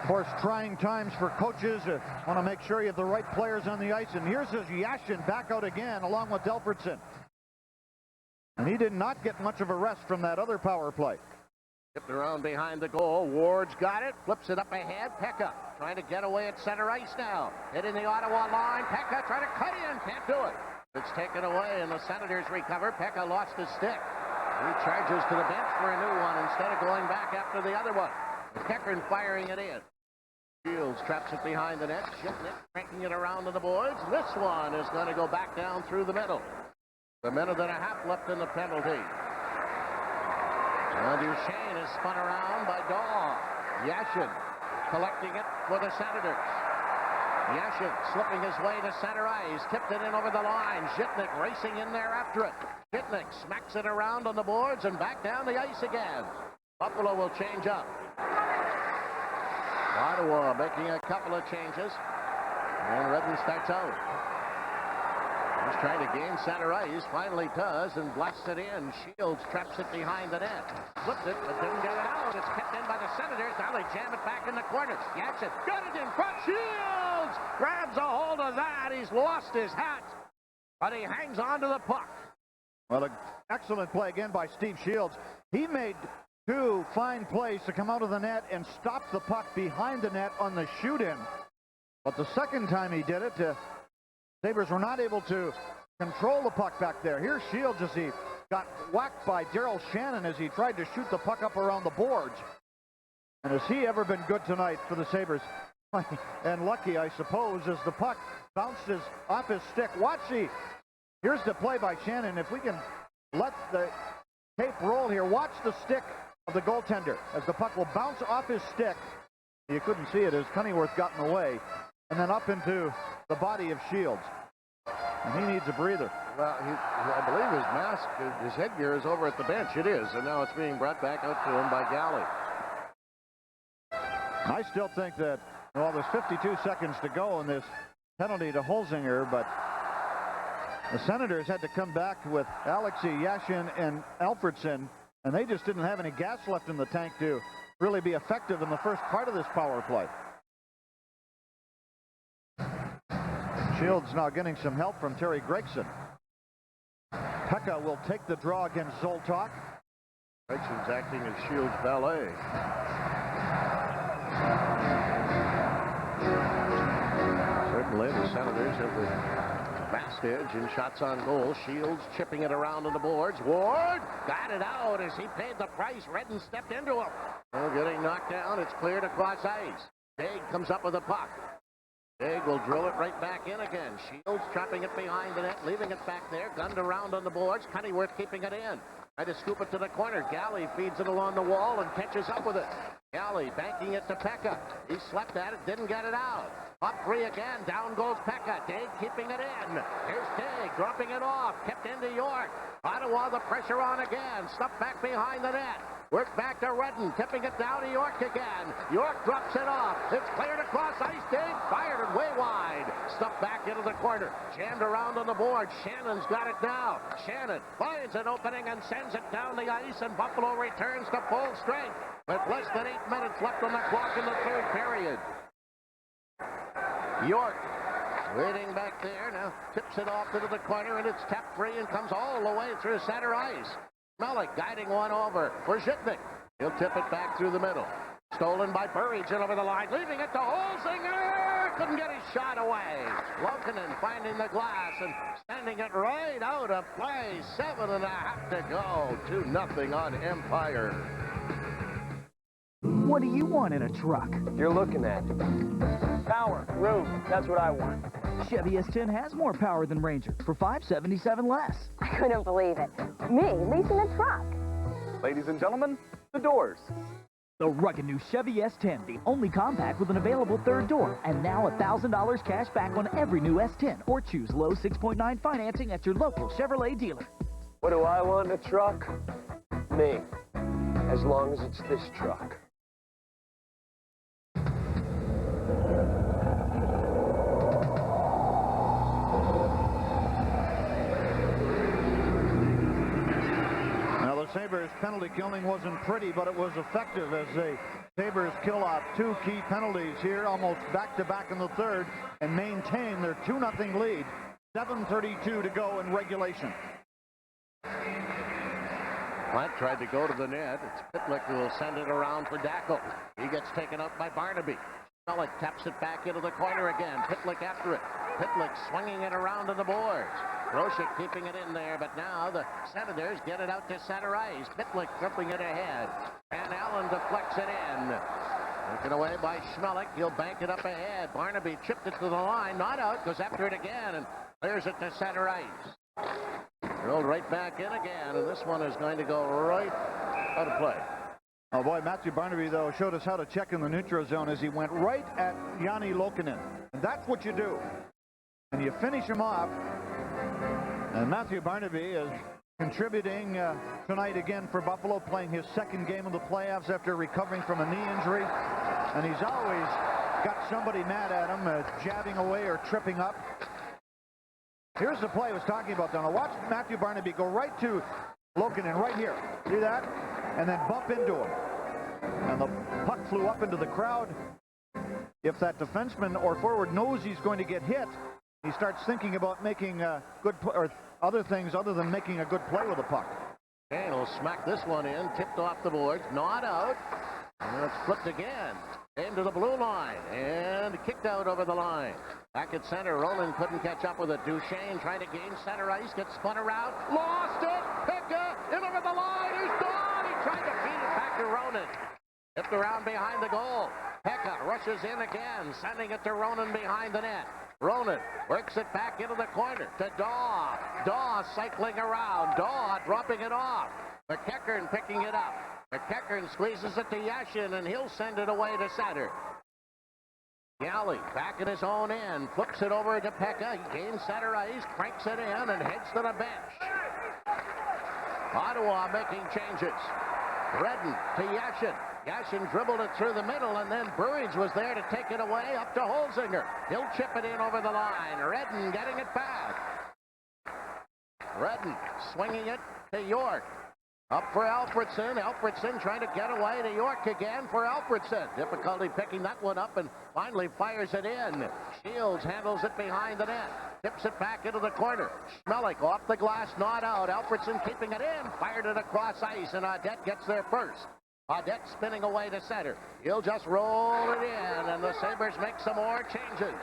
of course, trying times for coaches. Want to make sure you have the right players on the ice. And here's his Yashin back out again along with Delfordson. And he did not get much of a rest from that other power play. Tipped around behind the goal. Ward's got it. Flips it up ahead. Pekka trying to get away at center ice now. Hitting the Ottawa line. Pekka trying to cut in. Can't do it. It's taken away and the Senators recover. Pekka lost his stick. He charges to the bench for a new one instead of going back after the other one. Keckern firing it in. Shields traps it behind the net. Zhitnik cranking it around to the boards. This one is going to go back down through the middle. A minute and a half left in the penalty. And Duchesne is spun around by Daw. Yashin collecting it for the Senators. Yashin slipping his way to center ice. Tipped it in over the line. Zhitnik racing in there after it. Zhitnik smacks it around on the boards and back down the ice again. Buffalo will change up. Ottawa making a couple of changes. And Redden starts out. He's trying to gain center ice. Finally does and blasts it in. Shields traps it behind the net. Flipped it but didn't get it out. It's kept in by the Senators. Now they jam it back in the corner. Yashin got it in front. Shields grabs a hold of that. He's lost his hat. But he hangs on to the puck. Well, an excellent play again by Steve Shields. He made 2 fine plays to come out of the net and stop the puck behind the net on the shoot-in. But the second time he did it, Sabres were not able to control the puck back there. Here's Shields as he got whacked by Daryl Shannon as he tried to shoot the puck up around the boards. And has he ever been good tonight for the Sabres? And lucky, I suppose, as the puck bounces off his stick. Here's the play by Shannon. If we can let the tape roll here, watch the stick of the goaltender as the puck will bounce off his stick. You couldn't see it as Cunneyworth got in the way, and then up into the body of Shields. And he needs a breather. Well, I believe his mask, his headgear is over at the bench. It is, and now it's being brought back out to him by Galley. I still think that, well, there's 52 seconds to go in this penalty to Holzinger, but the Senators had to come back with Alexei Yashin and Alfredson, and they just didn't have any gas left in the tank to really be effective in the first part of this power play. Shields now getting some help from Terry Gregson. Pekka will take the draw against Zoltok. Gregson's acting as Shields' valet. Certainly, the Senators have the vast edge in shots on goal. Shields chipping it around on the boards. Ward got it out as he paid the price. Redden stepped into him. Oh, getting knocked down. It's cleared across ice. Haig comes up with the puck. Haig will drill it right back in again. Shields trapping it behind the net, leaving it back there. Gunned around on the boards. Cunneyworth keeping it in. Trying to scoop it to the corner. Galley feeds it along the wall and catches up with it. Galley banking it to Pekka. He slept at it, didn't get it out. Up free again. Down goes Pekka. Dave keeping it in. Here's Dave dropping it off. Kept into York. Ottawa, the pressure on again. Stuffed back behind the net. Work back to Redden, tipping it down to York again. York drops it off. It's cleared across ice. Dave fired it way wide. Stuffed back into the corner. Jammed around on the board. Shannon's got it now. Shannon finds an opening and sends it down the ice, and Buffalo returns to full strength with less than 8 minutes left on the clock in the third period. York waiting back there. Now tips it off into the corner, and it's tapped free and comes all the way through center ice. Mellick guiding one over for Zhitnik. He'll tip it back through the middle. Stolen by Burridge and over the line, leaving it to Holzinger. Couldn't get his shot away. Lokinen finding the glass and sending it right out of play. 7.5 to go. 2-0 on Empire. What do you want in a truck? You're looking at power, room. That's what I want. Chevy S10 has more power than Ranger for $577 less. I couldn't believe it. Me leasing a truck. Ladies and gentlemen, the doors. The rugged new Chevy S10, the only compact with an available third door. And now $1,000 cash back on every new S10. Or choose low 6.9 financing at your local Chevrolet dealer. What do I want in a truck? Me. As long as it's this truck. Sabres penalty killing wasn't pretty, but it was effective as the Sabres kill off 2 key penalties here, almost back-to-back in the third, and maintain their 2-0 lead. 7:32 to go in regulation. Plant tried to go to the net. It's Pitlick who will send it around for Dackel. He gets taken up by Barnaby. Mellick taps it back into the corner again. Pitlick after it. Pitlick swinging it around to the boards. Roshik keeping it in there, but now the Senators get it out to center ice. Pitlick flipping it ahead. And Allen deflects it in. Taken away by Schmelik. He'll bank it up ahead. Barnaby chipped it to the line. Not out. Goes after it again and clears it to center ice. Rolled right back in again, and this one is going to go right out of play. Oh boy, Matthew Barnaby, though, showed us how to check in the neutral zone as he went right at Jani Lokinen. And that's what you do. And you finish him off. And Matthew Barnaby is contributing tonight again for Buffalo, playing his second game of the playoffs after recovering from a knee injury. And he's always got somebody mad at him, jabbing away or tripping up. Here's the play I was talking about, though. Now watch Matthew Barnaby go right to Lokinen, right here. See that? And then bump into him. And the puck flew up into the crowd. If that defenseman or forward knows he's going to get hit, he starts thinking about making a good or other things other than making a good play with the puck. Kane will smack this one in, tipped off the boards, not out. And it's flipped again. Came to the blue line and kicked out over the line. Back at center, Roland couldn't catch up with it. Duchesne trying to gain center ice, gets spun around, lost it. Pekka in over the line. He's gone. He tried to feed it back to Ronan. Tipped around behind the goal. Pekka rushes in again, sending it to Ronan behind the net. Ronan works it back into the corner to Daw. Daw cycling around. Daw dropping it off. McEachern picking it up. McEachern squeezes it to Yashin, and he'll send it away to center. Galley back in his own end, flips it over to Pekka. He gains center ice, cranks it in, and heads to the bench. Ottawa making changes. Redden to Yashin. Yashin dribbled it through the middle, and then Burridge was there to take it away up to Holzinger. He'll chip it in over the line. Redden getting it back. Redden swinging it to York. Up for Alfredson. Alfredson trying to get away to York again for Alfredson. Difficulty picking that one up and finally fires it in. Shields handles it behind the net. Tips it back into the corner. Schmelik off the glass, not out. Alfredson keeping it in. Fired it across ice, and Audette gets there first. Audette spinning away to center. He'll just roll it in, and the Sabres make some more changes.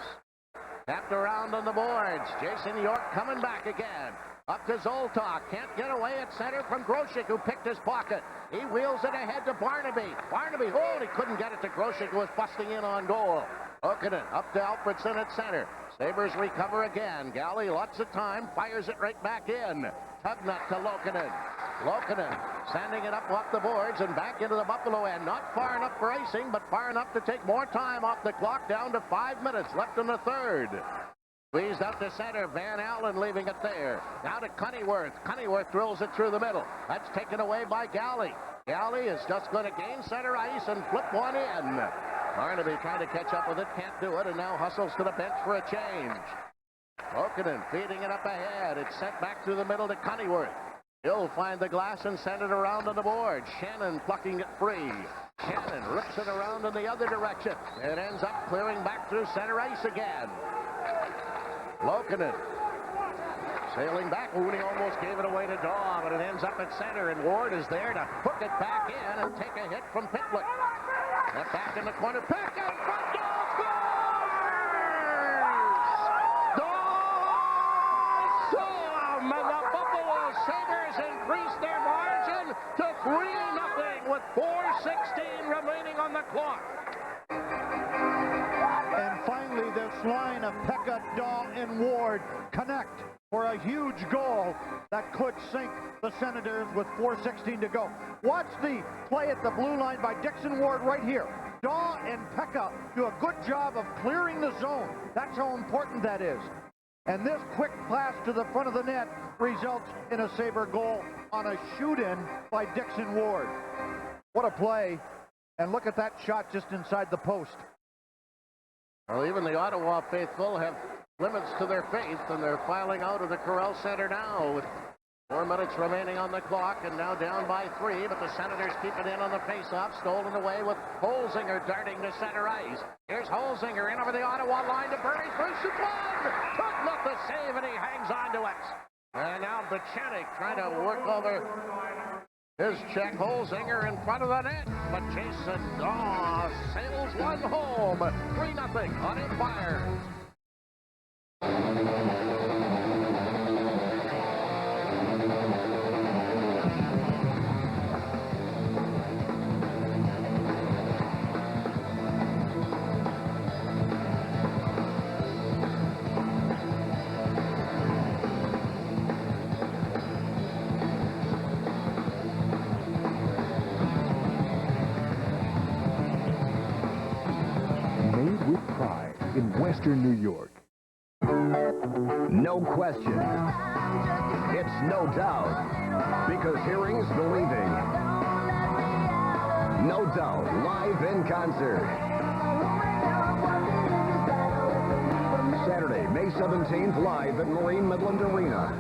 Tapped around on the boards. Jason York coming back again. Up to Zoltok. Can't get away at center from Grosek, who picked his pocket. He wheels it ahead to Barnaby. Barnaby, he couldn't get it to Grosek, who was busting in on goal. Okinen up to Alfredson at center. Sabres recover again. Galley, lots of time, fires it right back in. Tugnut to Lokinen. Lokinen sending it up off the boards and back into the Buffalo end. Not far enough for icing, but far enough to take more time off the clock, down to 5 minutes left in the third. Squeezed out to center. Van Allen leaving it there. Now to Cunneyworth. Cunneyworth drills it through the middle. That's taken away by Galley. Galley is just going to gain center ice and flip one in. Barnaby trying to catch up with it. Can't do it, and now hustles to the bench for a change. Okinen feeding it up ahead. It's sent back through the middle to Cunneyworth. He'll find the glass and send it around on the board. Shannon plucking it free. Shannon rips it around in the other direction. It ends up clearing back through center ice again. Lokinen sailing back. Mooney almost gave it away to Daw, but it ends up at center, and Ward is there to hook it back in and take a hit from Pitlick. That back in the corner. Pick up front. Daw scores! Daw! And the Buffalo Sabres increase their margin to 3-0 with 4:16 remaining on the clock. And finally, this line of Pekka, Dahl, and Ward connect for a huge goal that could sink the Senators with 4:16 to go. Watch the play at the blue line by Dixon Ward right here. Dahl and Pekka do a good job of clearing the zone. That's how important that is. And this quick pass to the front of the net results in a Sabre goal on a shoot-in by Dixon Ward. What a play. And look at that shot just inside the post. Well, even the Ottawa faithful have limits to their faith, and they're filing out of the Corral Center now with 4 minutes remaining on the clock, and now down by 3, but the Senators keep it in on the faceoff, stolen away with Holzinger darting to center ice. Here's Holzinger in over the Ottawa line to Burry. First and one! Took the save, and he hangs on to it. And now Buchanek trying to work over his check. Holzinger in front of the net, but Jason Daw sails one home. 3-0 on Empire. In Western New York. No question. It's no doubt. Because hearing's believing. No Doubt, live in concert. Saturday, May 17th, live at Marine Midland Arena.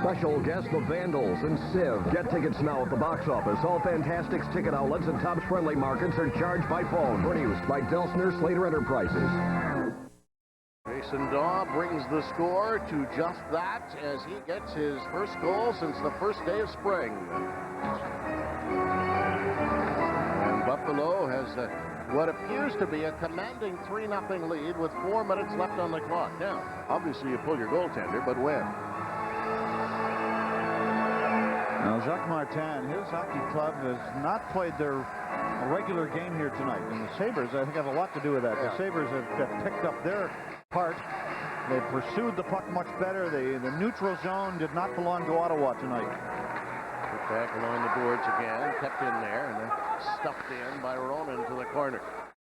Special guest The Vandals and Civ. Get tickets now at the box office. All Fantastics ticket outlets and Tops Friendly markets are charged by phone. Produced by Delsner Slater Enterprises. Jason Daw brings the score to just that as he gets his first goal since the first day of spring. And Buffalo has what appears to be a commanding 3-0 lead with 4 minutes left on the clock. Now, obviously you pull your goaltender, but when? Now, Jacques Martin, his hockey club has not played their regular game here tonight. And the Sabres, I think, have a lot to do with that. Yeah. The Sabres have picked up their part. They pursued the puck much better. The neutral zone did not belong to Ottawa tonight. Put back along the boards again, kept in there, and then stuffed in by Ronan to the corner.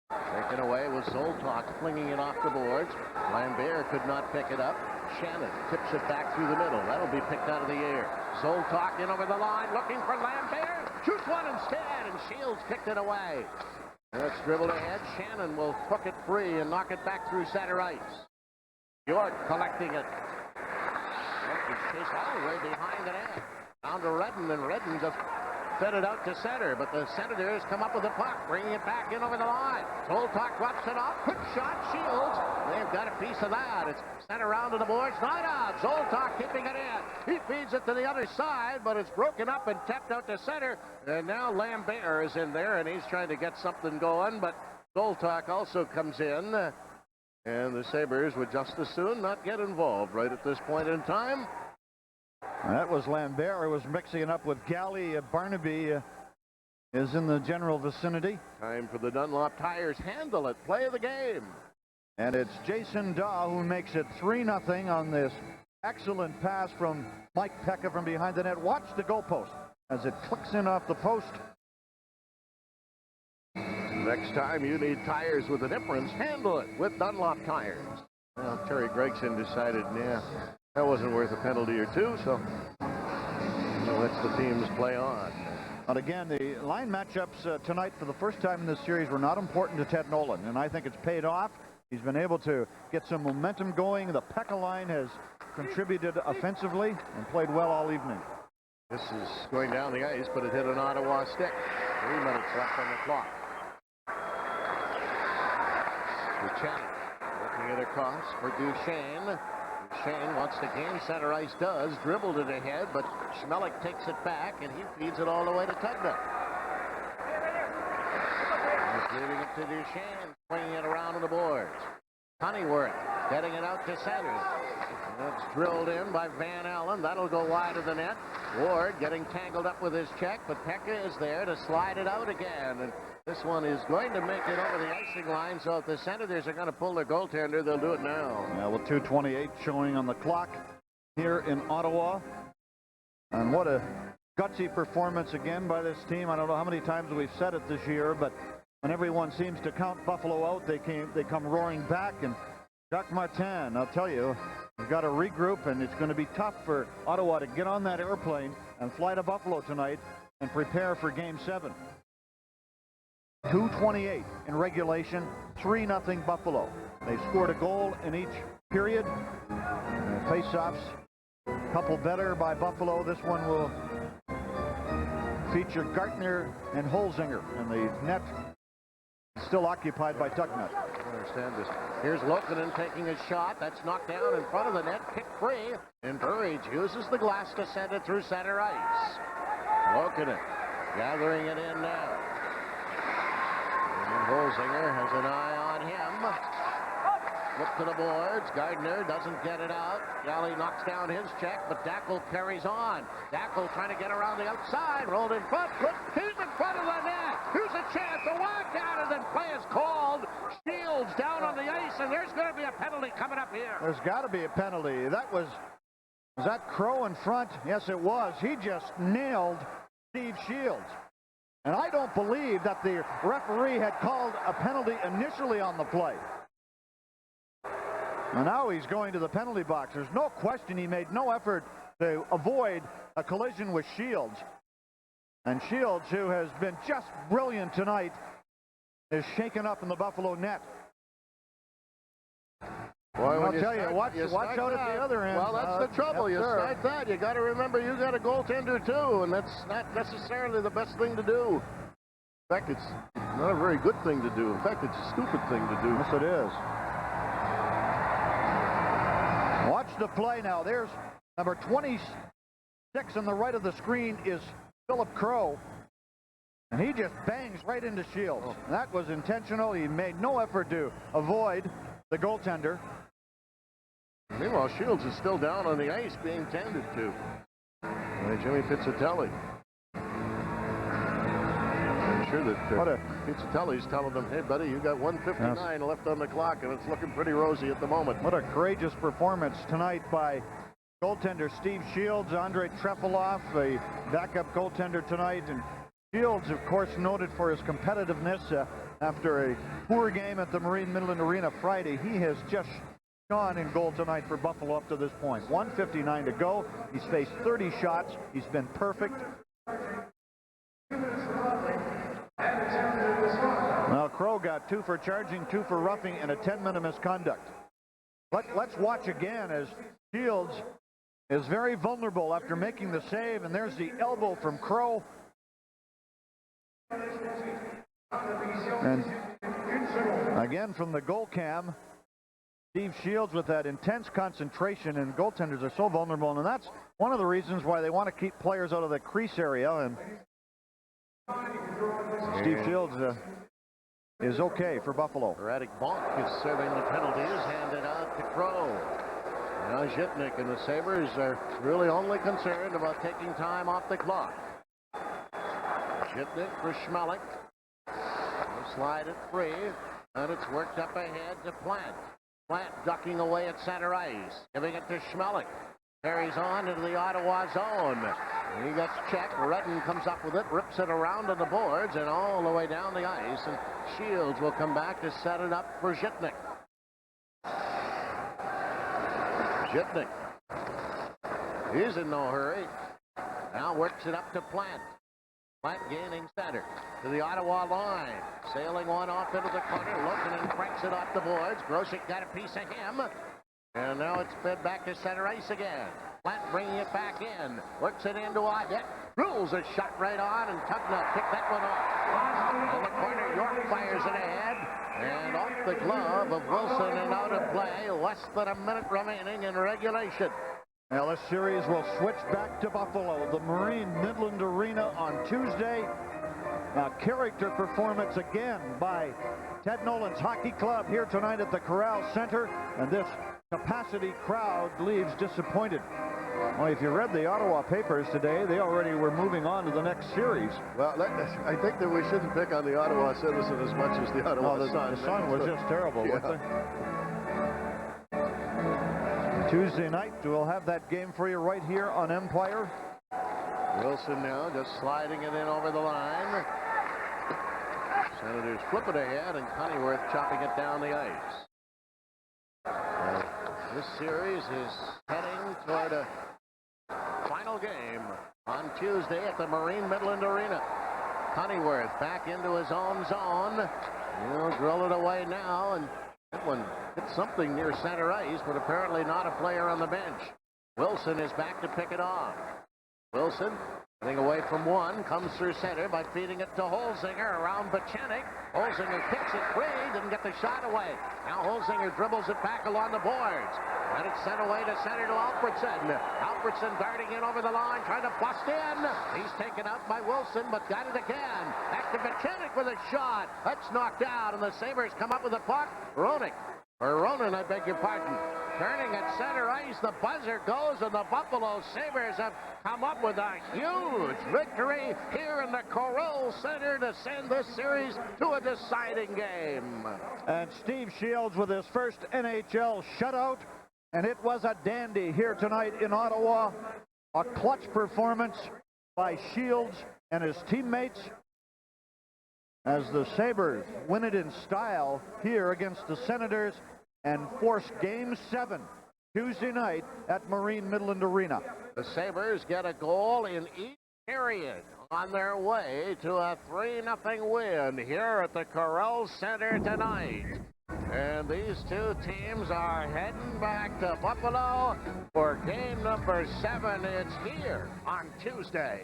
They taken away with Zoltok flinging it off the boards. Lambert could not pick it up. Shannon tips it back through the middle. That'll be picked out of the air. Zoltok in over the line, looking for Lambert. Shoots one instead, and Shields kicked it away. That's dribbled ahead. Shannon will hook it free and knock it back through center ice. York collecting it. Chased all the way behind the net. Down to Redden, and Redden just fed it out to center, but the Senators come up with the puck, bringing it back in over the line. Zoltok drops it off. Quick shot, Shields. They've got a piece of that. It's sent around to the boards. Not out. Zoltok keeping it in. He feeds it to the other side, but it's broken up and tapped out to center. And now Lambert is in there, and he's trying to get something going, but Zoltok also comes in. And the Sabres would just as soon not get involved right at this point in time. That was Lambert, who was mixing it up with Galley. Barnaby is in the general vicinity. Time for the Dunlop Tires handle it. Play of the game. And it's Jason Daw who makes it 3-0 on this excellent pass from Mike Pekka from behind the net. Watch the goalpost as it clicks in off the post. Next time you need tires with a difference, handle it with Dunlop Tires. Well, Terry Gregson decided, yeah, that wasn't worth a penalty or two, so lets the teams play on. But again, the line matchups tonight for the first time in this series were not important to Ted Nolan, and I think it's paid off. He's been able to get some momentum going. The Pekka line has contributed offensively and played well all evening. This is going down the ice, but it hit an Ottawa stick. 3 minutes left on the clock. Duchenne working it across for Duchesne. Duchesne, once the game center ice does, dribbled it ahead, but Schmelik takes it back, and he feeds it all the way to Tugnutt. Just leaving it to Duchesne, swinging it around on the boards. Honeyworth getting it out to center. That's drilled in by Van Allen. That'll go wide of the net. Ward getting tangled up with his check, but Pekka is there to slide it out again. And this one is going to make it over the icing line, so if the Senators are going to pull their goaltender, they'll do it now. Yeah, with 2:28 showing on the clock here in Ottawa. And what a gutsy performance again by this team. I don't know how many times we've said it this year, but when everyone seems to count Buffalo out, they come roaring back. And Jacques Martin, I'll tell you, we've got to regroup, and it's going to be tough for Ottawa to get on that airplane and fly to Buffalo tonight and prepare for Game 7. 2:28 in regulation, 3-0 Buffalo. They scored a goal in each period. Face-offs, a couple better by Buffalo. This one will feature Gartner and Holzinger, and the net still occupied by Tugnutt. I understand this. Here's Lokinen taking a shot. That's knocked down in front of the net, kicked free, and Burridge uses the glass to send it through center ice. Lokinen gathering it in now. And Holzinger has an eye on him. Flip to the boards. Gardner doesn't get it out. Galley knocks down his check, but Dackel carries on. Dackel trying to get around the outside. Rolled in front. He's in front of the net. Here's a chance to walk out, and then play is called. Shields down on the ice, and there's going to be a penalty coming up here. There's got to be a penalty. That was that Crow in front? Yes, it was. He just nailed Steve Shields. And I don't believe that the referee had called a penalty initially on the play. And now he's going to the penalty box. There's no question he made no effort to avoid a collision with Shields. And Shields, who has been just brilliant tonight, is shaken up in the Buffalo net. Boy, I'll tell you, watch out at the other end. Well, that's the trouble. Yes, you sir. start that. You got to remember you got a goaltender too, and that's not necessarily the best thing to do. In fact, it's not a very good thing to do. In fact, it's a stupid thing to do. Yes, it is. Watch the play now. There's number 26 on the right of the screen is Philip Crow. And he just bangs right into Shields. Oh. That was intentional. He made no effort to avoid the goaltender. Meanwhile, Shields is still down on the ice being tended to by Jimmy Pizzatelli. I'm sure that Pizzatelli's telling them, hey, buddy, you got 1:59 left on the clock, and it's looking pretty rosy at the moment. What a courageous performance tonight by goaltender Steve Shields. Andre Trefilov, a backup goaltender tonight, and Shields, of course, noted for his competitiveness after a poor game at the Marine Midland Arena Friday. He has just gone in goal tonight for Buffalo up to this point. 1:59 to go. He's faced 30 shots. He's been perfect. Well, Crow got 2 for charging, 2 for roughing, and a 10-minute misconduct. Let's watch again as Shields is very vulnerable after making the save, and there's the elbow from Crow. And again from the goal cam, Steve Shields with that intense concentration, and goaltenders are so vulnerable, and that's one of the reasons why they want to keep players out of the crease area. And Steve Shields is okay for Buffalo. Radek Bonk is serving the penalties, handed out to Crow. Now Zhitnik and the Sabres are really only concerned about taking time off the clock. Zhitnik for Schmelik. He'll slide it free, and it's worked up ahead to Plant. Plant ducking away at center ice, giving it to Schmelik. Carries on into the Ottawa zone. He gets checked. Redden comes up with it, rips it around on the boards and all the way down the ice. And Shields will come back to set it up for Zhitnik. Zhitnik. He's in no hurry. Now works it up to Plant. Plant gaining center to the Ottawa line. Sailing one off into the corner. Looking and cranks it off the boards. Grosek got a piece of him. And now it's fed back to center ice again. Plant bringing it back in. Works it into Audette. Rules a shot right on, and Tugnutt picked that one off. In the corner, York fires it ahead. And off the glove of Wilson and out of play. Less than a minute remaining in regulation. Now this series will switch back to Buffalo, the Marine Midland Arena on Tuesday. A character performance again by Ted Nolan's Hockey Club here tonight at the Corral Center, and this capacity crowd leaves disappointed. Well, if you read the Ottawa papers today, they already were moving on to the next series. Well, I think that we shouldn't pick on the Ottawa Citizen as much as the Ottawa Sun. The Sun was just terrible, yeah. wasn't it? Tuesday night, we'll have that game for you right here on Empire. Wilson now just sliding it in over the line. Senators flip it ahead, and Cunneyworth chopping it down the ice. This series is heading toward a final game on Tuesday at the Marine Midland Arena. Cunneyworth back into his own zone. He'll drill it away now, and that one hit something near center ice, but apparently not a player on the bench. Wilson is back to pick it off. Wilson getting away from one, comes through center by feeding it to Holzinger around Bachenik. Holzinger kicks it free, didn't get the shot away. Now Holzinger dribbles it back along the boards. And it's sent away to center to Alfredson. Alfredson darting in over the line, trying to bust in. He's taken out by Wilson, but got it again. Back to Bachenik with a shot. That's knocked out, and the Sabres come up with the puck. Ronan, I beg your pardon. Turning at center ice, the buzzer goes, and the Buffalo Sabres have come up with a huge victory here in the Corral Center to send this series to a deciding game. And Steve Shields with his first NHL shutout, and it was a dandy here tonight in Ottawa. A clutch performance by Shields and his teammates as the Sabres win it in style here against the Senators and force Game 7 Tuesday night at Marine Midland Arena. The Sabres get a goal in each period on their way to a 3-0 win here at the Corral Center tonight. And these two teams are heading back to Buffalo for game number 7. It's here on Tuesday.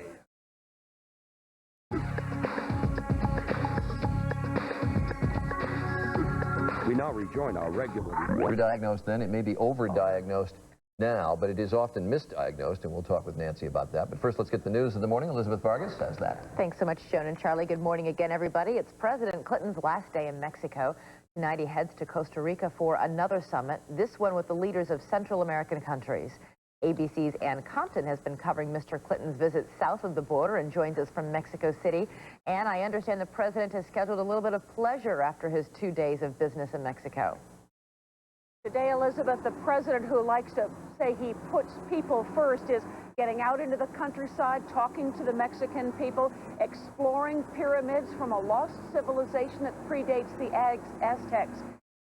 We now rejoin our regular report. Diagnosed then, it may be overdiagnosed now, but it is often misdiagnosed, and we'll talk with Nancy about that. But first, let's get the news of the morning. Elizabeth Vargas has that. Thanks so much, Joan and Charlie. Good morning again, everybody. It's President Clinton's last day in Mexico. Tonight he heads to Costa Rica for another summit, this one with the leaders of Central American countries. ABC's Ann Compton has been covering Mr. Clinton's visit south of the border and joins us from Mexico City. And I understand the president has scheduled a little bit of pleasure after his 2 days of business in Mexico. Today, Elizabeth, the president, who likes to say he puts people first, is getting out into the countryside, talking to the Mexican people, exploring pyramids from a lost civilization that predates the Aztecs.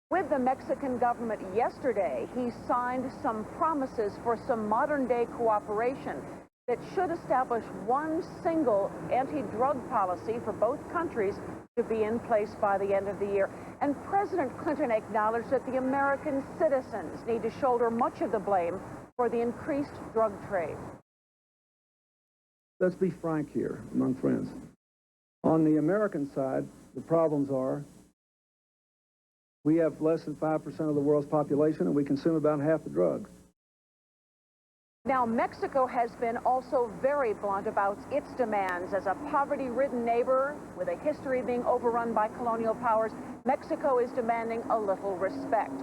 With the Mexican government yesterday, he signed some promises for some modern-day cooperation that should establish one single anti-drug policy for both countries to be in place by the end of the year. And President Clinton acknowledged that the American citizens need to shoulder much of the blame for the increased drug trade. Let's be frank here among friends. On the American side, the problems are we have less than 5% of the world's population and we consume about half the drugs. Now, Mexico has been also very blunt about its demands. As a poverty-ridden neighbor with a history of being overrun by colonial powers, Mexico is demanding a little respect,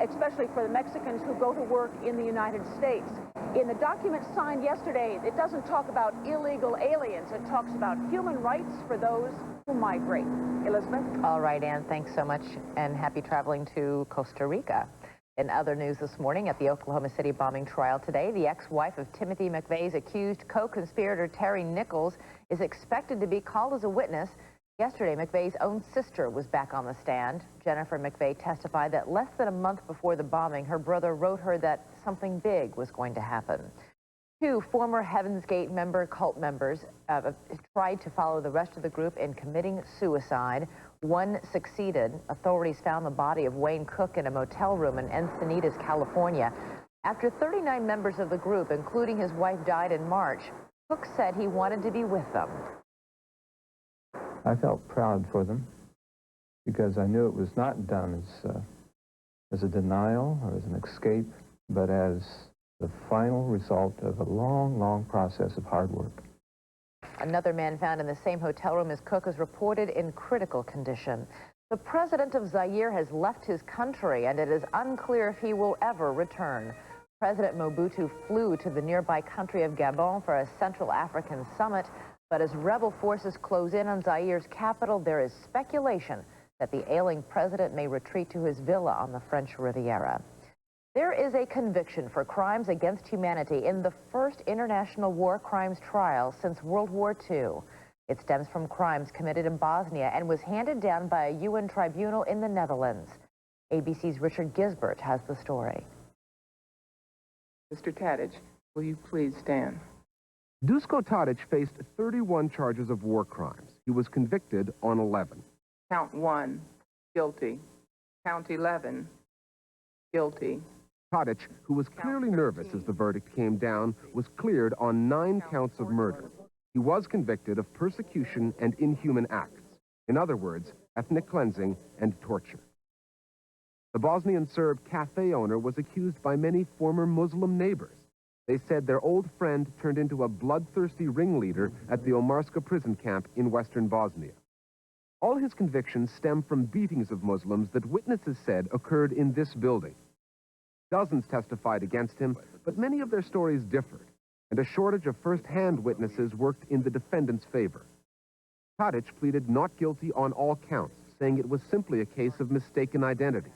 especially for the Mexicans who go to work in the United States. In the document signed yesterday, it doesn't talk about illegal aliens. It talks about human rights for those who migrate. Elizabeth? All right, Ann, thanks so much, and happy traveling to Costa Rica. In other news this morning, at the Oklahoma City bombing trial today, the ex-wife of Timothy McVeigh's accused co-conspirator Terry Nichols is expected to be called as a witness. Yesterday, McVeigh's own sister was back on the stand. Jennifer McVeigh testified that less than a month before the bombing, her brother wrote her that something big was going to happen. Two former Heaven's Gate cult members tried to follow the rest of the group in committing suicide. One succeeded. Authorities found the body of Wayne Cook in a motel room in Encinitas, California. After 39 members of the group, including his wife, died in March, Cook said he wanted to be with them. I felt proud for them because I knew it was not done as a denial or as an escape, but as the final result of a long, long process of hard work. Another man found in the same hotel room as Cook is reported in critical condition. The president of Zaire has left his country, and it is unclear if he will ever return. President Mobutu flew to the nearby country of Gabon for a Central African summit, but as rebel forces close in on Zaire's capital, there is speculation that the ailing president may retreat to his villa on the French Riviera. There is a conviction for crimes against humanity in the first international war crimes trial since World War II. It stems from crimes committed in Bosnia and was handed down by a UN tribunal in the Netherlands. ABC's Richard Gisbert has the story. Mr. Tadic, will you please stand? Duško Tadic faced 31 charges of war crimes. He was convicted on 11. Count 1, guilty. Count 11, guilty. Tadic, who was clearly nervous as the verdict came down, was cleared on 9 counts of murder. He was convicted of persecution and inhuman acts. In other words, ethnic cleansing and torture. The Bosnian Serb cafe owner was accused by many former Muslim neighbors. They said their old friend turned into a bloodthirsty ringleader at the Omarska prison camp in western Bosnia. All his convictions stem from beatings of Muslims that witnesses said occurred in this building. Dozens testified against him, but many of their stories differed, and a shortage of first-hand witnesses worked in the defendant's favor. Tadic pleaded not guilty on all counts, saying it was simply a case of mistaken identity.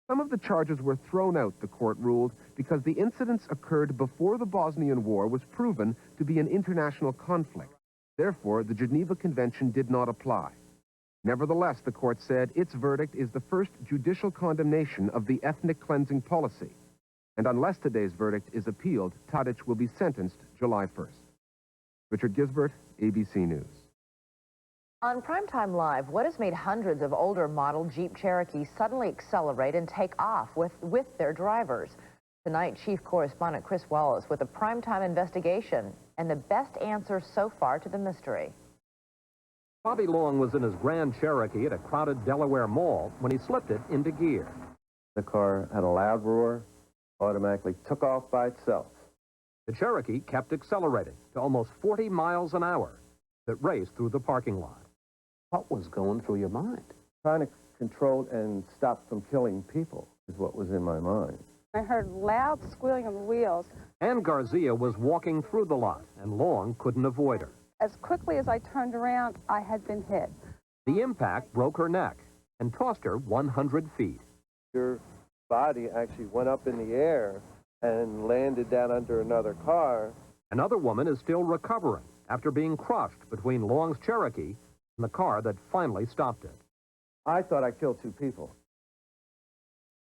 Some of the charges were thrown out, the court ruled, because the incidents occurred before the Bosnian War was proven to be an international conflict. Therefore, the Geneva Convention did not apply. Nevertheless, the court said its verdict is the first judicial condemnation of the ethnic cleansing policy. And unless today's verdict is appealed, Tadic will be sentenced July 1st. Richard Gisbert, ABC News. On Primetime Live, what has made hundreds of older model Jeep Cherokees suddenly accelerate and take off with their drivers? Tonight, Chief Correspondent Chris Wallace with a primetime investigation and the best answer so far to the mystery. Bobby Long was in his Grand Cherokee at a crowded Delaware mall when he slipped it into gear. The car had a loud roar, automatically took off by itself. The Cherokee kept accelerating to almost 40 miles an hour. It raced through the parking lot. What was going through your mind? Trying to control and stop from killing people is what was in my mind. I heard loud squealing of the wheels. Ann Garcia was walking through the lot, and Long couldn't avoid her. As quickly as I turned around, I had been hit. The impact broke her neck and tossed her 100 feet. Your body actually went up in the air and landed down under another car. Another woman is still recovering after being crushed between Long's Cherokee and the car that finally stopped it. I thought I killed 2 people.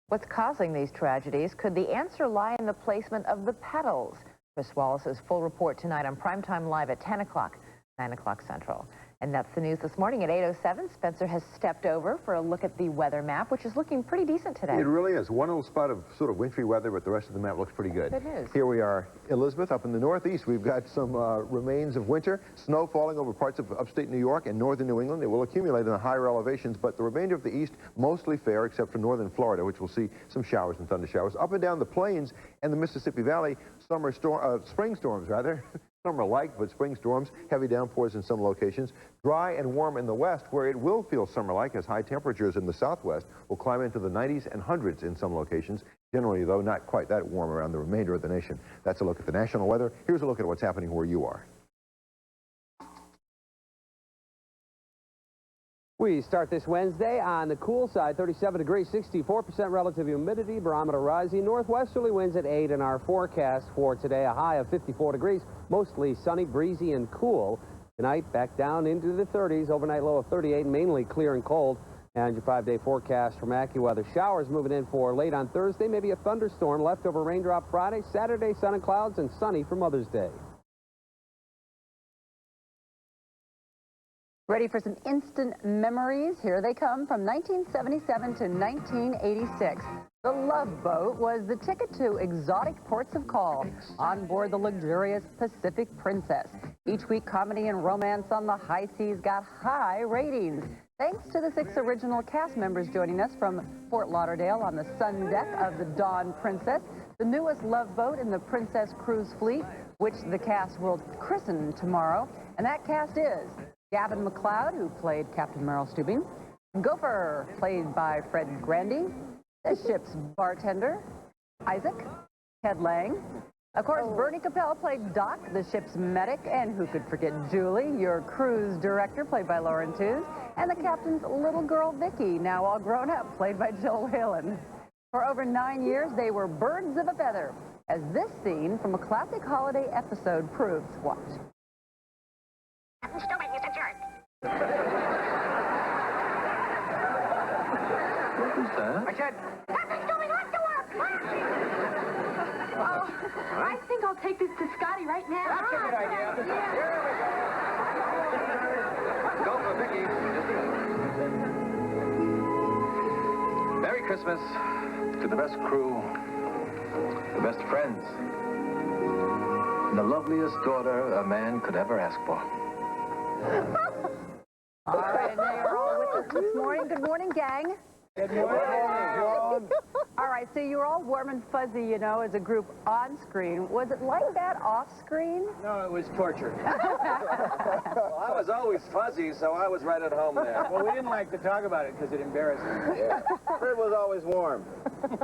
What's causing these tragedies? Could the answer lie in the placement of the pedals? Chris Wallace's full report tonight on Primetime Live at 10 o'clock, 9 o'clock Central. And that's the news this morning at 8:07. Spencer has stepped over for a look at the weather map, which is looking pretty decent today. It really is. One little spot of sort of wintry weather, but the rest of the map looks pretty good. It is. Here we are, Elizabeth, up in the northeast. We've got some remains of winter, snow falling over parts of upstate New York and northern New England. It will accumulate in the higher elevations, but the remainder of the east mostly fair, except for northern Florida, which will see some showers and thunder showers. Up and down the plains and the Mississippi Valley, spring storms, rather. Summer-like, but spring storms, heavy downpours in some locations. Dry and warm in the west, where it will feel summer-like as high temperatures in the southwest will climb into the 90s and hundreds in some locations. Generally, though, not quite that warm around the remainder of the nation. That's a look at the national weather. Here's a look at what's happening where you are. We start this Wednesday on the cool side, 37 degrees, 64% relative humidity, barometer rising, northwesterly winds at 8 in our forecast for today, a high of 54 degrees, mostly sunny, breezy, and cool. Tonight, back down into the 30s, overnight low of 38, mainly clear and cold. And your 5-day forecast from AccuWeather. Showers moving in for late on Thursday, maybe a thunderstorm, leftover raindrop Friday, Saturday, sun and clouds, and sunny for Mother's Day. Ready for some instant memories? Here they come from 1977 to 1986. The Love Boat was the ticket to exotic ports of call on board the luxurious Pacific Princess. Each week, comedy and romance on the high seas got high ratings. Thanks to the 6 original cast members joining us from Fort Lauderdale on the sun deck of the Dawn Princess, the newest Love Boat in the Princess Cruise Fleet, which the cast will christen tomorrow. And that cast is Gavin MacLeod, who played Captain Merrill Stubing, Gopher, played by Fred Grandy, the ship's bartender, Isaac, Ted Lang. Of course, Bernie Capel played Doc, the ship's medic, and who could forget Julie, your cruise director, played by Lauren Tews, and the captain's little girl, Vicky, now all grown up, played by Jill Whalen. For over 9 years, they were birds of a feather, as this scene from a classic holiday episode proves. Watch. Captain Stubing is a jerk. What was that? I said, Captain Stubing, let's to work. Oh, I think I'll take this to Scotty right now. That's a good idea. Here we go. Go for Vicky. Merry Christmas to the best crew, the best friends, and the loveliest daughter a man could ever ask for. All right, and they are all with us this morning. Good morning, gang. Good morning. All right, so you're all warm and fuzzy, you know, as a group on screen. Was it like that off screen? No, it was torture. Well, I was always fuzzy, so I was right at home there. Well, we didn't like to talk about it because it embarrassed me. Yeah. Fred was always warm.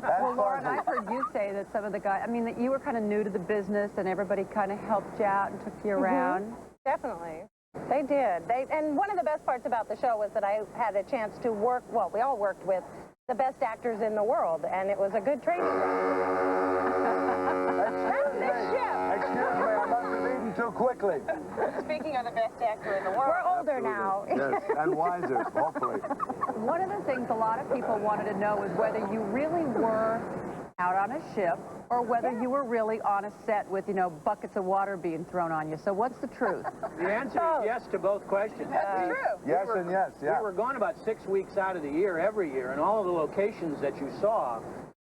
Well, Lauren, I've heard you say that some of the guys, I mean, that you were kind of new to the business and everybody kind of helped you out and took you around. Definitely. They did. And one of the best parts about the show was that I had a chance to work, well, we all worked with the best actors in the world, and it was a good training ground. Excuse me, I must have eaten too quickly. Speaking of the best actor in the world. We're older now. Yes, and wiser, hopefully. One of the things a lot of people wanted to know is whether you really were out on a ship or whether you were really on a set with, you know, buckets of water being thrown on you. So what's the truth? The answer is yes to both questions. That's true. Yes and yes, yeah. We were gone about 6 weeks out of the year every year, and all of the locations that you saw,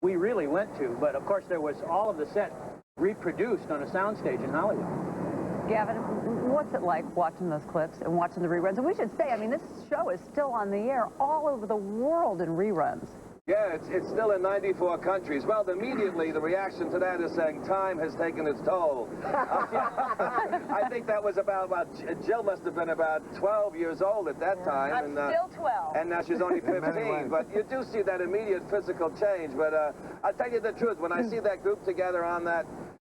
we really went to. But, of course, there was all of the set reproduced on a soundstage in Hollywood. Gavin, what's it like watching those clips and watching the reruns? And we should say, I mean, this show is still on the air all over the world in reruns. Yeah, it's still in 94 countries. Well, immediately the reaction to that is saying time has taken its toll. I think that was about Jill must have been about 12 years old at that time. I'm still 12. And now she's only 15. But you do see that immediate physical change. But I'll tell you the truth, when I see that group together on that,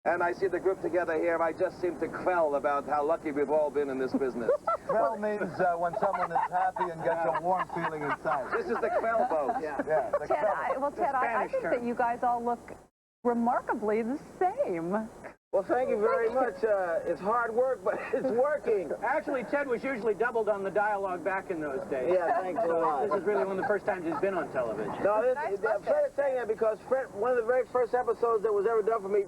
and I see the group together here, I just seem to quell about how lucky we've all been in this business. Quell means when someone is happy and gets a warm feeling inside. This is the quell boat. Ted, I think that you guys all look remarkably the same. Well, thank you very much. It's hard work, but it's working. Actually, Ted was usually doubled on the dialogue back in those days. Yeah, thanks a lot. This is really one of the first times he's been on television. No, Fred is saying that because Fred, one of the very first episodes that was ever done for me,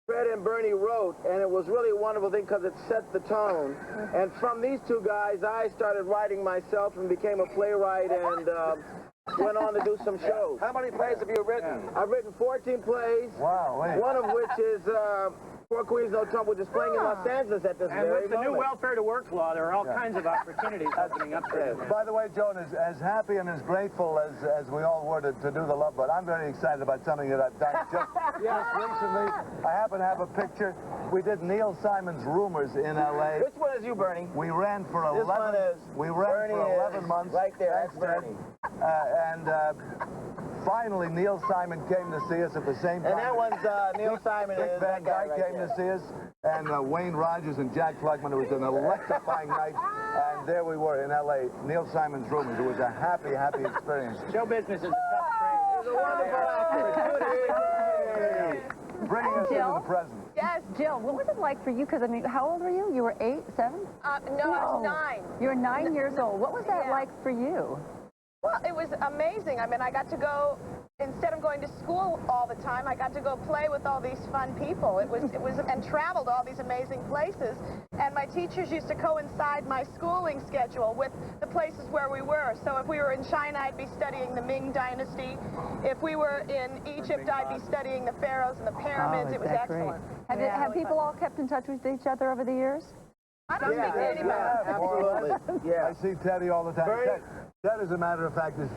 Fred and Bernie wrote, and it was really a wonderful thing because it set the tone. And from these two guys, I started writing myself and became a playwright and went on to do some shows. How many plays have you written? I've written 14 plays. Wow, wait. One of which is Four Queens No Trump, which is playing in Los Angeles at this And very with the new moment. welfare to work law, there are all kinds of opportunities opening up for you. By the way, Joan, as happy and as grateful as we all were to do the Love Boat, I'm very excited about something that I've done just recently. I happen to have a picture. We did Neil Simon's Rumors in L.A. Which one is you, Bernie? We ran for 11. This one is we ran Bernie for 11 is months. right there. Thanks, That's Ted. Bernie. Finally, Neil Simon came to see us at the same time. And that one's Neil Simon. Dick is Van that guy Dyke right came there. to see us, and Wayne Rogers and Jack Klugman. It was an electrifying night, and there we were in L.A. Neil Simon's Rumors. It was a happy, happy experience. Show business is a tough trade. It's a wonderful opportunity. Bringing us into the present. Yes, Jill, what was it like for you? Because, I mean, how old were you? You were 8, 7? No, I was 9. You were 9 years old. What was that like for you? Well, it was amazing. I mean, I got to go, instead of going to school all the time, I got to go play with all these fun people. It was, and travel to all these amazing places. And my teachers used to coincide my schooling schedule with the places where we were. So if we were in China, I'd be studying the Ming Dynasty. If we were in Egypt, I'd be studying the pharaohs and the pyramids. Oh, It was is that excellent. Great. Have people all kept in touch with each other over the years? I don't speak to anybody. Absolutely. Yeah. I see Teddy all the time. Ted, as a matter of fact, is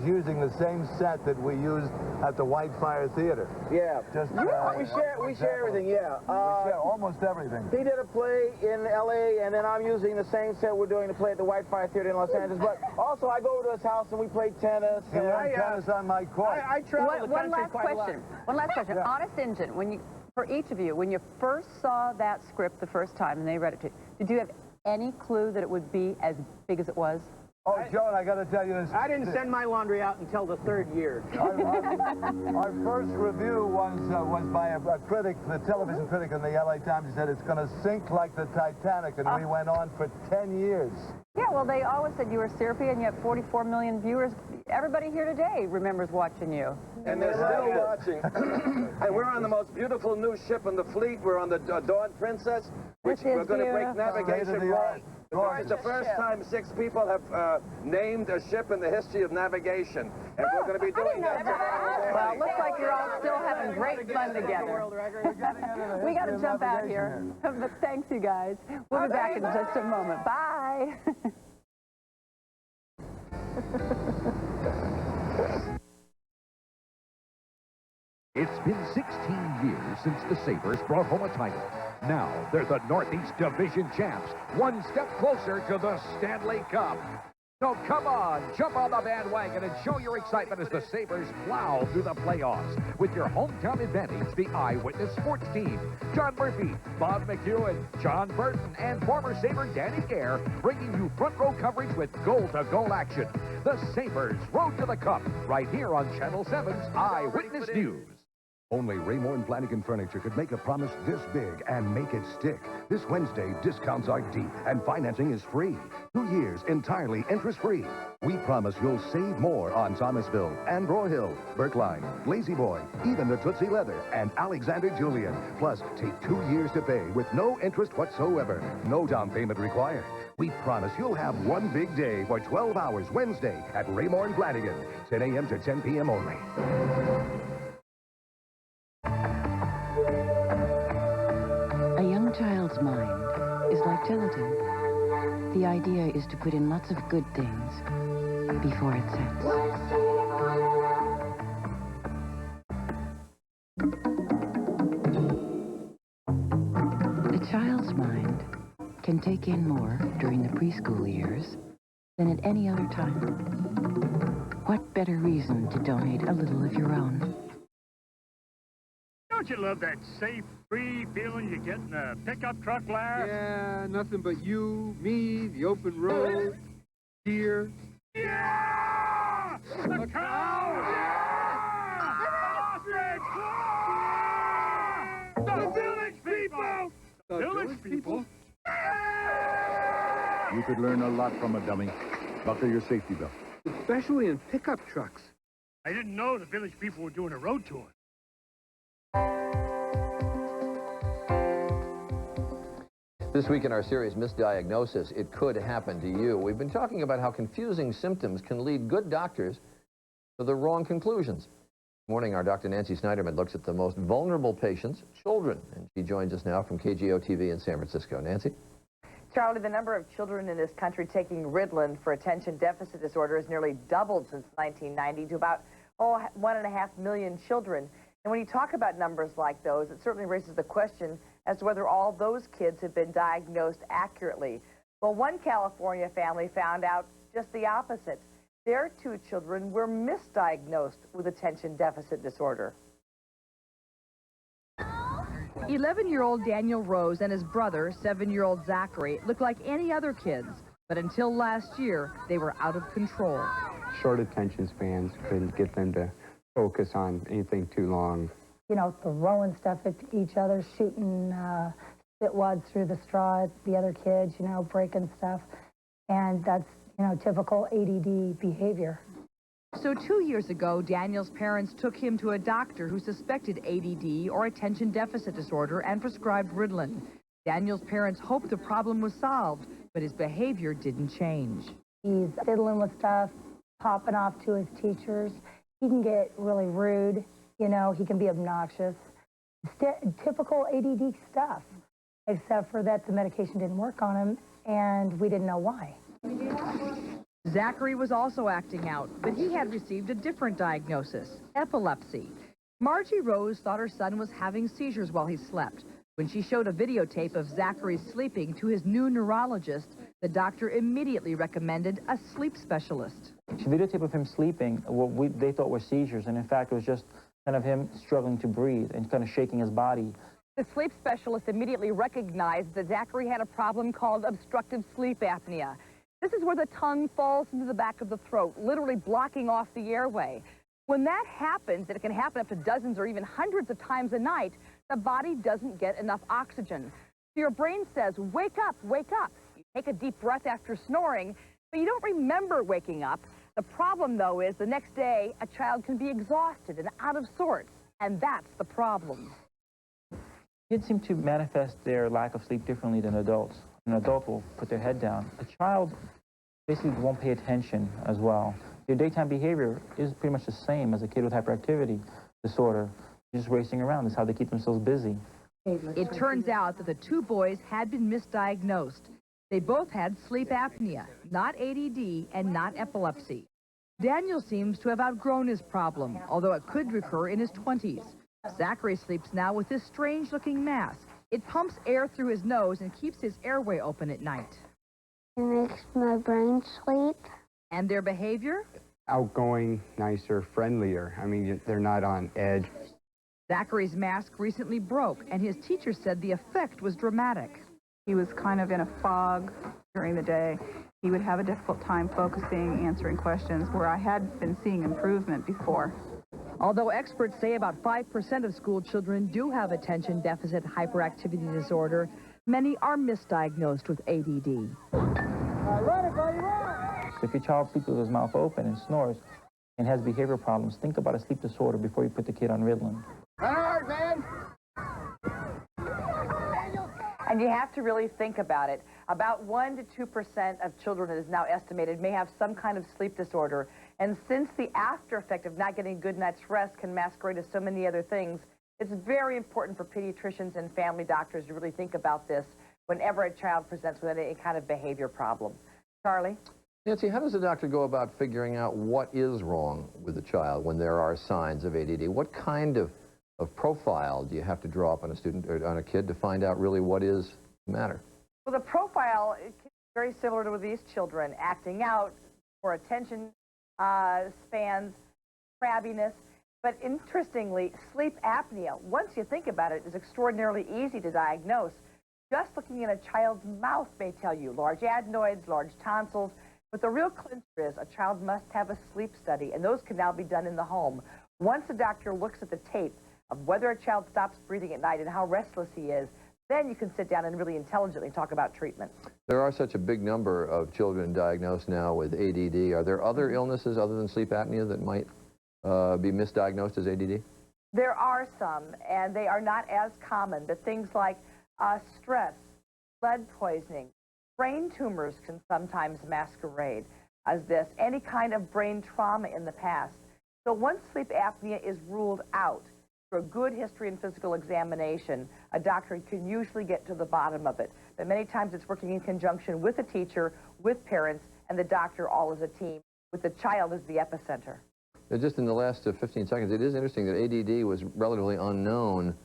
using the same set that we used at the Whitefire Theater. Yeah. Just we share everything. Yeah. We share almost everything. He did a play in L.A. and then I'm using the same set we're doing to play at the Whitefire Theater in Los Angeles. But also I go to his house and we play tennis. He learned tennis on my court. I travel the country quite a lot. One last question. Yeah. Honest Injun, for each of you, when you first saw that script the first time and they read it to you, did you have any clue that it would be as big as it was? Oh, Joan, I got to tell you this. I didn't send my laundry out until the 3rd year. Our first review was by a critic, the television critic in the LA Times. He said it's going to sink like the Titanic, and we went on for 10 years. Yeah, well, they always said you were syrupy, and you have 44 million viewers. Everybody here today remembers watching you. And they're still watching. And we're on the most beautiful new ship in the fleet. We're on the Dawn Princess, which we're going to break navigation rules. It's the first time 6 people have named a ship in the history of navigation. And we're going to be doing that tomorrow. Well, it looks like you're all still having great fun together. We got to jump out here. But thanks, you guys. We'll be back in just a moment. Bye. It's been 16 years since the Sabres brought home a title. Now they're the Northeast Division champs, one step closer to the Stanley Cup. So come on, jump on the bandwagon and show your excitement as the Sabres plow through the playoffs. With your hometown advantage, the Eyewitness Sports Team. John Murphy, Bob McEwen, John Burton, and former Sabre Danny Gare bringing you front row coverage with goal-to-goal action. The Sabres Road to the Cup, right here on Channel 7's Eyewitness News. Only Raymore & Flanagan Furniture could make a promise this big and make it stick. This Wednesday, discounts are deep and financing is free. 2 years entirely interest-free. We promise you'll save more on Thomasville and Broyhill, Berkline, Lazy Boy, even the Tootsie Leather and Alexander Julian. Plus, take 2 years to pay with no interest whatsoever. No down payment required. We promise you'll have one big day for 12 hours Wednesday at Raymore & Flanagan, 10 a.m. to 10 p.m. only. A young child's mind is like gelatin. The idea is to put in lots of good things before it sets. A child's mind can take in more during the preschool years than at any other time. What better reason to donate a little of your own? Don't you love that safe, free feeling you get in a pickup truck, Larry? Yeah, nothing but you, me, the open road, deer. Yeah! The cow! Yeah! The ostrich! people. You could learn a lot from a dummy. Buckle your safety belt. Especially in pickup trucks. I didn't know the village people were doing a road tour. This week in our series, Misdiagnosis, It Could Happen to You, we've been talking about how confusing symptoms can lead good doctors to the wrong conclusions. This morning, our Dr. Nancy Snyderman looks at the most vulnerable patients, children, and she joins us now from KGO-TV in San Francisco. Nancy? Charlie, the number of children in this country taking Ritalin for attention deficit disorder has nearly doubled since 1990 to about 1.5 million children. And when you talk about numbers like those, it certainly raises the question as to whether all those kids have been diagnosed accurately. Well, one California family found out just the opposite. Their 2 children were misdiagnosed with attention deficit disorder. 11-year-old Daniel Rose and his brother, 7-year-old Zachary, looked like any other kids. But until last year, they were out of control. Short attention spans couldn't get them to focus on anything too long. You know, throwing stuff at each other, shooting spit wads through the straw at the other kids, you know, breaking stuff. And that's, you know, typical ADD behavior. So 2 years ago, Daniel's parents took him to a doctor who suspected ADD or attention deficit disorder and prescribed Ritalin. Daniel's parents hoped the problem was solved, but his behavior didn't change. He's fiddling with stuff, popping off to his teachers. He can get really rude, you know, he can be obnoxious. Typical ADD stuff, except for that the medication didn't work on him, and we didn't know why. Zachary was also acting out, but he had received a different diagnosis, epilepsy. Margie Rose thought her son was having seizures while he slept. When she showed a videotape of Zachary sleeping to his new neurologist, the doctor immediately recommended a sleep specialist. She videotaped of him sleeping what they thought were seizures, and in fact it was just kind of him struggling to breathe and kind of shaking his body. The sleep specialist immediately recognized that Zachary had a problem called obstructive sleep apnea. This is where the tongue falls into the back of the throat, literally blocking off the airway. When that happens, and it can happen up to dozens or even hundreds of times a night, the body doesn't get enough oxygen. So your brain says, wake up, wake up. You take a deep breath after snoring, but you don't remember waking up. The problem, though, is the next day, a child can be exhausted and out of sorts, and that's the problem. Kids seem to manifest their lack of sleep differently than adults. An adult will put their head down. A child basically won't pay attention as well. Their daytime behavior is pretty much the same as a kid with hyperactivity disorder. Just racing around is how they keep themselves busy. It turns out that the 2 boys had been misdiagnosed. They both had sleep apnea, not ADD and not epilepsy. Daniel seems to have outgrown his problem, although it could recur in his 20s. Zachary sleeps now with this strange-looking mask. It pumps air through his nose and keeps his airway open at night. It makes my brain sleep. And their behavior? Outgoing, nicer, friendlier. I mean, they're not on edge. Zachary's mask recently broke, and his teacher said the effect was dramatic. He was kind of in a fog during the day. He would have a difficult time focusing, answering questions, where I had been seeing improvement before. Although experts say about 5% of school children do have attention deficit hyperactivity disorder, many are misdiagnosed with ADD. If your child sleeps with his mouth open and snores and has behavior problems, think about a sleep disorder before you put the kid on Ritalin. Hard, man! And you have to really think about it. About 1 to 2% of children, it is now estimated, may have some kind of sleep disorder. And since the after effect of not getting a good night's rest can masquerade as so many other things, it's very important for pediatricians and family doctors to really think about this whenever a child presents with any kind of behavior problem. Charlie? Nancy, how does a doctor go about figuring out what is wrong with the child when there are signs of ADD? What kind of profile do you have to draw up on a student or on a kid to find out really what is the matter? Well, the profile is very similar to these children, acting out, for attention spans, crabbiness. But interestingly, sleep apnea, once you think about it, is extraordinarily easy to diagnose. Just looking in a child's mouth may tell you large adenoids, large tonsils. But the real clincher is a child must have a sleep study, and those can now be done in the home. Once the doctor looks at the tape of whether a child stops breathing at night and how restless he is, Then you can sit down and really intelligently talk about treatment. There are such a big number of children diagnosed now with ADD. Are there other illnesses other than sleep apnea that might be misdiagnosed as ADD? There are some, and they are not as common, but things like stress, lead poisoning, brain tumors can sometimes masquerade as this, any kind of brain trauma in the past. So once sleep apnea is ruled out, through a good history and physical examination, a doctor can usually get to the bottom of it. But many times it's working in conjunction with a teacher, with parents, and the doctor all as a team, with the child as the epicenter. Just in the last 15 seconds, it is interesting that ADD was relatively unknown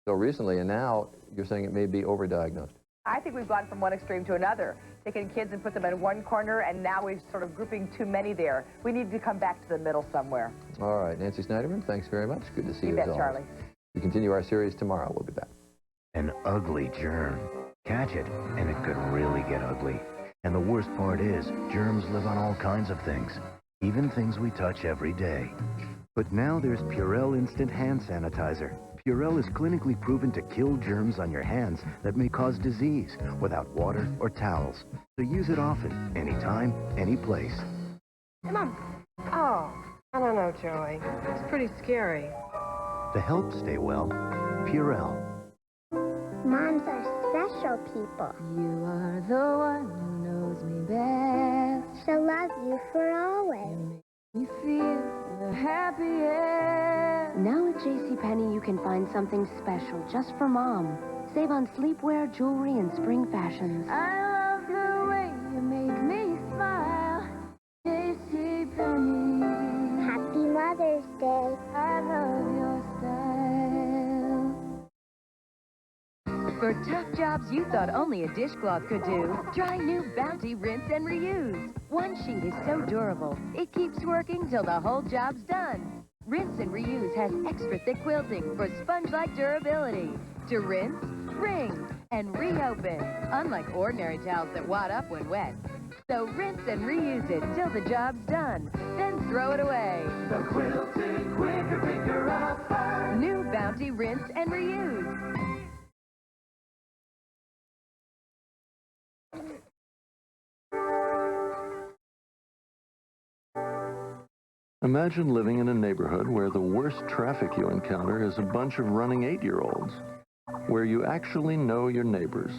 so recently, and now you're saying it may be overdiagnosed. I think we've gone from one extreme to another, taking kids and put them in one corner, and now we're sort of grouping too many there. We need to come back to the middle somewhere. All right, Nancy Snyderman, thanks very much. Good to see you. You bet, as always. Charlie. We continue our series tomorrow. We'll be back. An ugly germ. Catch it, and it could really get ugly. And the worst part is, germs live on all kinds of things, even things we touch every day. But now there's Purell Instant Hand Sanitizer. Purell is clinically proven to kill germs on your hands that may cause disease without water or towels. So use it often, anytime, any place. Hey, Mom. Oh, I don't know, Joey. It's pretty scary. To help stay well, Purell. Moms are special people. You are the one who knows me best. She'll love you for always. You feel the happiest. Now at JCPenney, you can find something special just for Mom. Save on sleepwear, jewelry, and spring fashions. I love the way you make me smile. JCPenney. Happy Mother's Day. I love your style. For tough jobs you thought only a dishcloth could do, try new Bounty Rinse and Reuse. One sheet is so durable, it keeps working till the whole job's done. Rinse and Reuse has extra thick quilting for sponge-like durability. To rinse, wring, and reopen, unlike ordinary towels that wad up when wet. So rinse and reuse it till the job's done, then throw it away. The quilting quicker picker upper. New Bounty Rinse and Reuse. Imagine living in a neighborhood where the worst traffic you encounter is a bunch of running 8-year-olds, where you actually know your neighbors.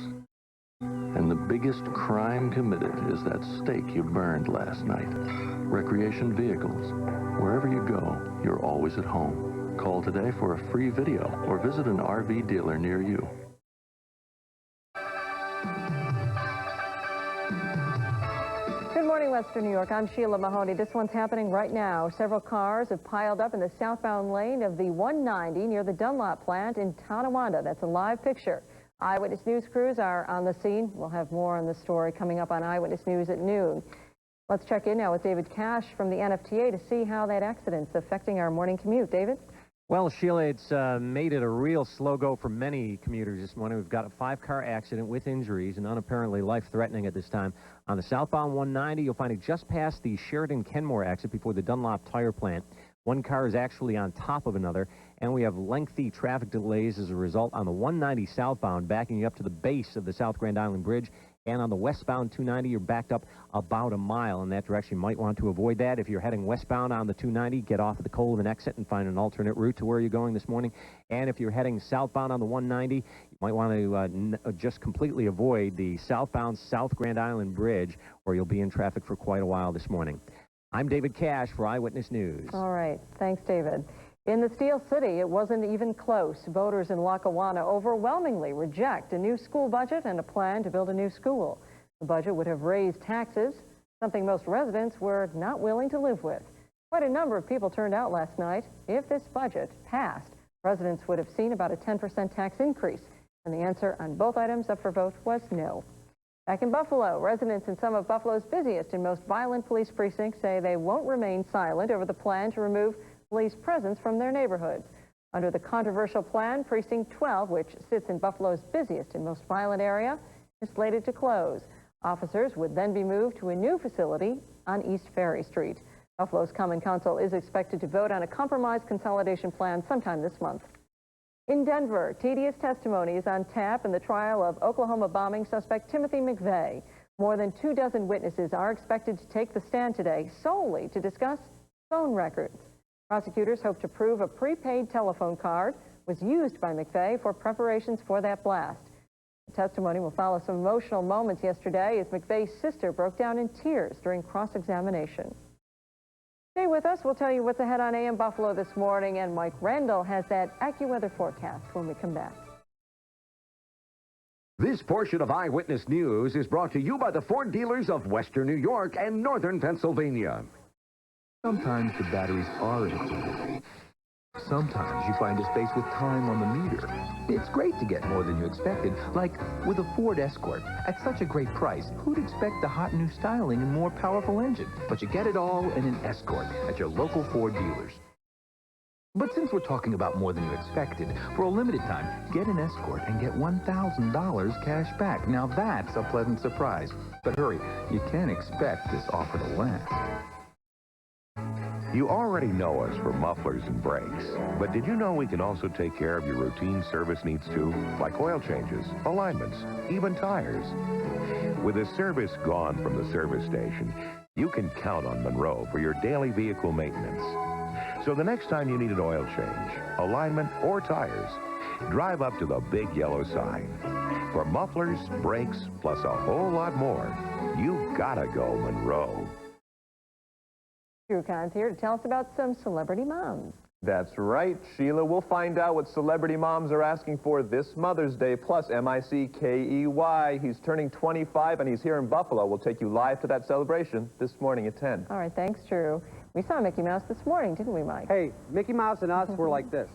And the biggest crime committed is that steak you burned last night. Recreation vehicles. Wherever you go, you're always at home. Call today for a free video or visit an RV dealer near you. Good morning, Western New York. I'm Sheila Mahoney. This one's happening right now. Several cars have piled up in the southbound lane of the 190 near the Dunlop plant in Tonawanda. That's a live picture. Eyewitness News crews are on the scene. We'll have more on the story coming up on Eyewitness News at noon. Let's check in now with David Cash from the NFTA to see how that accident's affecting our morning commute. David? Well, Sheila, it's made it a real slow go for many commuters this morning. We've got a 5-car accident with injuries and unapparently life-threatening at this time. On the southbound 190, you'll find it just past the Sheridan-Kenmore exit before the Dunlop tire plant. One car is actually on top of another, and we have lengthy traffic delays as a result on the 190 southbound, backing you up to the base of the South Grand Island Bridge. And on the westbound 290, you're backed up about a mile in that direction. You might want to avoid that. If you're heading westbound on the 290, get off at the Colvin exit and find an alternate route to where you're going this morning. And if you're heading southbound on the 190, you might want to just completely avoid the southbound South Grand Island Bridge, where you'll be in traffic for quite a while this morning. I'm David Cash for Eyewitness News. All right. Thanks, David. In the Steel City, it wasn't even close. Voters in Lackawanna overwhelmingly reject a new school budget and a plan to build a new school. The budget would have raised taxes, something most residents were not willing to live with. Quite a number of people turned out last night. If this budget passed, residents would have seen about a 10% tax increase. And the answer on both items up for vote was no. Back in Buffalo, residents in some of Buffalo's busiest and most violent police precincts say they won't remain silent over the plan to remove police presence from their neighborhoods. Under the controversial plan, Precinct 12, which sits in Buffalo's busiest and most violent area, is slated to close. Officers would then be moved to a new facility on East Ferry Street. Buffalo's Common Council is expected to vote on a compromise consolidation plan sometime this month. In Denver, tedious testimony is on tap in the trial of Oklahoma bombing suspect Timothy McVeigh. More than 24 witnesses are expected to take the stand today solely to discuss phone records. Prosecutors hope to prove a prepaid telephone card was used by McVeigh for preparations for that blast. The testimony will follow some emotional moments yesterday as McVeigh's sister broke down in tears during cross-examination. Stay with us. We'll tell you what's ahead on AM Buffalo this morning, and Mike Randall has that AccuWeather forecast when we come back. This portion of Eyewitness News is brought to you by the Ford dealers of Western New York and Northern Pennsylvania. Sometimes the batteries are empty. Sometimes you find a space with time on the meter. It's great to get more than you expected, like with a Ford Escort. At such a great price, who'd expect the hot new styling and more powerful engine? But you get it all in an Escort at your local Ford dealers. But since we're talking about more than you expected, for a limited time, get an Escort and get $1,000 cash back. Now that's a pleasant surprise. But hurry, you can't expect this offer to last. You already know us for mufflers and brakes, but did you know we can also take care of your routine service needs too, like oil changes, alignments, even tires? With a service gone from the service station, you can count on Monroe for your daily vehicle maintenance. So the next time you need an oil change, alignment, or tires, drive up to the big yellow sign. For mufflers, brakes, plus a whole lot more, you gotta go Monroe. Drew Kahn's here to tell us about some celebrity moms. That's right, Sheila. We'll find out what celebrity moms are asking for this Mother's Day, plus M-I-C-K-E-Y. He's turning 25, and he's here in Buffalo. We'll take you live to that celebration this morning at 10. All right, thanks, Drew. We saw Mickey Mouse this morning, didn't we, Mike? Hey, Mickey Mouse and us were like this.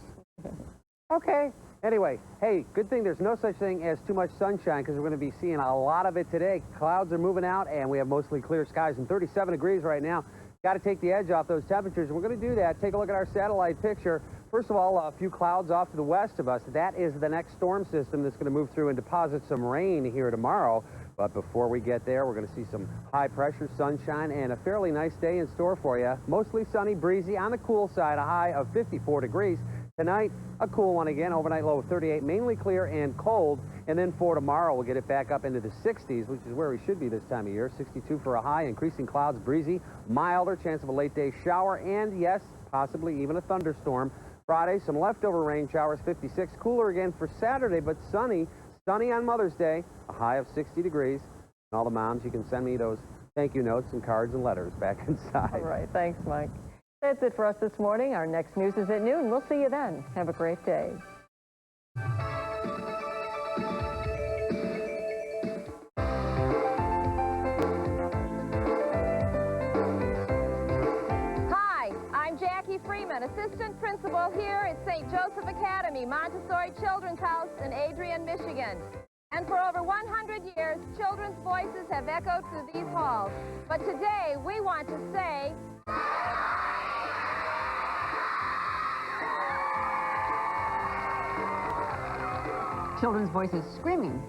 Okay. Anyway, hey, good thing there's no such thing as too much sunshine because we're going to be seeing a lot of it today. Clouds are moving out, and we have mostly clear skies and 37 degrees right now. Got to take the edge off those temperatures. We're going to do that. Take a look at our satellite picture. First of all, a few clouds off to the west of us. That is the next storm system that's going to move through and deposit some rain here tomorrow. But before we get there, we're going to see some high pressure, sunshine, and a fairly nice day in store for you. Mostly sunny, breezy, on the cool side, a high of 54 degrees. Tonight, a cool one again, overnight low of 38, mainly clear and cold. And then for tomorrow, we'll get it back up into the 60s, which is where we should be this time of year. 62 for a high, increasing clouds, breezy, milder, chance of a late day shower, and yes, possibly even a thunderstorm. Friday, some leftover rain showers, 56. Cooler again for Saturday, but sunny. Sunny on Mother's Day, a high of 60 degrees. And all the moms, you can send me those thank you notes and cards and letters back inside. All right, thanks, Mike. That's it for us this morning. Our next news is at noon. We'll see you then. Have a great day. Hi, I'm Jackie Freeman, assistant principal here at St. Joseph Academy, Montessori Children's House in Adrian, Michigan. And for over 100 years, children's voices have echoed through these halls. But today, we want to say... Children's voices screaming.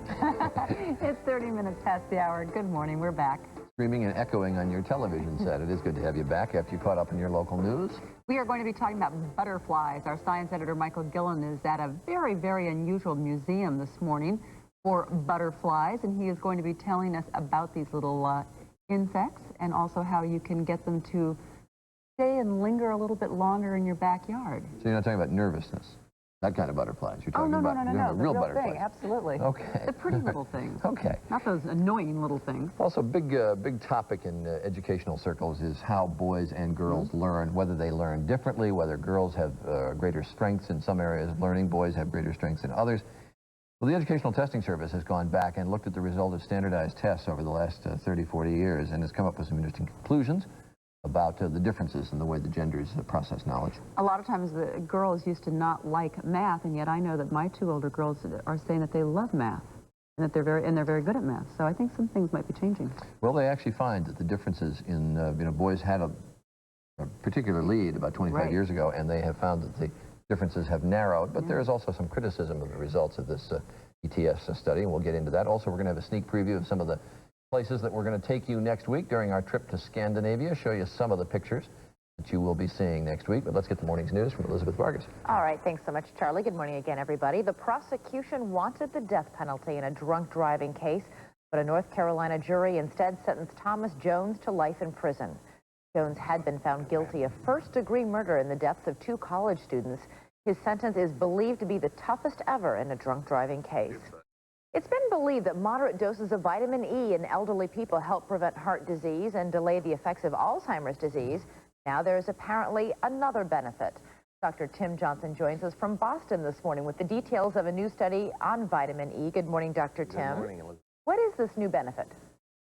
It's 30 minutes past the hour. Good morning. We're back. Screaming and echoing on your television set. It is good to have you back after you caught up in your local news. We are going to be talking about butterflies. Our science editor, Michael Gillen, is at a very, very unusual museum this morning for butterflies, and he is going to be telling us about these little insects and also how you can get them to stay and linger a little bit longer in your backyard. So you're not talking about nervousness? That kind of butterflies. You're talking no, about real butterflies. Thing, absolutely. Okay. The pretty little things. Okay. Not those annoying little things. Also, big topic in educational circles is how boys and girls learn, whether they learn differently, whether girls have greater strengths in some areas of learning, boys have greater strengths in others. Well, the Educational Testing Service has gone back and looked at the result of standardized tests over the last 30, 40 years and has come up with some interesting conclusions about the differences in the way the genders process knowledge. A lot of times the girls used to not like math, and yet I know that my two older girls are saying that they love math and that they're very good at math. So I think some things might be changing. Well, they actually find that the differences in boys had a particular lead about 25 years ago, and they have found that the differences have narrowed. But there is also some criticism of the results of this ETS study, and we'll get into that. Also, we're going to have a sneak preview of some of the places that we're going to take you next week during our trip to Scandinavia, show you some of the pictures that you will be seeing next week. But let's get the morning's news from Elizabeth Vargas. All right, thanks so much, Charlie. Good morning again, everybody. The prosecution wanted the death penalty in a drunk driving case, but a North Carolina jury instead sentenced Thomas Jones to life in prison. Jones had been found guilty of first-degree murder in the deaths of 2 college students. His sentence is believed to be the toughest ever in a drunk driving case. It's been believed that moderate doses of vitamin E in elderly people help prevent heart disease and delay the effects of Alzheimer's disease. Now there's apparently another benefit. Dr. Tim Johnson joins us from Boston this morning with the details of a new study on vitamin E. Good morning, Dr. Tim. Good morning, Elizabeth. What is this new benefit?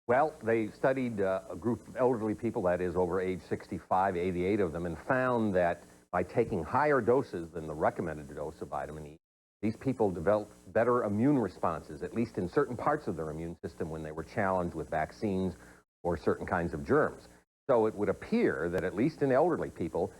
Well, they studied a group of elderly people, that is over age 65, 88 of them, and found that by taking higher doses than the recommended dose of vitamin E, these people developed better immune responses, at least in certain parts of their immune system when they were challenged with vaccines or certain kinds of germs. So it would appear that at least in elderly people,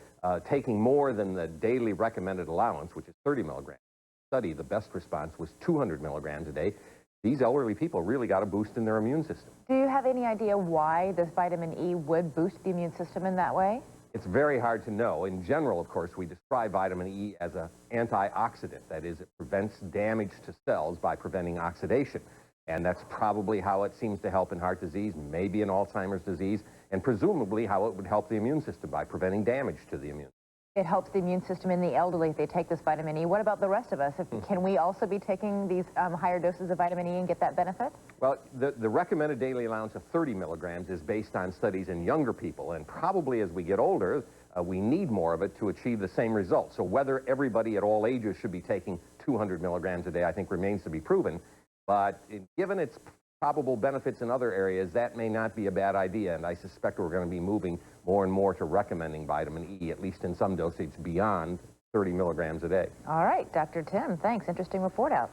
taking more than the daily recommended allowance, which is 30 milligrams, study, the best response was 200 milligrams a day. These elderly people really got a boost in their immune system. Do you have any idea why this vitamin E would boost the immune system in that way? It's very hard to know. In general, of course, we describe vitamin E as an antioxidant. That is, it prevents damage to cells by preventing oxidation. And that's probably how it seems to help in heart disease, maybe in Alzheimer's disease, and presumably how it would help the immune system by preventing damage to the immune system. It helps the immune system in the elderly if they take this vitamin E. What about the rest of us? Can we also be taking these higher doses of vitamin E and get that benefit? Well, the recommended daily allowance of 30 milligrams is based on studies in younger people, and probably as we get older, we need more of it to achieve the same results. So whether everybody at all ages should be taking 200 milligrams a day, I think remains to be proven. But given its probable benefits in other areas, that may not be a bad idea, and I suspect we're going to be moving more and more to recommending vitamin E, at least in some dosage, beyond 30 milligrams a day. All right, Dr. Tim, thanks. Interesting report out.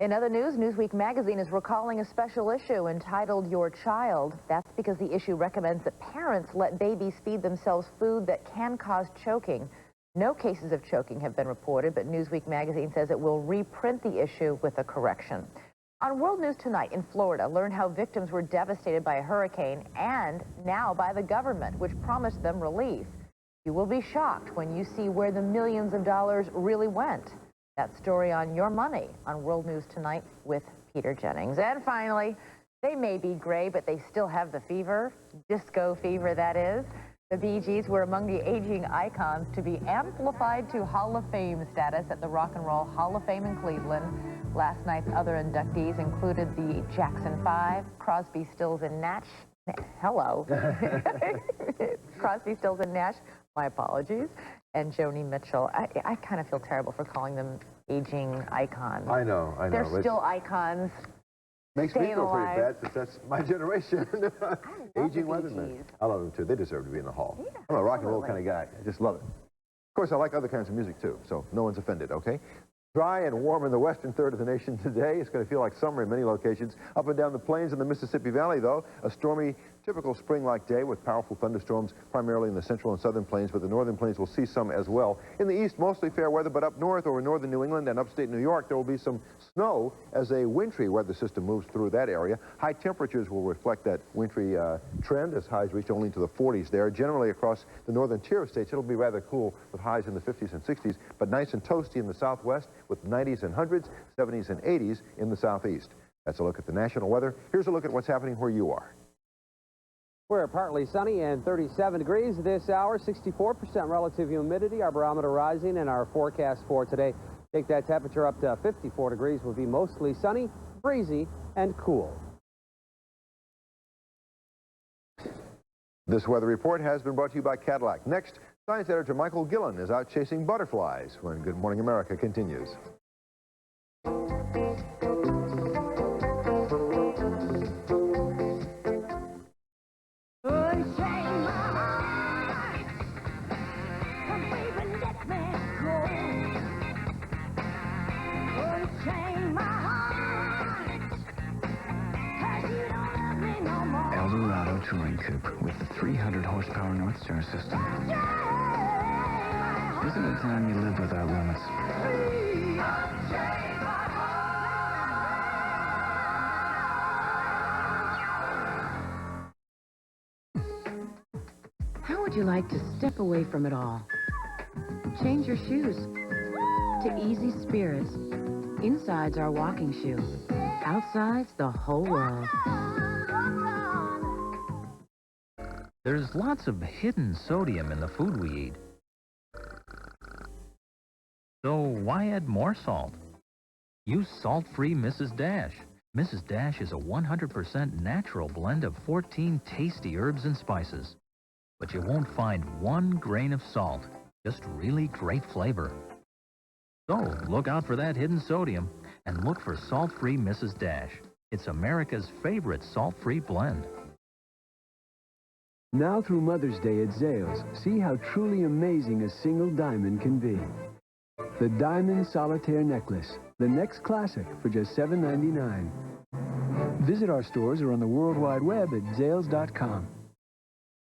In other news, Newsweek magazine is recalling a special issue entitled Your Child. That's because the issue recommends that parents let babies feed themselves food that can cause choking. No cases of choking have been reported, but Newsweek magazine says it will reprint the issue with a correction. On World News Tonight in Florida, learn how victims were devastated by a hurricane and now by the government, which promised them relief. You will be shocked when you see where the millions of dollars really went. That story on Your Money on World News Tonight with Peter Jennings. And finally, they may be gray, but they still have the fever. Disco fever, that is. The Bee Gees were among the aging icons to be amplified to Hall of Fame status at the Rock and Roll Hall of Fame in Cleveland. Last night's other inductees included the Jackson 5, Crosby, Stills, and Nash. Hello. Crosby, Stills, and Nash. My apologies. And Joni Mitchell. I kind of feel terrible for calling them aging icons. I know. They're still icons. Makes me feel alive. pretty bad, but that's my generation. Aging Weathermen. I love them too. They deserve to be in the hall. Yeah, I'm a rock and roll kind of guy. I just love it. Of course, I like other kinds of music too, so no one's offended, okay? Dry and warm in the western third of the nation today. It's going to feel like summer in many locations. Up and down the plains in the Mississippi Valley, though, a stormy, typical spring-like day with powerful thunderstorms primarily in the central and southern plains, but the northern plains will see some as well. In the east, mostly fair weather, but up north over northern New England and upstate New York, there will be some snow as a wintry weather system moves through that area. High temperatures will reflect that wintry trend as highs reach only into the 40s there. Generally across the northern tier of states, it'll be rather cool with highs in the 50s and 60s, but nice and toasty in the southwest with 90s and 100s, 70s and 80s in the southeast. That's a look at the national weather. Here's a look at what's happening where you are. We're partly sunny and 37 degrees this hour, 64% relative humidity, our barometer rising, and our forecast for today. Take that temperature up to 54 degrees. Will be mostly sunny, breezy, and cool. This weather report has been brought to you by Cadillac. Next, science editor Michael Gillen is out chasing butterflies when Good Morning America continues. Eldorado Touring Coupe with the 300 horsepower North Star system. Isn't it time you lived without limits? How would you like to step away from it all? Change your shoes to Easy Spirits. Inside's our walking shoe. Outside's the whole world. There's lots of hidden sodium in the food we eat. So why add more salt? Use salt-free Mrs. Dash. Mrs. Dash is a 100% natural blend of 14 tasty herbs and spices. But you won't find one grain of salt, just really great flavor. So look out for that hidden sodium and look for salt-free Mrs. Dash. It's America's favorite salt-free blend. Now through Mother's Day at Zales, see how truly amazing a single diamond can be. The Diamond Solitaire Necklace, the next classic for just $7.99. Visit our stores or on the World Wide Web at Zales.com.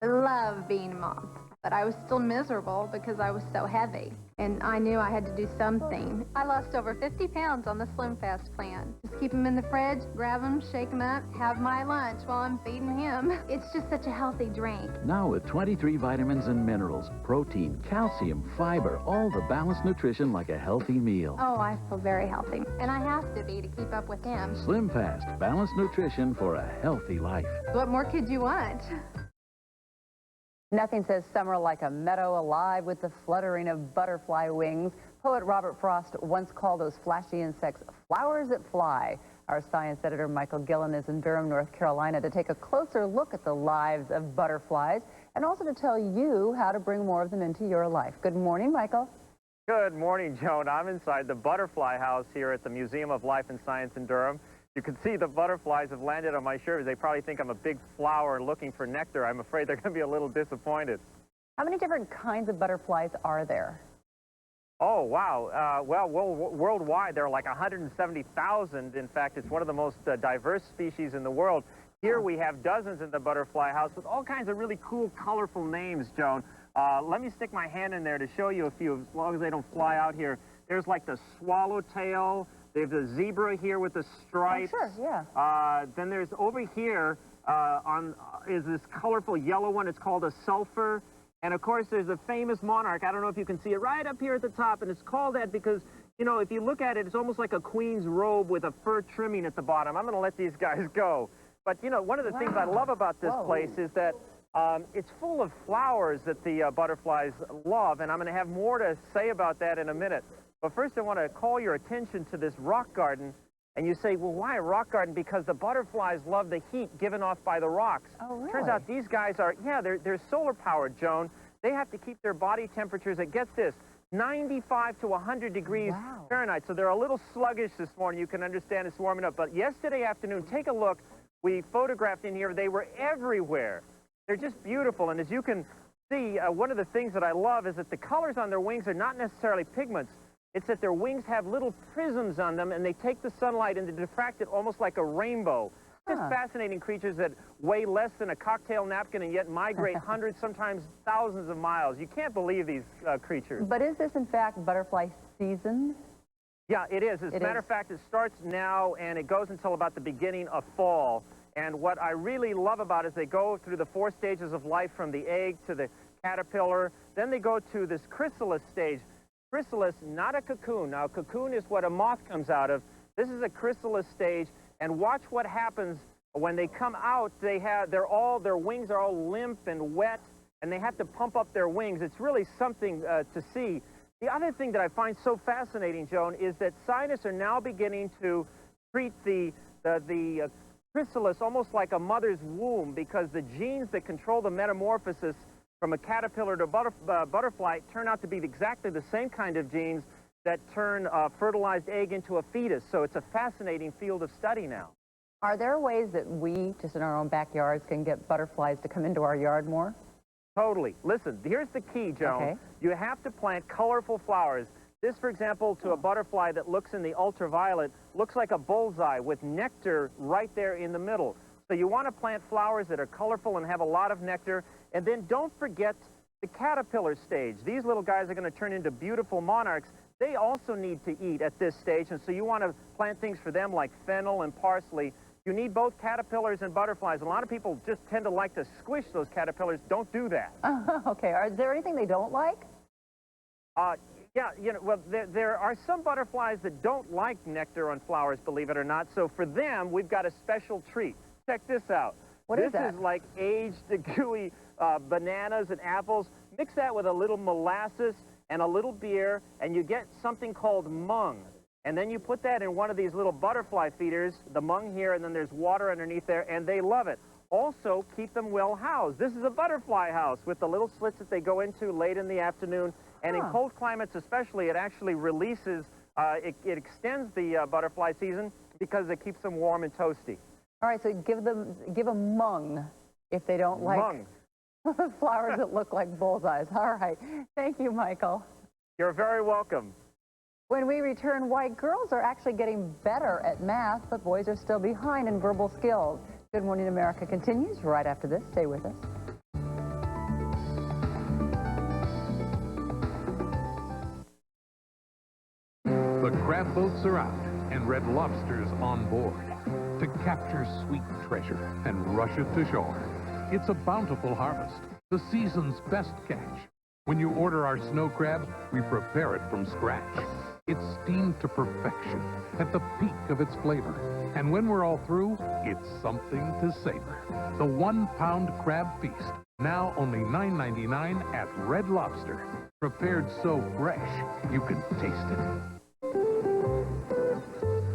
I love being a mom, but I was still miserable because I was so heavy, and I knew I had to do something. I lost over 50 pounds on the Slim Fast plan. Just keep them in the fridge, grab them, shake them up, have my lunch while I'm feeding him. It's just such a healthy drink. Now with 23 vitamins and minerals, protein, calcium, fiber, all the balanced nutrition like a healthy meal. Oh, I feel very healthy, and I have to be to keep up with him. Slim Fast, balanced nutrition for a healthy life. What more could you want? Nothing says summer like a meadow alive with the fluttering of butterfly wings. Poet Robert Frost once called those flashy insects flowers that fly. Our science editor Michael Gillen is in Durham, North Carolina to take a closer look at the lives of butterflies and also to tell you how to bring more of them into your life. Good morning, Michael. Good morning, Joan. I'm inside the butterfly house here at the Museum of Life and Science in Durham. You can see the butterflies have landed on my shirt. They probably think I'm a big flower looking for nectar. I'm afraid they're going to be a little disappointed. How many different kinds of butterflies are there? Oh, wow. Well, worldwide, there are like 170,000. In fact, it's one of the most diverse species in the world. Here we have dozens in the butterfly house with all kinds of really cool, colorful names, Joan. Let me stick my hand in there to show you a few, as long as they don't fly out here. There's like the swallowtail. There's a zebra here with the stripes. Oh, sure, yeah. Then there's over here is this colorful yellow one. It's called a sulfur. And, of course, there's a famous monarch. I don't know if you can see it right up here at the top. And it's called that because, you know, if you look at it, it's almost like a queen's robe with a fur trimming at the bottom. I'm going to let these guys go. But, you know, one of the things I love about this place is that it's full of flowers that the butterflies love. And I'm going to have more to say about that in a minute. But first, I want to call your attention to this rock garden. And you say, well, why a rock garden? Because the butterflies love the heat given off by the rocks. Oh, really? Turns out these guys are, yeah, they're solar powered, Joan. They have to keep their body temperatures at, get this, 95 to 100 degrees Fahrenheit. So they're a little sluggish this morning. You can understand it's warming up. But yesterday afternoon, take a look. We photographed in here. They were everywhere. They're just beautiful. And as you can see, one of the things that I love is that the colors on their wings are not necessarily pigments. It's that their wings have little prisms on them, and they take the sunlight and they diffract it almost like a rainbow. Just fascinating creatures that weigh less than a cocktail napkin and yet migrate hundreds, sometimes thousands of miles. You can't believe these creatures. But is this, in fact, butterfly season? Yeah, it is. As a matter of fact, it starts now, and it goes until about the beginning of fall. And what I really love about it is they go through the 4 stages of life, from the egg to the caterpillar. Then they go to this chrysalis stage. Chrysalis, not a cocoon. Now, a cocoon is what a moth comes out of. This is a chrysalis stage, and watch what happens when they come out. Their wings are all limp and wet, and they have to pump up their wings. It's really something to see. The other thing that I find so fascinating, Joan, is that scientists are now beginning to treat the chrysalis almost like a mother's womb, because the genes that control the metamorphosis from a caterpillar to a butterfly turn out to be exactly the same kind of genes that turn a fertilized egg into a fetus. So it's a fascinating field of study now. Are there ways that we, just in our own backyards, can get butterflies to come into our yard more? Totally. Listen, here's the key, Joan. Okay. You have to plant colorful flowers. This, for example, to a butterfly that looks in the ultraviolet, looks like a bullseye with nectar right there in the middle. So you want to plant flowers that are colorful and have a lot of nectar. And then don't forget the caterpillar stage. These little guys are going to turn into beautiful monarchs. They also need to eat at this stage, and so you want to plant things for them like fennel and parsley. You need both caterpillars and butterflies. A lot of people just tend to like to squish those caterpillars. Don't do that. Okay, is there anything they don't like? Yeah, well, there are some butterflies that don't like nectar on flowers, believe it or not. So for them, we've got a special treat. Check this out. What is that? This is like aged, gooey bananas and apples. Mix that with a little molasses and a little beer, and you get something called mung. And then you put that in one of these little butterfly feeders, the mung here, and then there's water underneath there, and they love it. Also, keep them well housed. This is a butterfly house with the little slits that they go into late in the afternoon. And in cold climates especially, it actually releases, it extends the butterfly season because it keeps them warm and toasty. All right, so give them mung if they don't like mung. flowers that look like bullseyes. All right. Thank you, Michael. You're very welcome. When we return, why girls are actually getting better at math, but boys are still behind in verbal skills. Good Morning America continues right after this. Stay with us. The crab boats are out and Red Lobster's on board to capture sweet treasure and rush it to shore. It's a bountiful harvest, the season's best catch. When you order our snow crab, we prepare it from scratch. It's steamed to perfection at the peak of its flavor. And when we're all through, it's something to savor. The 1-pound crab feast, now only $9.99 at Red Lobster. Prepared so fresh, you can taste it.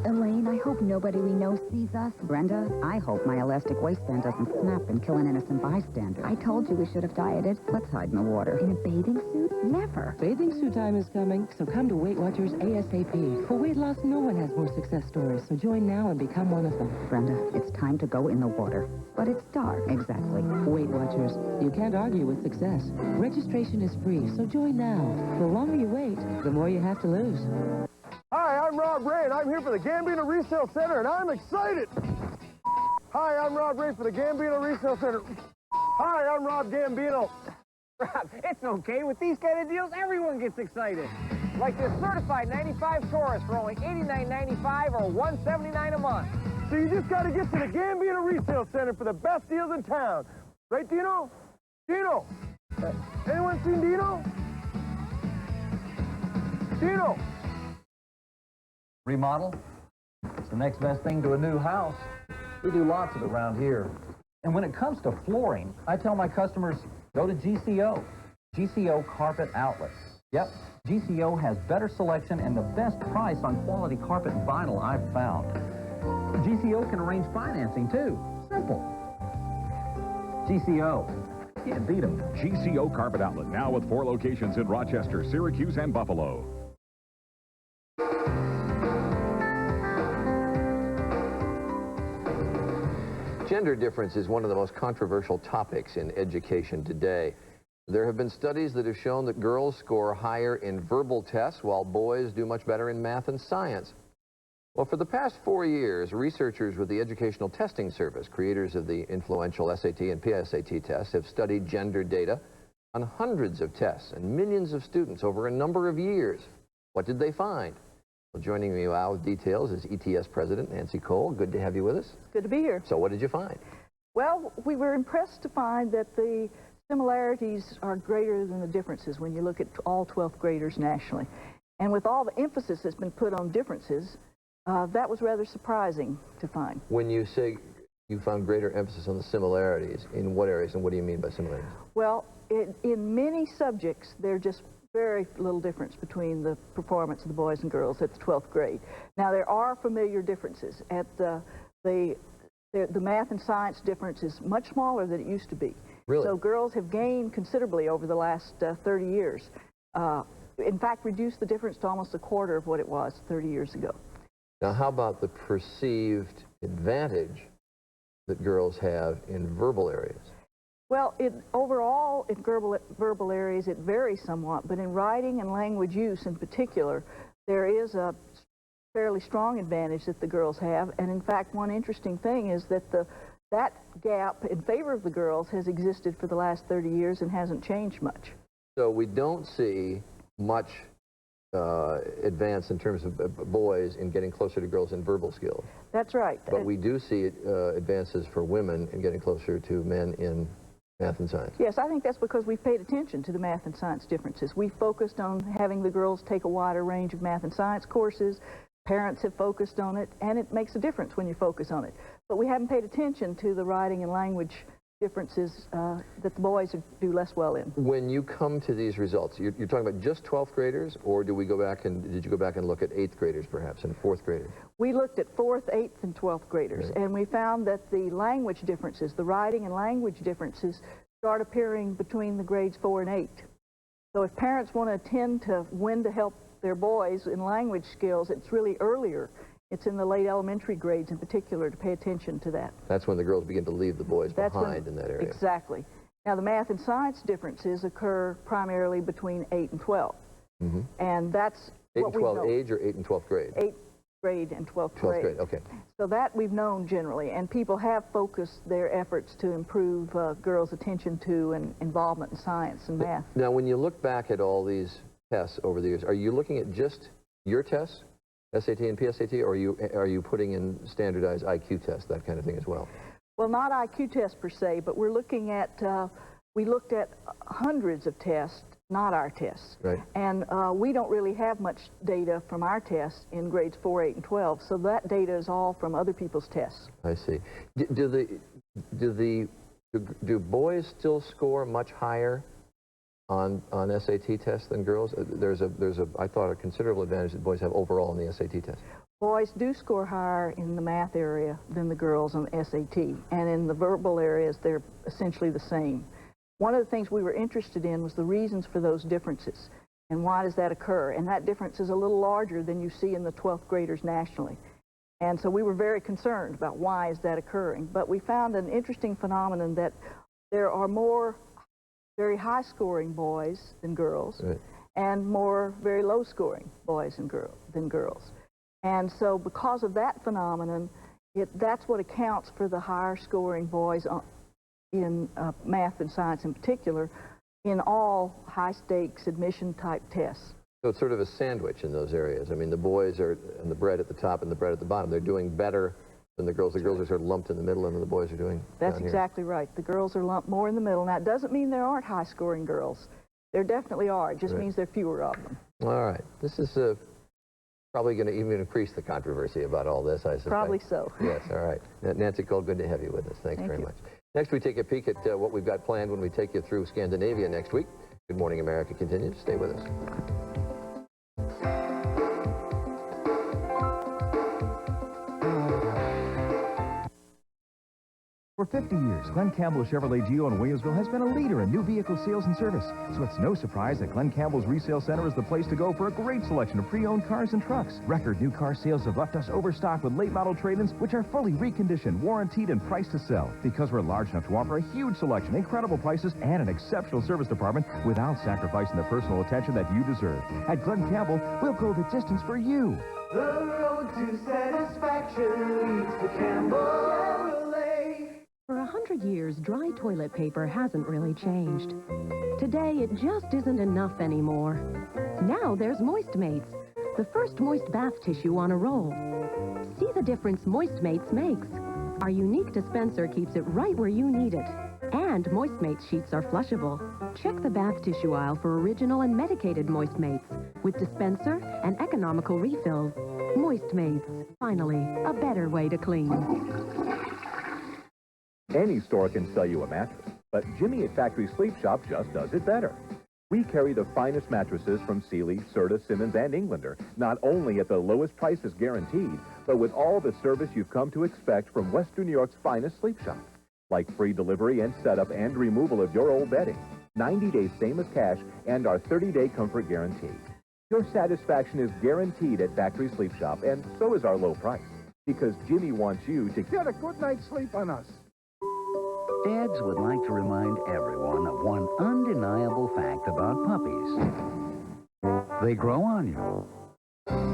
Elaine, I hope nobody we know sees us. Brenda, I hope my elastic waistband doesn't snap and kill an innocent bystander. I told you we should have dieted. Let's hide in the water. In a bathing suit? Never. Bathing suit time is coming, so come to Weight Watchers ASAP. For weight loss, no one has more success stories, so join now and become one of them. Brenda, it's time to go in the water. But it's dark. Exactly. Weight Watchers, you can't argue with success. Registration is free, so join now. The longer you wait, the more you have to lose. Hi, I'm Rob Ray, and I'm here for the Gambino Resale Center, and I'm excited. Hi, I'm Rob Ray for the Gambino Resale Center. Hi, I'm Rob Gambino. Rob, it's okay. With these kind of deals, everyone gets excited. Like this certified 95 Taurus for only $89.95 or $179 a month. So you just got to get to the Gambino Resale Center for the best deals in town. Right, Dino? Dino! Anyone seen Dino? Dino! Remodel? It's the next best thing to a new house. We do lots of it around here. And when it comes to flooring, I tell my customers, go to GCO. GCO Carpet Outlets. Yep, GCO has better selection and the best price on quality carpet and vinyl I've found. GCO can arrange financing, too. Simple. GCO. Can't beat them. GCO Carpet Outlet, now with 4 locations in Rochester, Syracuse, and Buffalo. Gender difference is one of the most controversial topics in education today. There have been studies that have shown that girls score higher in verbal tests while boys do much better in math and science. Well, for the past 4 years, researchers with the Educational Testing Service, creators of the influential SAT and PSAT tests, have studied gender data on hundreds of tests and millions of students over a number of years. What did they find? Well, joining me now with details is ETS President Nancy Cole. Good to have you with us. Good to be here. So what did you find? Well, we were impressed to find that the similarities are greater than the differences when you look at all 12th graders nationally. And with all the emphasis that's been put on differences, that was rather surprising to find. When you say you found greater emphasis on the similarities, in what areas and what do you mean by similarities? Well, in many subjects, there's just very little difference between the performance of the boys and girls at the 12th grade. Now, there are familiar differences. At the math and science difference is much smaller than it used to be. Really? So girls have gained considerably over the last 30 years. In fact, reduced the difference to almost a quarter of what it was 30 years ago. Now, how about the perceived advantage that girls have in verbal areas? Well, overall, in verbal areas, it varies somewhat, but in writing and language use in particular, there is a fairly strong advantage that the girls have. And in fact, one interesting thing is that that gap in favor of the girls has existed for the last 30 years and hasn't changed much. So we don't see much advance in terms of boys in getting closer to girls in verbal skills. That's right. But we do see advances for women in getting closer to men in math and science. Yes, I think that's because we've paid attention to the math and science differences. We focused on having the girls take a wider range of math and science courses. Parents have focused on it, and it makes a difference when you focus on it. But we haven't paid attention to the writing and language differences that the boys do less well in. When you come to these results, you're talking about just 12th graders, or did you go back and look at 8th graders perhaps and 4th graders? We looked at 4th, 8th, and 12th graders, and we found that the language differences, the writing and language differences, start appearing between the grades 4 and 8. So if parents want to attend to when to help their boys in language skills, it's really earlier. It's in the late elementary grades in particular to pay attention to that. That's when the girls begin to leave the boys behind in that area. Exactly. Now the math and science differences occur primarily between 8 and 12. Mm-hmm. And that's 8 what and 12 we know. age or 8 and 12th grade? 8th grade and 12th grade. 12th grade, okay. So that we've known generally, and people have focused their efforts to improve girls' attention to and involvement in science and math. Now when you look back at all these tests over the years, are you looking at just your tests, SAT and PSAT, or are you putting in standardized IQ tests, that kind of thing as well? Well, not IQ tests per se, but we're looking at, we looked at hundreds of tests, not our tests. Right. And we don't really have much data from our tests in grades 4, 8, and 12, so that data is all from other people's tests. I see. Do boys still score much higher on SAT tests than girls? There's I thought, a considerable advantage that boys have overall in the SAT test. Boys do score higher in the math area than the girls on the SAT, and in the verbal areas, they're essentially the same. One of the things we were interested in was the reasons for those differences, and why does that occur? And that difference is a little larger than you see in the 12th graders nationally. And so we were very concerned about why is that occurring. But we found an interesting phenomenon that there are more very high-scoring boys than girls, right, and more very low-scoring boys than girls. And so because of that phenomenon, that's what accounts for the higher-scoring boys in math and science in particular, in all high-stakes admission-type tests. So it's sort of a sandwich in those areas. I mean, the boys are in the bread at the top and the bread at the bottom. They're doing better than the girls. The girls are sort of lumped in the middle, and the boys are doing That's down here. exactly right. The girls are lumped more in the middle. Now, it doesn't mean there aren't high-scoring girls. There definitely are. It just Right. means there are fewer of them. All right. This is probably going to even increase the controversy about all this, I suspect. Probably so. Yes, all right. Nancy Cole, good to have you with us. Thanks very much. Next, we take a peek at what we've got planned when we take you through Scandinavia next week. Good Morning America continues. Stay with us. For 50 years, Glenn Campbell Chevrolet Geo in Williamsville has been a leader in new vehicle sales and service. So it's no surprise that Glenn Campbell's Resale Center is the place to go for a great selection of pre-owned cars and trucks. Record new car sales have left us overstocked with late model trade-ins, which are fully reconditioned, warranted, and priced to sell. Because we're large enough to offer a huge selection, incredible prices, and an exceptional service department without sacrificing the personal attention that you deserve. At Glenn Campbell, we'll go the distance for you. The road to satisfaction leads to Campbell Chevrolet. For 100 years, dry toilet paper hasn't really changed. Today, it just isn't enough anymore. Now there's Moist Mates, the first moist bath tissue on a roll. See the difference Moist Mates makes. Our unique dispenser keeps it right where you need it. And Moist Mates sheets are flushable. Check the bath tissue aisle for original and medicated Moist Mates with dispenser and economical refills. Moist Mates, finally, a better way to clean. Any store can sell you a mattress, but Jimmy at Factory Sleep Shop just does it better. We carry the finest mattresses from Sealy, Serta, Simmons, and Englander, not only at the lowest prices guaranteed, but with all the service you've come to expect from Western New York's finest sleep shop, like free delivery and setup and removal of your old bedding, 90 days same as cash, and our 30-day comfort guarantee. Your satisfaction is guaranteed at Factory Sleep Shop, and so is our low price, because Jimmy wants you to get a good night's sleep on us. Dads would like to remind everyone of one undeniable fact about puppies. They grow on you.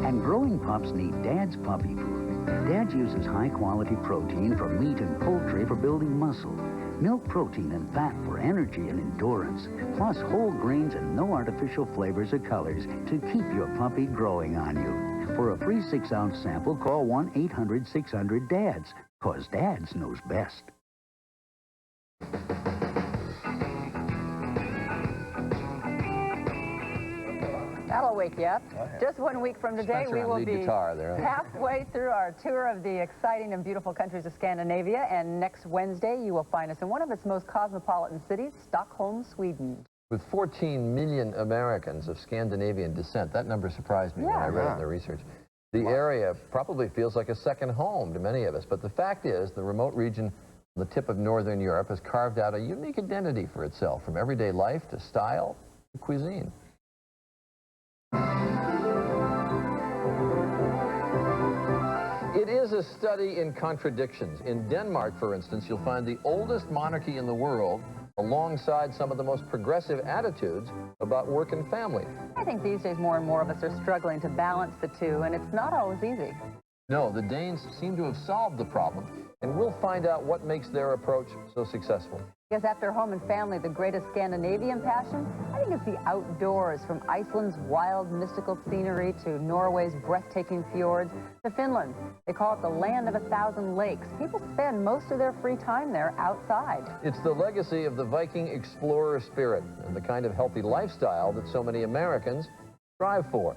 And growing pups need Dad's puppy food. Dad uses high-quality protein from meat and poultry for building muscle. Milk protein and fat for energy and endurance, plus whole grains and no artificial flavors or colors to keep your puppy growing on you. For a free 6-ounce sample, call 1-800-600-DADS, 'cause Dads knows best. That'll wake you up. Just 1 week from today, Spencer we on will lead be guitar there. halfway through our tour of the exciting and beautiful countries of Scandinavia. And next Wednesday, you will find us in one of its most cosmopolitan cities, Stockholm, Sweden. With 14 million Americans of Scandinavian descent, that number surprised me when I read it in the research. The area probably feels like a second home to many of us, but the fact is the remote region on the tip of northern Europe has carved out a unique identity for itself, from everyday life to style to cuisine. It is a study in contradictions. In Denmark, for instance, you'll find the oldest monarchy in the world alongside some of the most progressive attitudes about work and family. I think these days more and more of us are struggling to balance the two, and it's not always easy. No, the Danes seem to have solved the problem, and we'll find out what makes their approach so successful. Because after home and family, the greatest Scandinavian passion, I think it's the outdoors, from Iceland's wild, mystical scenery to Norway's breathtaking fjords to Finland. They call it the land of 1,000 lakes. People spend most of their free time there outside. It's the legacy of the Viking explorer spirit and the kind of healthy lifestyle that so many Americans strive for.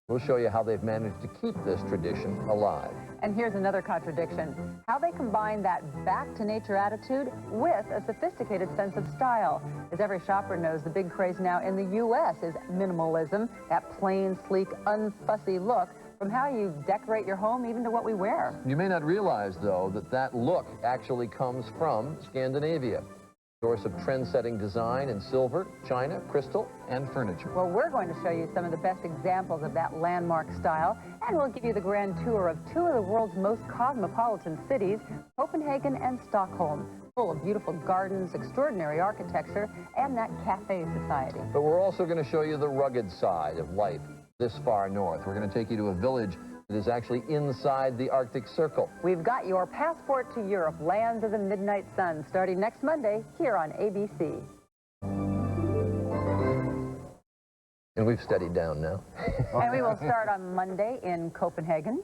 We'll show you how they've managed to keep this tradition alive. And here's another contradiction: how they combine that back-to-nature attitude with a sophisticated sense of style. As every shopper knows, the big craze now in the U.S. is minimalism, that plain, sleek, unfussy look, from how you decorate your home even to what we wear. You may not realize, though, that that look actually comes from Scandinavia. Source of trend-setting design in silver, china, crystal, and furniture. Well, we're going to show you some of the best examples of that landmark style, and we'll give you the grand tour of two of the world's most cosmopolitan cities, Copenhagen and Stockholm, full of beautiful gardens, extraordinary architecture, and that cafe society. But we're also going to show you the rugged side of life this far north. We're going to take you to a village that is actually inside the Arctic Circle. We've got your passport to Europe, land of the midnight sun, starting next Monday here on ABC. And we've steadied down now. And we will start on Monday in Copenhagen.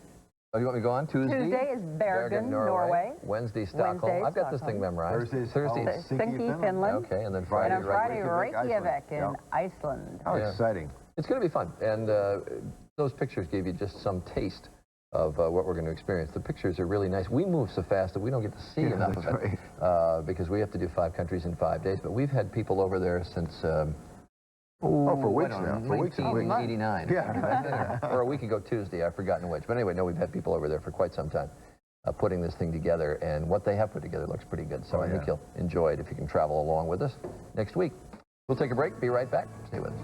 Oh, you want me to go on? Tuesday? Tuesday is Bergen, Norway. Wednesday, Stockholm. Wednesday, I've got this thing memorized. Thursday, Helsinki, Finland. Okay, and then Friday, and on Friday, Reykjavik in Iceland. How exciting. It's going to be fun. And those pictures gave you just some taste of what we're going to experience. The pictures are really nice. We move so fast that we don't get to see enough of it because we have to do 5 countries in 5 days. But we've had people over there since... for weeks now. For weeks and weeks. 1989. Yeah. Or a week ago Tuesday, I've forgotten which. But anyway, no, we've had people over there for quite some time putting this thing together. And what they have put together looks pretty good. So I think you'll enjoy it if you can travel along with us next week. We'll take a break. Be right back. Stay with us.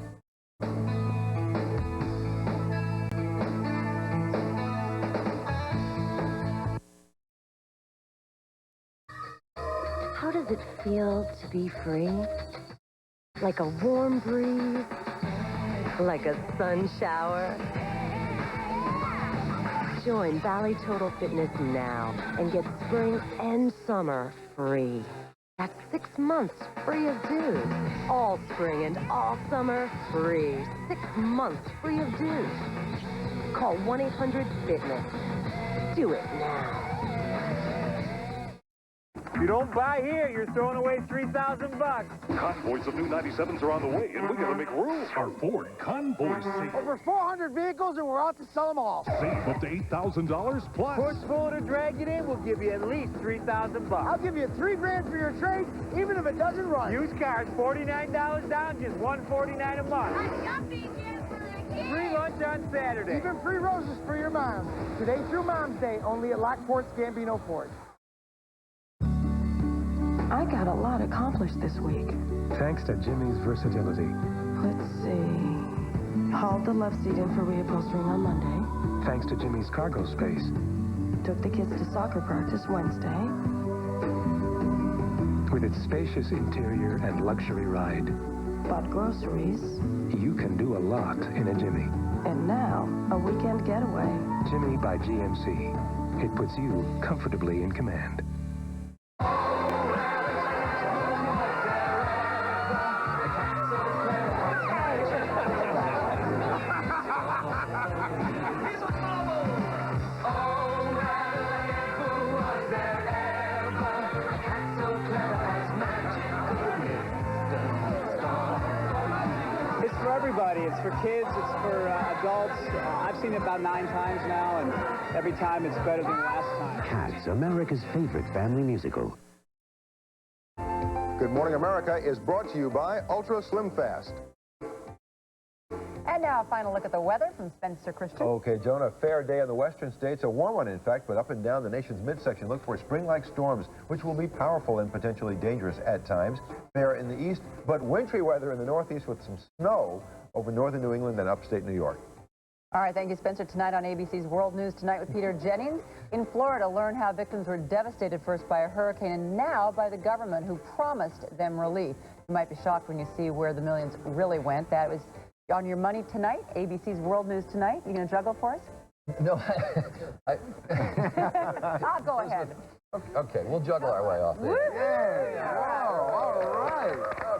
How does it feel to be free? Like a warm breeze? Like a sun shower? Join Valley Total Fitness now and get spring and summer free. That's 6 months free of dues. All spring and all summer free. 6 months free of dues. Call 1-800-FITNESS. Do it now. If you don't buy here, you're throwing away $3,000. Convoys of new 97s are on the way, and we gotta make room. Our Ford Convoy sale. Over 400 vehicles, and we're out to sell them all. Save up to $8,000 plus. Push full to drag it in, we'll give you at least $3,000. I'll give you $3 grand for your trade, even if it doesn't run. Used cars, $49 down, just $149 a month. Free lunch on Saturday. Even free roses for your mom. Today through Mom's Day, only at Lockport's Gambino Ford. I got a lot accomplished this week. Thanks to Jimmy's versatility. Let's see. Hauled the love seat in for reupholstering on Monday. Thanks to Jimmy's cargo space. Took the kids to soccer practice Wednesday. With its spacious interior and luxury ride. Bought groceries. You can do a lot in a Jimmy. And now, a weekend getaway. Jimmy by GMC. It puts you comfortably in command. everybody. It's for kids, it's for adults. I've seen it about 9 times now, and every time it's better than the last time. Cats, America's favorite family musical. Good Morning America is brought to you by Ultra Slim Fast. And now a final look at the weather from Spencer Christian. Okay, Jonah, a fair day in the western states, a warm one in fact, but up and down the nation's midsection, look for spring-like storms, which will be powerful and potentially dangerous at times. Fair in the east, but wintry weather in the northeast with some snow over northern New England and upstate New York. All right, thank you, Spencer. Tonight on ABC's World News Tonight with Peter Jennings. In Florida, learn how victims were devastated first by a hurricane and now by the government who promised them relief. You might be shocked when you see where the millions really went. That was on your money tonight, ABC's World News Tonight. You going to juggle for us? No, I'll go ahead. Okay, we'll juggle our way off there. Yeah, wow, all right.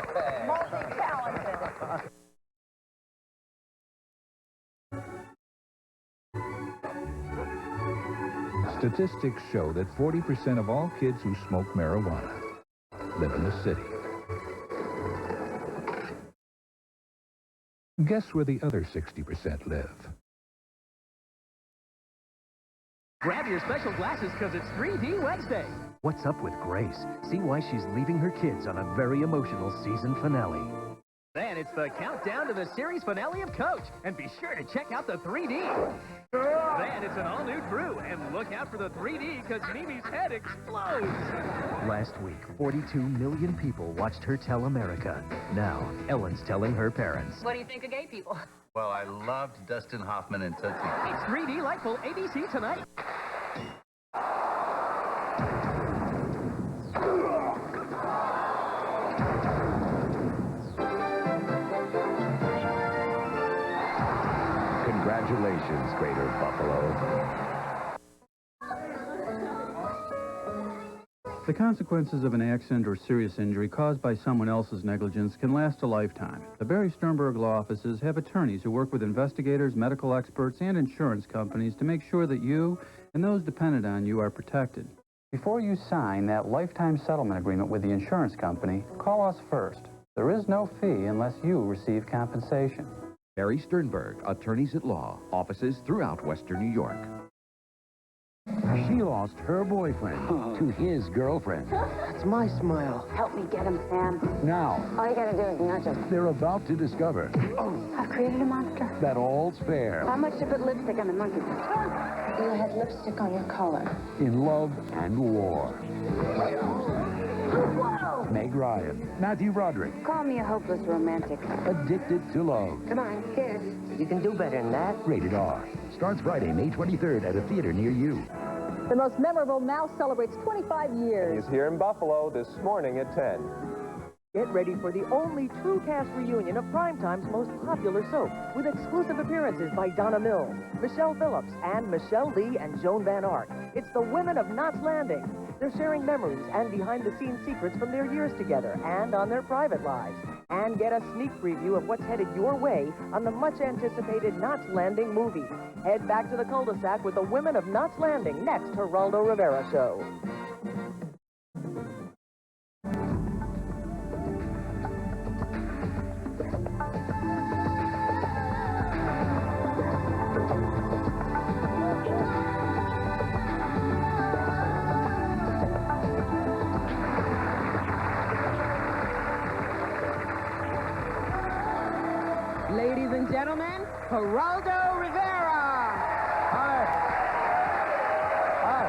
Okay. Multi-talented. Statistics show that 40% of all kids who smoke marijuana live in the city. Guess where the other 60% live? Grab your special glasses because it's 3D Wednesday. What's up with Grace? See why she's leaving her kids on a very emotional season finale. Then it's the countdown to the series finale of Coach. And be sure to check out the 3D. Then it's an all-new Drew. And look out for the 3D because Mimi's head explodes. Last week, 42 million people watched her tell America. Now, Ellen's telling her parents. What do you think of gay people? Well, I loved Dustin Hoffman and Tootsie. It's 3D Lightful ABC tonight. Congratulations, Greater Buffalo. The consequences of an accident or serious injury caused by someone else's negligence can last a lifetime. The Barry Sternberg law offices have attorneys who work with investigators, medical experts, and insurance companies to make sure that you and those dependent on you are protected. Before you sign that lifetime settlement agreement with the insurance company, call us first. There is no fee unless you receive compensation. Barry Sternberg, attorneys at law, offices throughout Western New York. She lost her boyfriend to his girlfriend. That's my smile. Help me get him, Sam. Now, All you gotta do is nudge him. they're about to discover I've created a monster. that all's fair How much to put lipstick on the monkey? You had lipstick on your collar. in love and war. Whoa! Meg Ryan, Matthew Broderick, Call me a hopeless romantic. Addicted to Love. Come on, kiss. You can do better than that. Rated R. Starts Friday, May 23rd at a theater near you. The Most Memorable now celebrates 25 years. He's here in Buffalo this morning at 10. Get ready for the only true cast reunion of Primetime's most popular soap, with exclusive appearances by Donna Mills, Michelle Phillips, and Michelle Lee and Joan Van Ark. It's the women of Knott's Landing. They're sharing memories and behind-the-scenes secrets from their years together and on their private lives. And get a sneak preview of what's headed your way on the much-anticipated Knott's Landing movie. Head back to the cul-de-sac with the women of Knott's Landing next Geraldo Rivera Show. Ladies and gentlemen, Geraldo Rivera. Hi. Hi.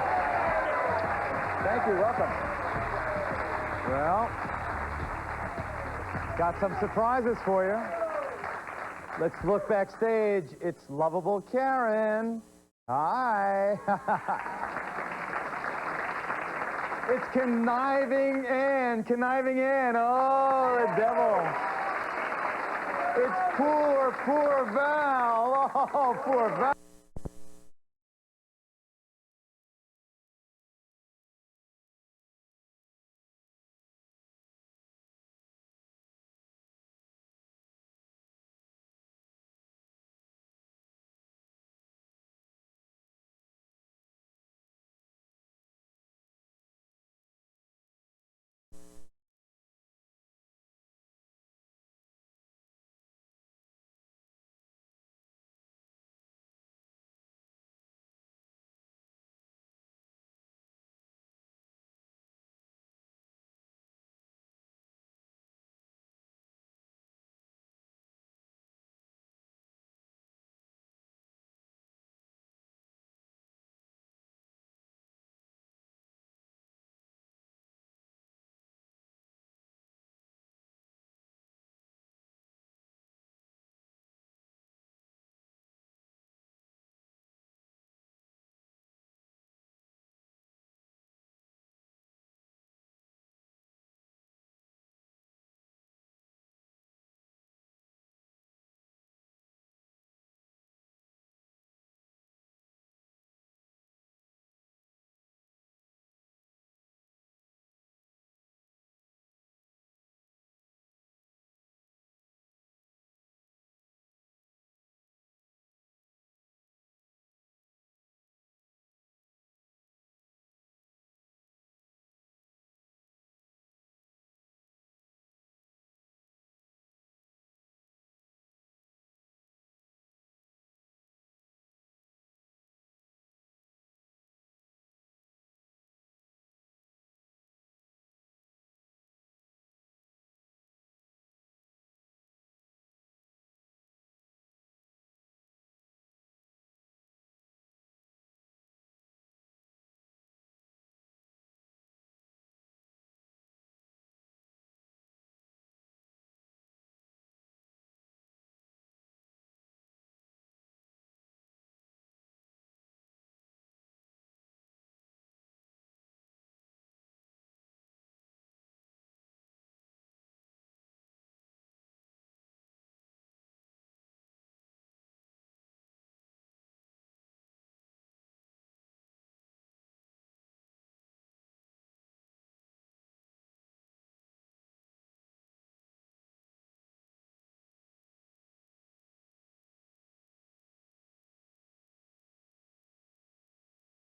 Thank you. Welcome. Well, got some surprises for you. Let's look backstage. It's lovable Karen. Hi. It's conniving Ann. Conniving Ann. Oh, the devil. It's poor Val. Oh, poor Val.